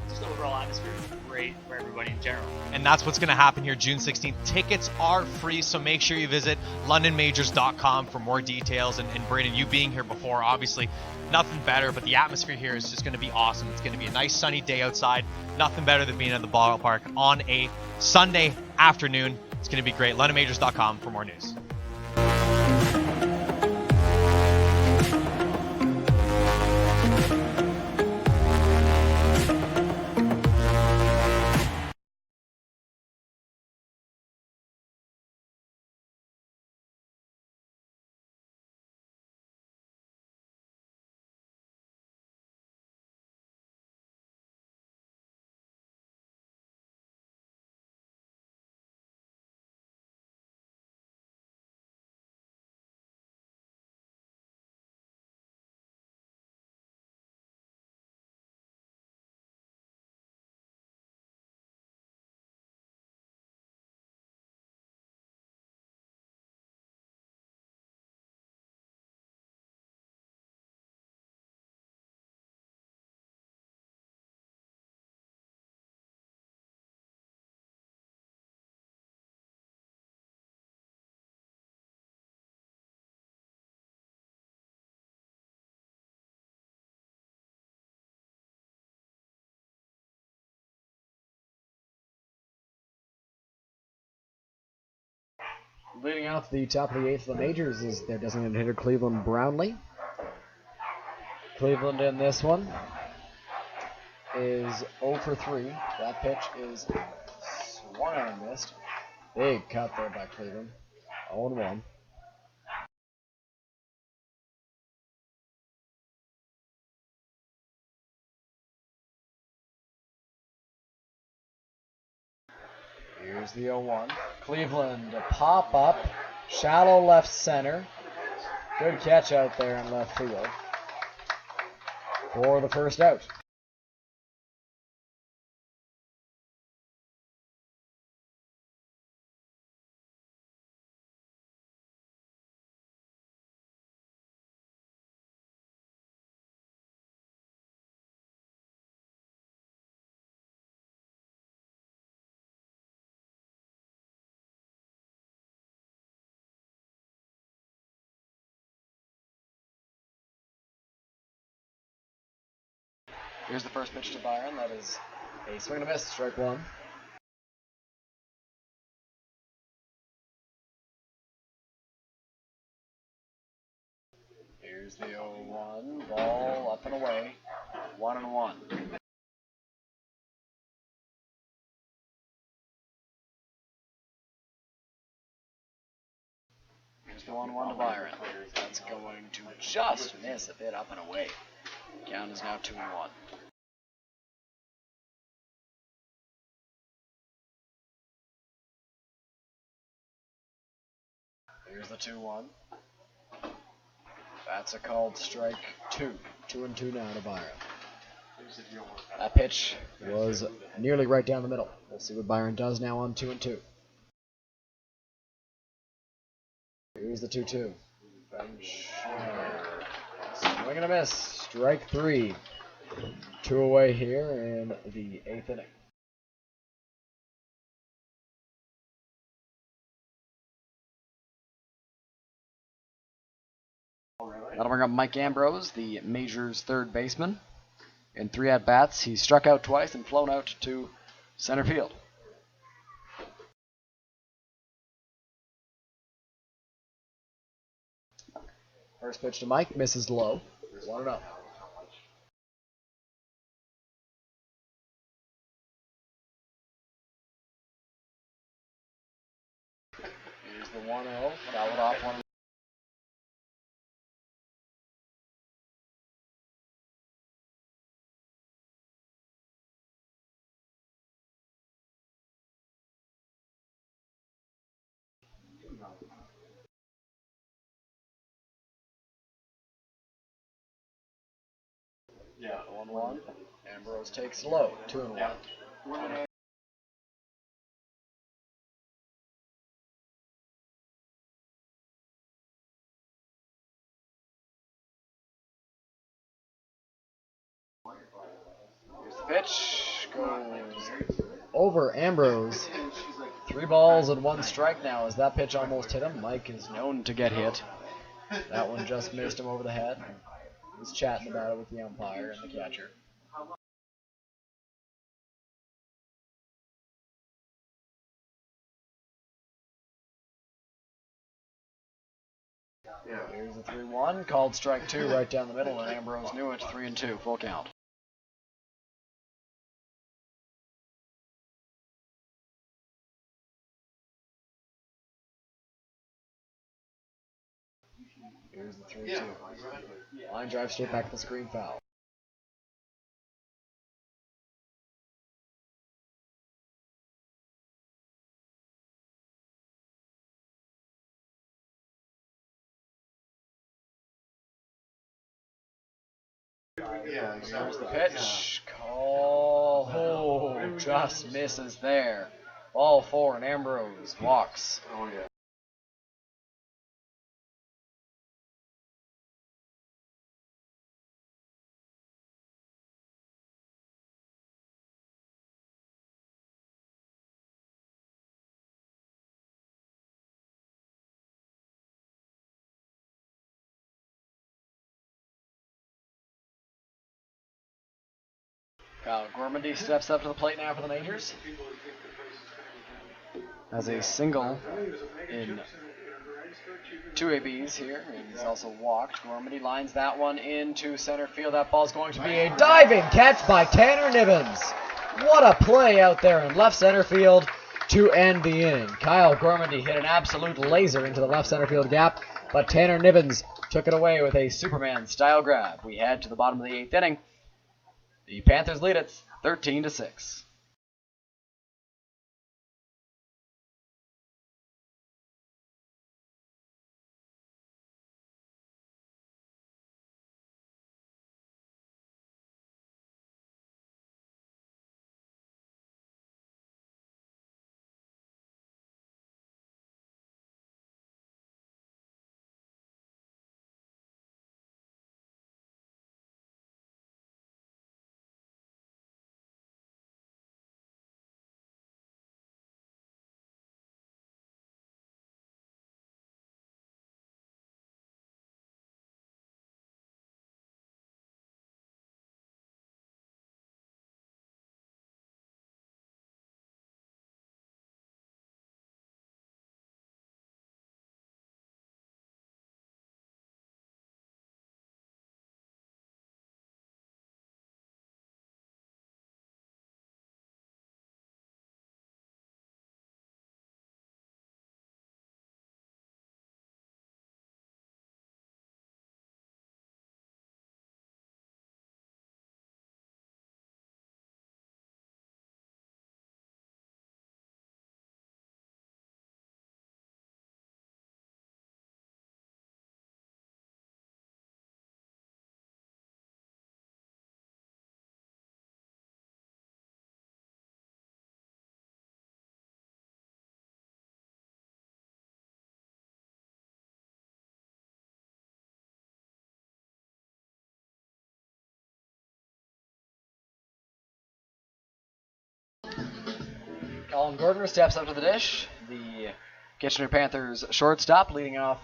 Just the overall atmosphere is great for everybody in general. And that's what's going to happen here June 16th. Tickets are free, so make sure you visit londonmajors.com for more details. And Braden, you being here before, obviously nothing better, but the atmosphere here is just going to be awesome. It's going to be a nice sunny day outside. Nothing better than being at the ballpark on a Sunday afternoon. It's going to be great. londonmajors.com for more news. Leading off the top of the 8th of the Majors is their designated hitter, Cleveland Brownlee. Cleveland in this one is 0 for 3. That pitch is swung on and missed. Big cut there by Cleveland. 0-1. Here's the 0-1. Cleveland, a pop up, shallow left center. Good catch out there in left field for the first out. Here's the first pitch to Byron. That is a swing and a miss, strike 1. Here's the 0-1. Ball up and away. 1-1. Here's the 1-1 to Byron. That's going to just miss a bit up and away. Count is now 2-1. Here's the 2-1. That's a called strike 2. 2-2 now to Byron. That pitch was nearly right down the middle. We'll see what Byron does now on 2-2. Here's the 2-2. Swing and a miss. Strike 3. 2 away here in the 8th inning. That'll bring up Mike Ambrose, the Major's third baseman. In 3 at-bats, he's struck out twice and flown out to center field. First pitch to Mike, misses low. 1-0. Here's the 1-0, fouled off one. Yeah, 1-1. Ambrose takes low, 2-1. Here's the pitch, goes over Ambrose. 3 balls and 1 strike now as that pitch almost hit him. Mike is known to get hit. That one just missed him over the head. He's chatting about it with the umpire and the catcher. Here's the 3-1, called strike 2 right down the middle, and Ambrose knew it. 3-2, full count. Here's the 3-2. Line drive straight back to the screen, foul. There's the pitch. Call. Oh, just misses there. Ball 4 and Ambrose walks. Oh, yeah. Kyle Gormandy steps up to the plate now for the Majors. Has a single in 2 ABs here, and he's also walked. Gormandy lines that one into center field. That ball's going to be a diving catch by Tanner Nivens. What a play out there in left center field to end the inning. Kyle Gormandy hit an absolute laser into the left center field gap, but Tanner Nivens took it away with a Superman-style grab. We head to the bottom of the 8th inning. The Panthers lead it 13-6. Colin Gordner steps up to the dish. The Kitchener Panthers shortstop leading off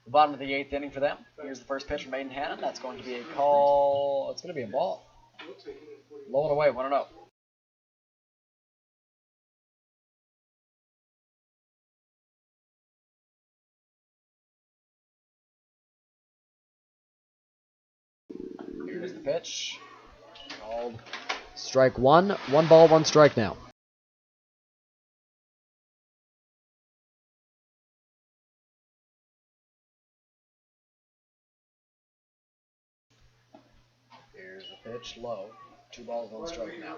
The bottom of the 8th inning for them. Here's the first pitch from Aiden Hannon. That's going to be a call. It's going to be a ball. Low and away, 1-0. Here's the pitch. Called Strike one. 1 ball, 1 strike now. Here's the pitch, low. 2 balls, 1 strike now.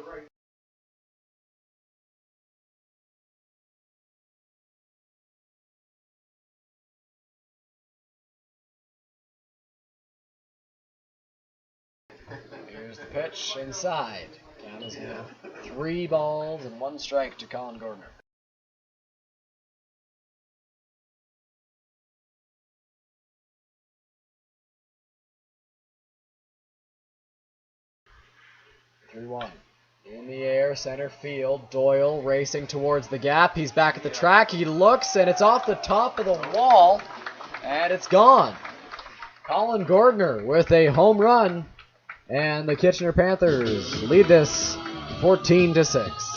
Here's the pitch, inside. Count is now 3 balls and 1 strike to Colin Gordner. Three-one. In the air, center field. Doyle racing towards the gap. He's back at the track. He looks, and it's off the top of the wall, and it's gone. Colin Gordner with a home run, and the Kitchener Panthers lead this 14-6.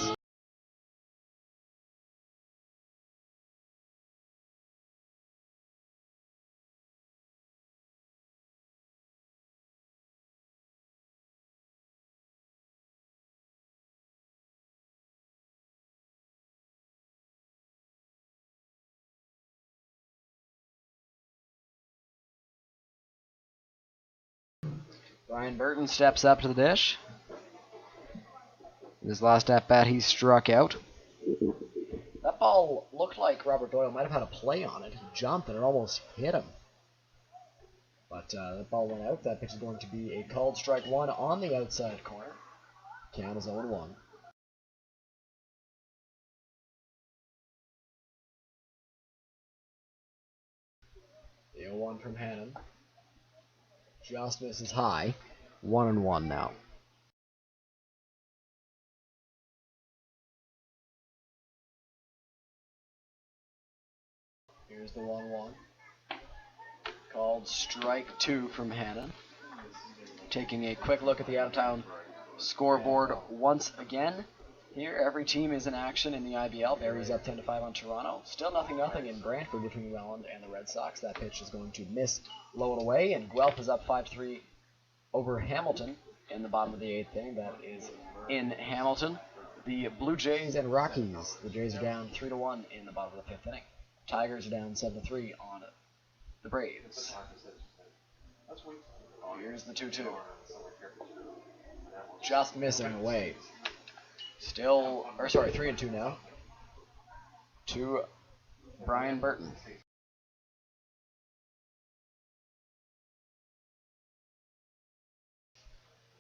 Brian Burton steps up to the dish. In his last at-bat, he struck out. That ball looked like Robert Doyle might have had a play on it. He jumped and it almost hit him. But that ball went out. That pitch is going to be a called strike 1 on the outside corner. Count is 0-1. The 0-1 from Hannon. Just misses high. 1-1 now. Here's the 1-1. Called strike 2 from Hannon. Taking a quick look at the out-of-town scoreboard once again. Here, every team is in action in the IBL. Barry's up 10-5 on Toronto. Still 0-0 in Brantford between Welland and the Red Sox. That pitch is going to miss low and away, and Guelph is up 5-3 over Hamilton in the bottom of the 8th inning. That is in Hamilton. The Blue Jays and Rockies. The Jays are down 3-1 in the bottom of the 5th inning. Tigers are down 7-3 on the Braves. Oh, here's the 2-2. Just missing away. Still, 3-2 now. To Brian Burton.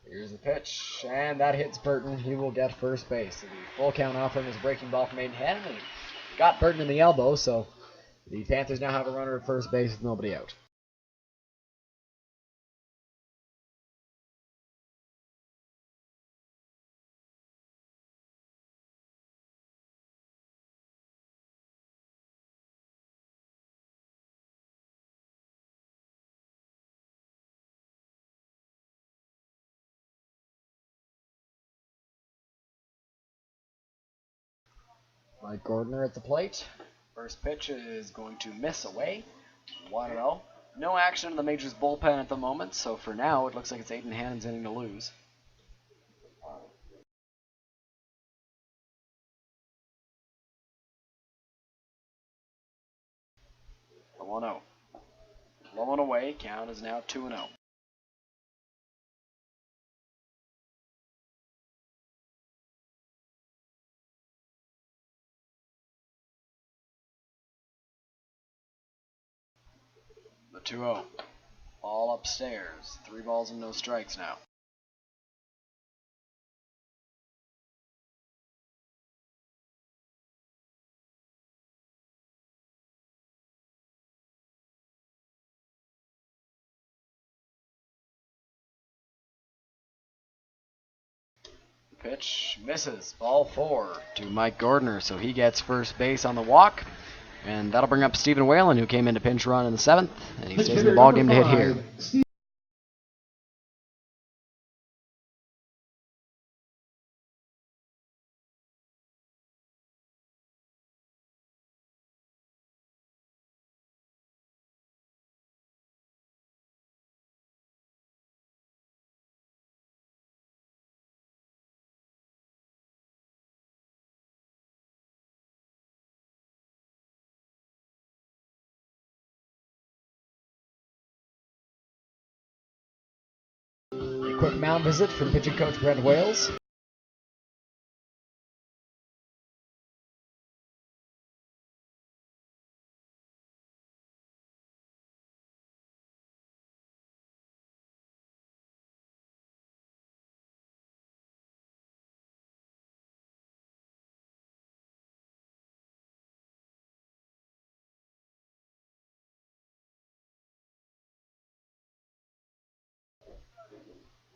Here's the pitch, and that hits Burton. He will get first base. The full count offering is a breaking ball from Aiden Hannon, and got Burton in the elbow, so the Panthers now have a runner at first base with nobody out. Mike Gordner at the plate. First pitch is going to miss away. 1-0. No action in the Majors bullpen at the moment, so for now it looks like it's Aiden Hannon's inning to lose. A 1-0. Low and away, count is now 2-0. The 2-0. All upstairs. 3 balls and no strikes now. The pitch misses. Ball 4 to Mike Gordner, so he gets first base on the walk. And that'll bring up Stephen Whalen, who came in to pinch run in the 7th, and he Pitch stays in the hitter ballgame number to hit here. 5, Steve. A quick mound visit from pitching coach Brent Wales.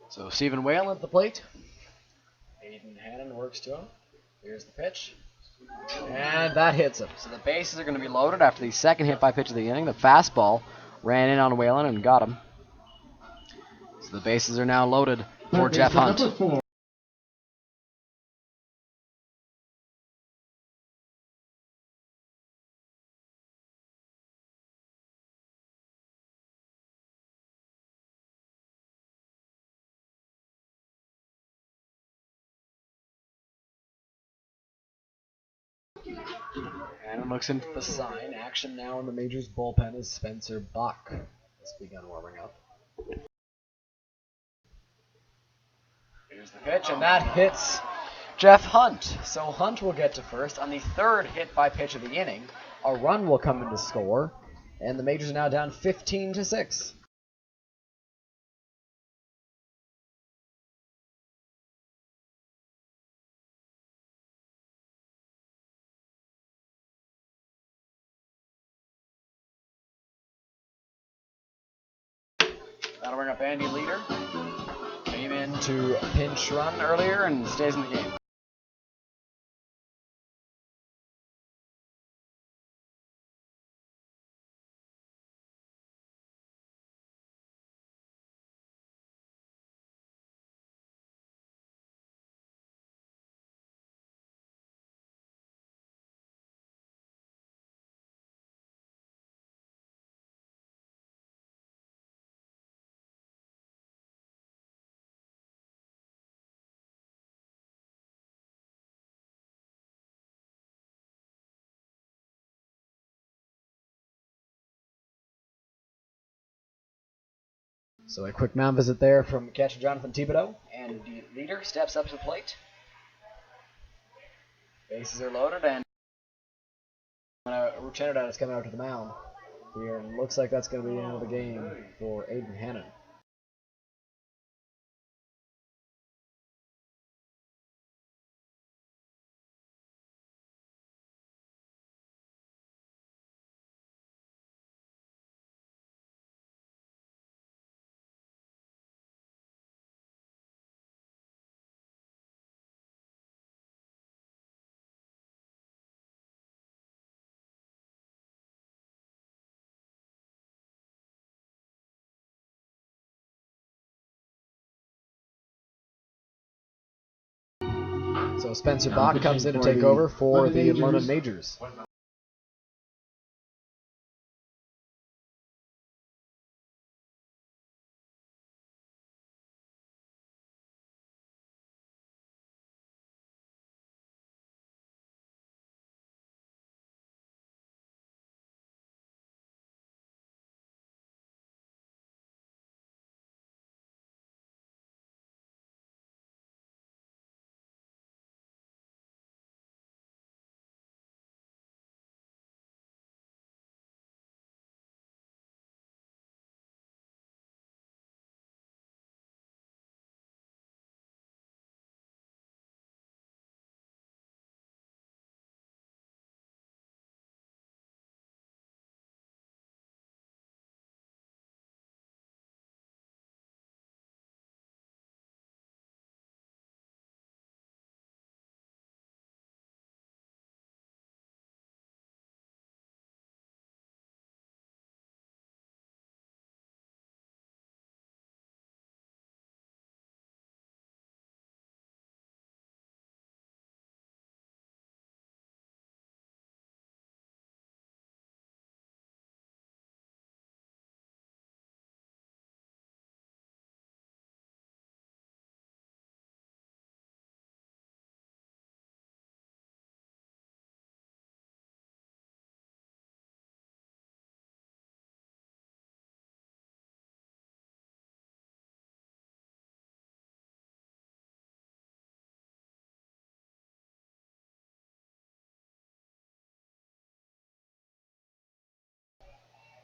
So Stephen Whalen at the plate. Aiden Hannon works to him. Here's the pitch. And that hits him. So the bases are going to be loaded after the second hit by pitch of the inning. The fastball ran in on Whalen and got him. So the bases are now loaded for Third Jeff baseman Hunt. number 4. Hannon looks into the sign. Action now in the Majors bullpen as Spencer Buck has begun warming up. Here's the pitch, and that hits Jeff Hunt. So Hunt will get to first on the third hit by pitch of the inning. A run will come in to score, and the Majors are now down 15-6. That'll bring up Andy Leader. Came in to pinch run earlier and stays in the game. So a quick mound visit there from catcher Jonathan Thibodeau. And the Leader steps up to the plate. Bases are loaded, and Trinidad is coming out to the mound here, and looks like that's going to be the end of the game for Aiden Hannon. So Spencer Bach comes in to take over for the London Majors.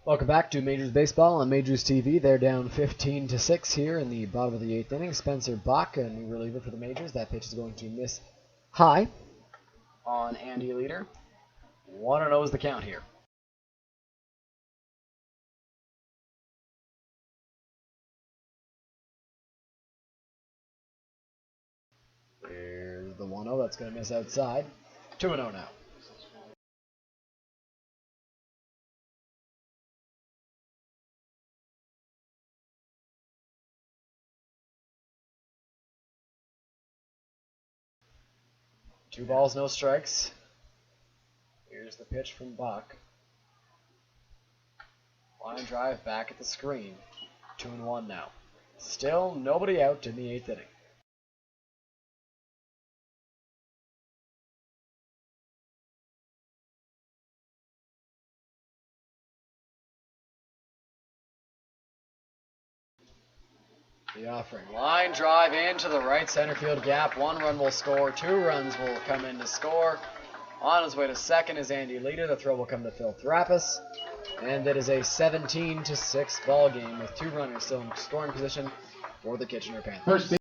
Welcome back to Majors Baseball on Majors TV. They're down 15-6 here in the bottom of the 8th inning. Spencer Bach, a new reliever for the Majors. That pitch is going to miss high on Andy Leader. 1-0 is the count here. Here's the 1-0. That's going to miss outside. 2-0 now. Two balls, no strikes. Here's the pitch from Bach. Line drive back at the screen. 2-1 now. Still nobody out in the 8th inning. The offering. Line drive into the right center field gap. 1 run will score. 2 runs will come in to score. On his way to second is Andy Leader. The throw will come to Phil Thrapis. And it is a 17-6 ball game with 2 runners still in scoring position for the Kitchener Panthers. First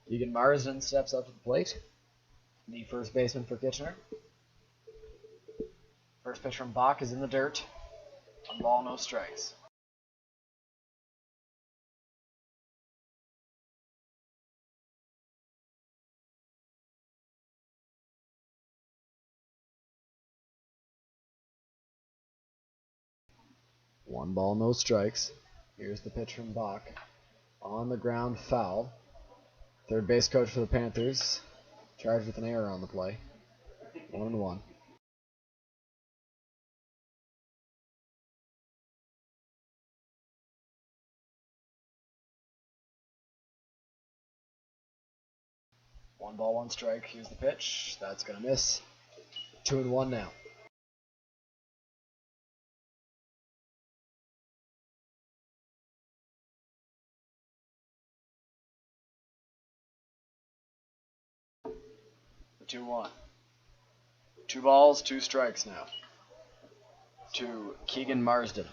Egan Marsden steps up to the plate. The first baseman for Kitchener. First pitch from Bach is in the dirt. 1 ball, no strikes. One ball, no strikes. Here's the pitch from Bach. On the ground, foul. Third base coach for the Panthers, charged with an error on the play. 1-1. One ball, 1 strike. Here's the pitch. That's going to miss. 2-1 now. The 2-1. 2 balls, 2 strikes now. To Keegan Marsden.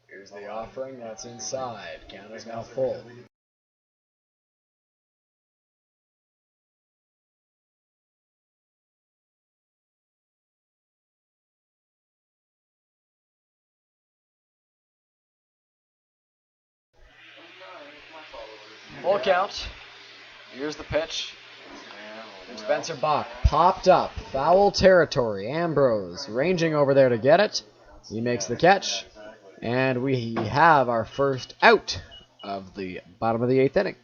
Here's the offering. That's inside. Count is now full. Full count. Here's the pitch. And Spencer Bach popped up. Foul territory. Ambrose ranging over there to get it. He makes the catch. And we have our first out of the bottom of the 8th inning.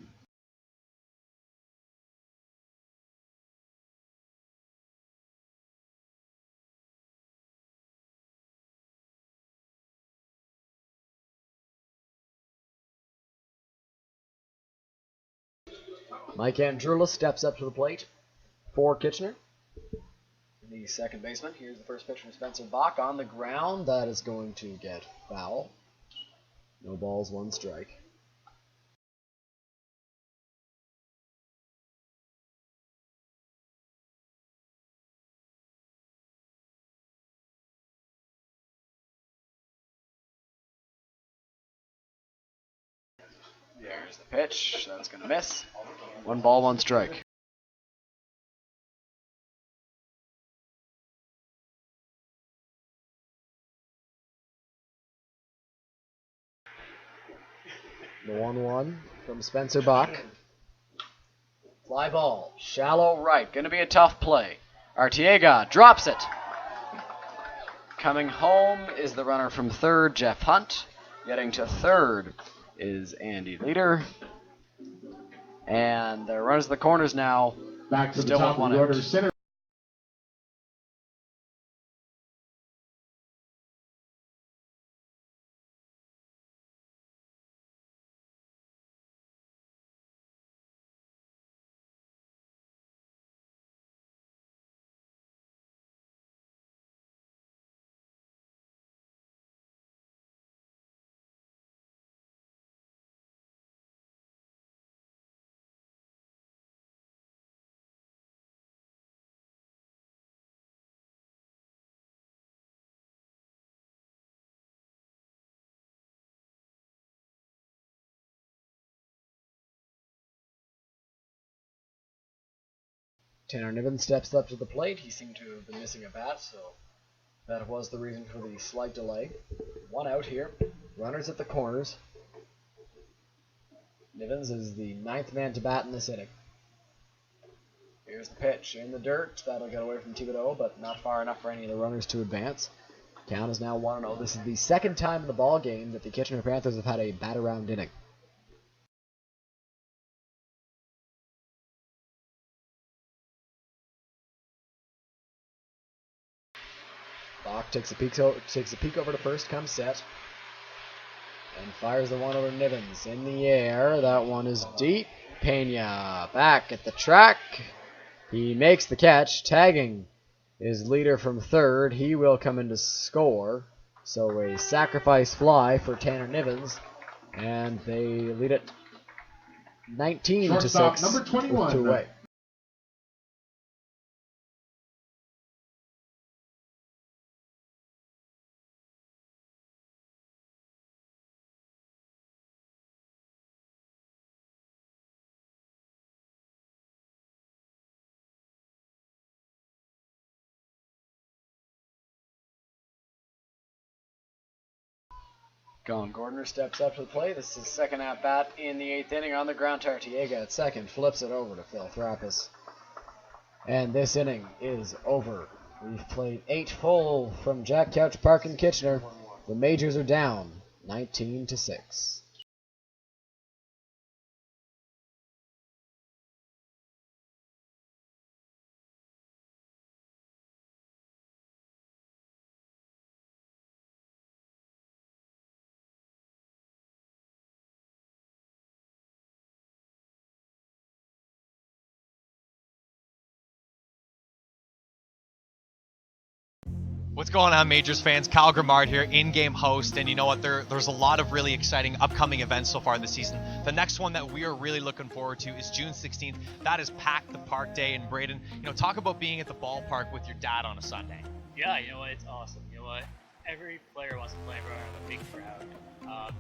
Mike Andrula steps up to the plate for Kitchener. The second baseman. Here's the first pitch from Spencer Bach on the ground. That is going to get foul. No balls, 1 strike. There's the pitch. That's going to miss. 1 ball, 1 strike. The 1-1 from Spencer Bach. Fly ball, shallow right. Going to be a tough play. Arteaga drops it. Coming home is the runner from third, Jeff Hunt. Getting to third is Andy Leader. And the runners to the corners now. Back to Still the top with of the 1 order, out. center. Tanner Niven steps up to the plate. He seemed to have been missing a bat, so that was the reason for the slight delay. 1 out here. Runners at the corners. Nivens is the 9th man to bat in this inning. Here's the pitch in the dirt. That'll get away from Thibodeau, but not far enough for any of the runners to advance. Count is now 1-0. This is the second time in the ball game that the Kitchener Panthers have had a bat-around inning. Bach takes a peek over to first, comes set, and fires the one over Nivens. In the air, that one is deep. Pena back at the track. He makes the catch, tagging his leader from third. He will come in to score. So a sacrifice fly for Tanner Nivens, and they lead it 19 to 6 number 21. with 2 away. Gone. Gordner steps up to the plate. This is his second at-bat in the 8th inning. On the ground, Tartiega at second flips it over to Phil Thrappas. And this inning is over. We've played 8 full from Jack Couch Park in Kitchener. The Majors are down 19 to 6. What's going on, Majors fans? Kyle Grimard here, in-game host, and you know what? There's a lot of really exciting upcoming events so far this season. The next one that we are really looking forward to is June 16th. That is Pack the Park Day in Braden. You know, talk about being at the ballpark with your dad on a Sunday. Yeah, you know what? It's awesome. You know what? Every player wants to play in front of a big crowd.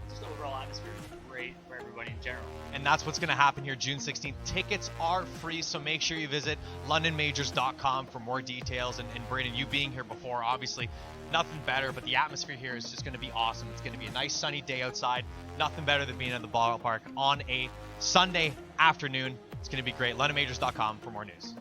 Just the overall atmosphere is great for everybody in general. And that's what's going to happen here June 16th. Tickets are free, so make sure you visit londonmajors.com for more details. And Braden, you being here before, obviously nothing better, but the atmosphere here is just going to be awesome. It's going to be a nice sunny day outside. Nothing better than being at the ballpark on a Sunday afternoon. It's going to be great. londonmajors.com for more news.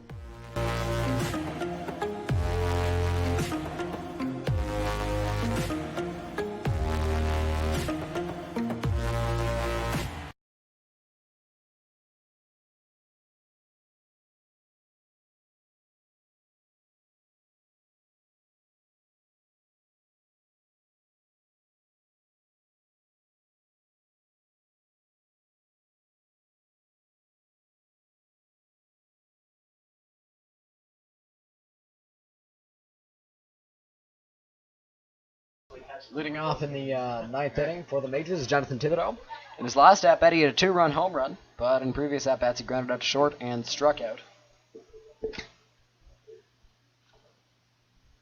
Leading off in the 9th inning for the Majors is Jonathan Thibodeau. In his last at-bat, he had a 2-run home run, but in previous at-bats, he grounded out to short and struck out.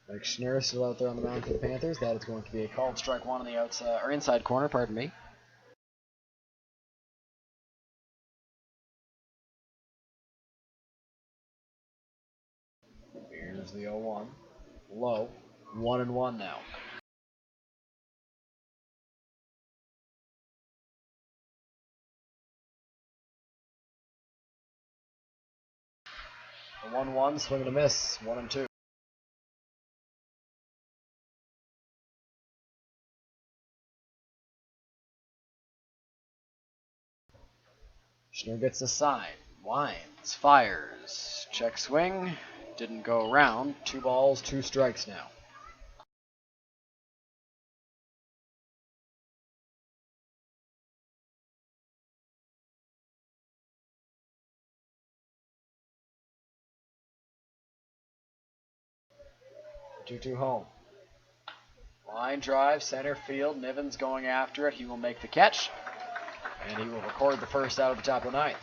Mike Schnurr still out there on the mound for the Panthers. That is going to be a called strike one on the outside or inside corner. Pardon me. Here's the 0-1. Low. 1-1 now. A 1-1, swing and a miss. 1-2. Schnurr gets the sign. Winds. Fires. Check swing. Didn't go around. 2 balls, 2 strikes now. The 2-2 home. Line drive, center field. Niven's going after it. He will make the catch. And he will record the first out of the top of the 9th.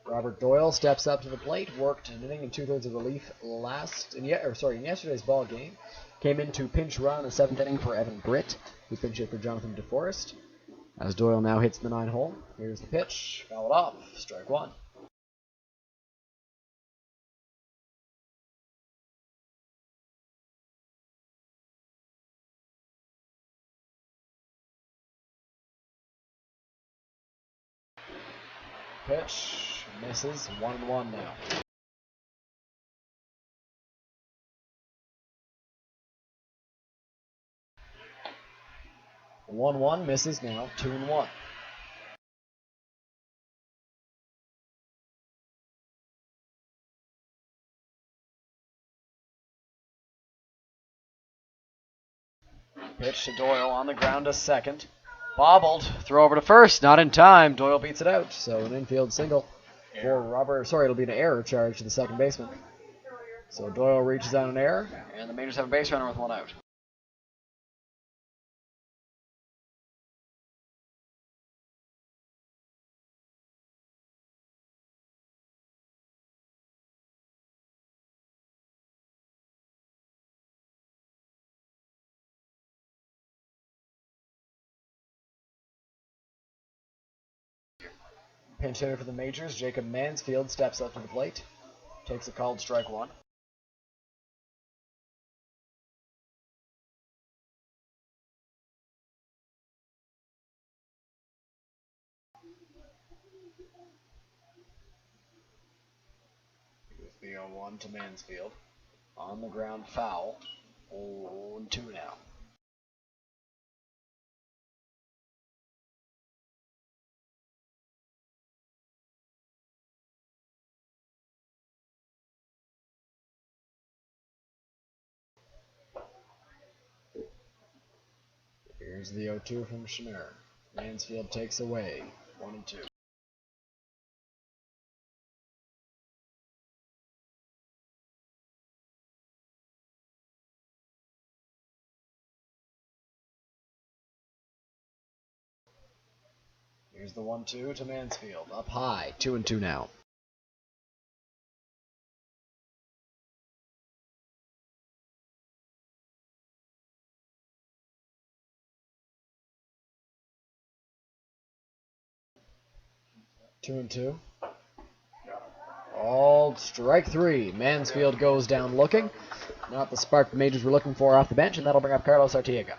Robert Doyle steps up to the plate. Worked an inning and 2/3 of relief in yesterday's ball game. came in to pinch run in the 7th inning for Evan Britt, who pinched hit for Jonathan DeForest. As Doyle now hits the 9 hole. Here's the pitch. Fouled off. Strike 1. Pitch misses. 1-1 now. The 1-1 misses now. 2-1. Pitch to Doyle on the ground to second. Bobbled. Throw over to first. Not in time. Doyle beats it out. So an infield single for Robert. Sorry, it'll be an error charge to the second baseman. So Doyle reaches out an error, and the Majors have a base runner with 1 out. Pinch hitter for the Majors, Jacob Mansfield, steps up to the plate. Takes a called strike 1. Here's the 0-1 to Mansfield. On the ground, foul. 0-2 now. Here's the 0-2 from Schnur. Mansfield takes away. 1-2. Here's the 1-2 to Mansfield. Up high. 2-2 now. Two and two. All strike 3. Mansfield goes down looking. Not the spark the Majors were looking for off the bench, and that'll bring up Carlos Artiega.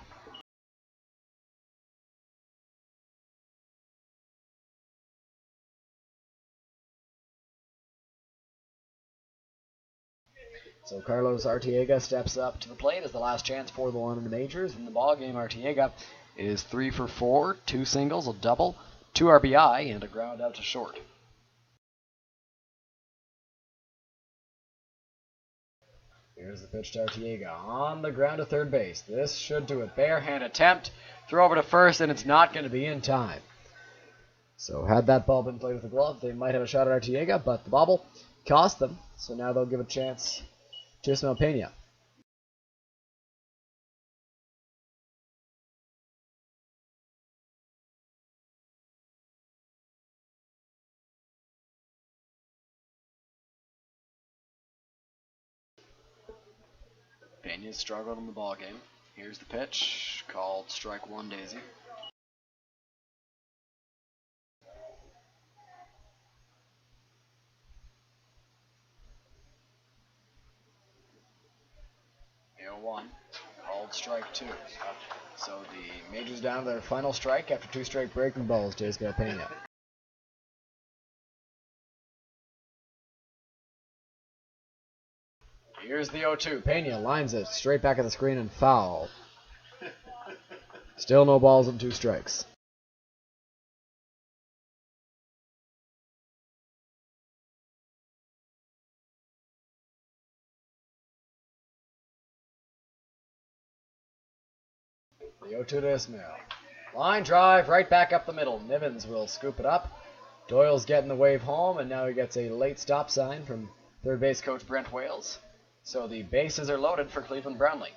So Carlos Artiega steps up to the plate as the last chance for the London Majors. In the ballgame, Artiega is 3 for 4, 2 singles, a double, 2 RBI, and a ground out to short. Here's the pitch to Artiega on the ground to third base. This should do it. Barehand attempt, throw over to first, and it's not going to be in time. So had that ball been played with a glove, they might have a shot at Artiega, but the bobble cost them. So now they'll give a chance to Ismael Pena. Pena's struggled in the ballgame. Here's the pitch, called strike 1, Daisy. One, called strike 2. So the Majors down to their final strike after 2 straight breaking balls to Ismael Pena. Here's the 0-2. Pena lines it straight back at the screen and foul. Still no balls and 2 strikes. The 0-2 to Ismael. Line drive right back up the middle. Nivens will scoop it up. Doyle's getting the wave home, and now he gets a late stop sign from third base coach Brent Wales. So the bases are loaded for Cleveland Brownlee.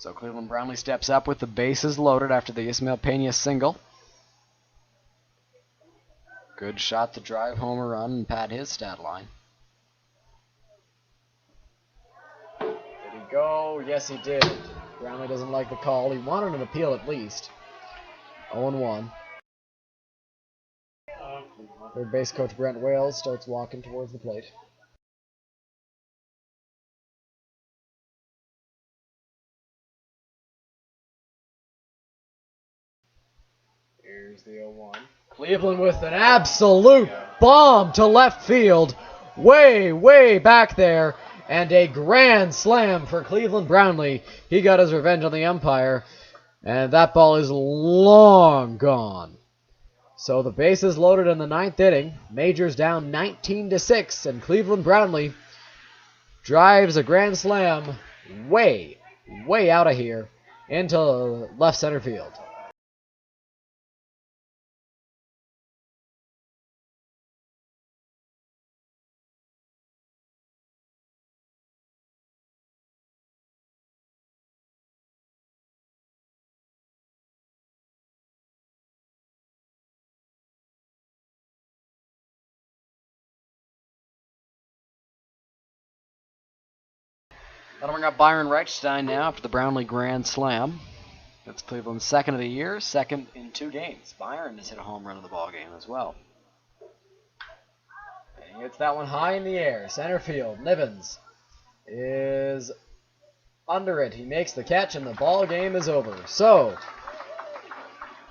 So Cleveland Brownlee steps up with the bases loaded after the Ismael Pena single. Good shot to drive home a run and pad his stat line. Did he go? Yes, he did. Brownlee doesn't like the call. He wanted an appeal at least. 0-1. Third base coach Brent Wales starts walking towards the plate. Here's the 0-1. Cleveland with an absolute bomb to left field. Way, way back there. And a grand slam for Cleveland Brownlee. He got his revenge on the umpire. And that ball is long gone. So the bases loaded in the 9th inning. Majors down 19-6. And Cleveland Brownlee drives a grand slam way, way out of here into left center field. That'll bring up Byron Reichstein now after the Brownlee grand slam. That's Cleveland's second of the year, second in 2 games. Byron has hit a home run in the ball game as well. And he hits that one high in the air. Center field. Nivens is under it. He makes the catch and the ball game is over. So,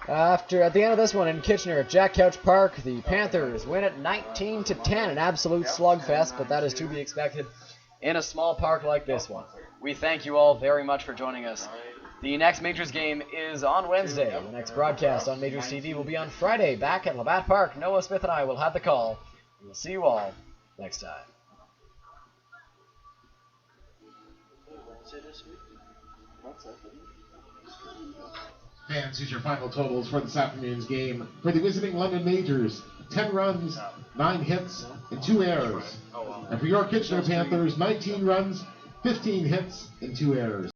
at the end of this one in Kitchener at Jack Couch Park, the Panthers win it 19-10. An absolute slugfest, but that is to be expected in a small park like this one. We thank you all very much for joining us. The next Majors game is on Wednesday. The next broadcast on Majors TV will be on Friday back at Labatt Park. Noah Smith and I will have the call. We'll see you all next time. Fans, here's your final totals for this afternoon's game. For the visiting London Majors, 10 runs, 9 hits, and 2 errors. And for your Kitchener Panthers, 19 runs, 15 hits, and 2 errors.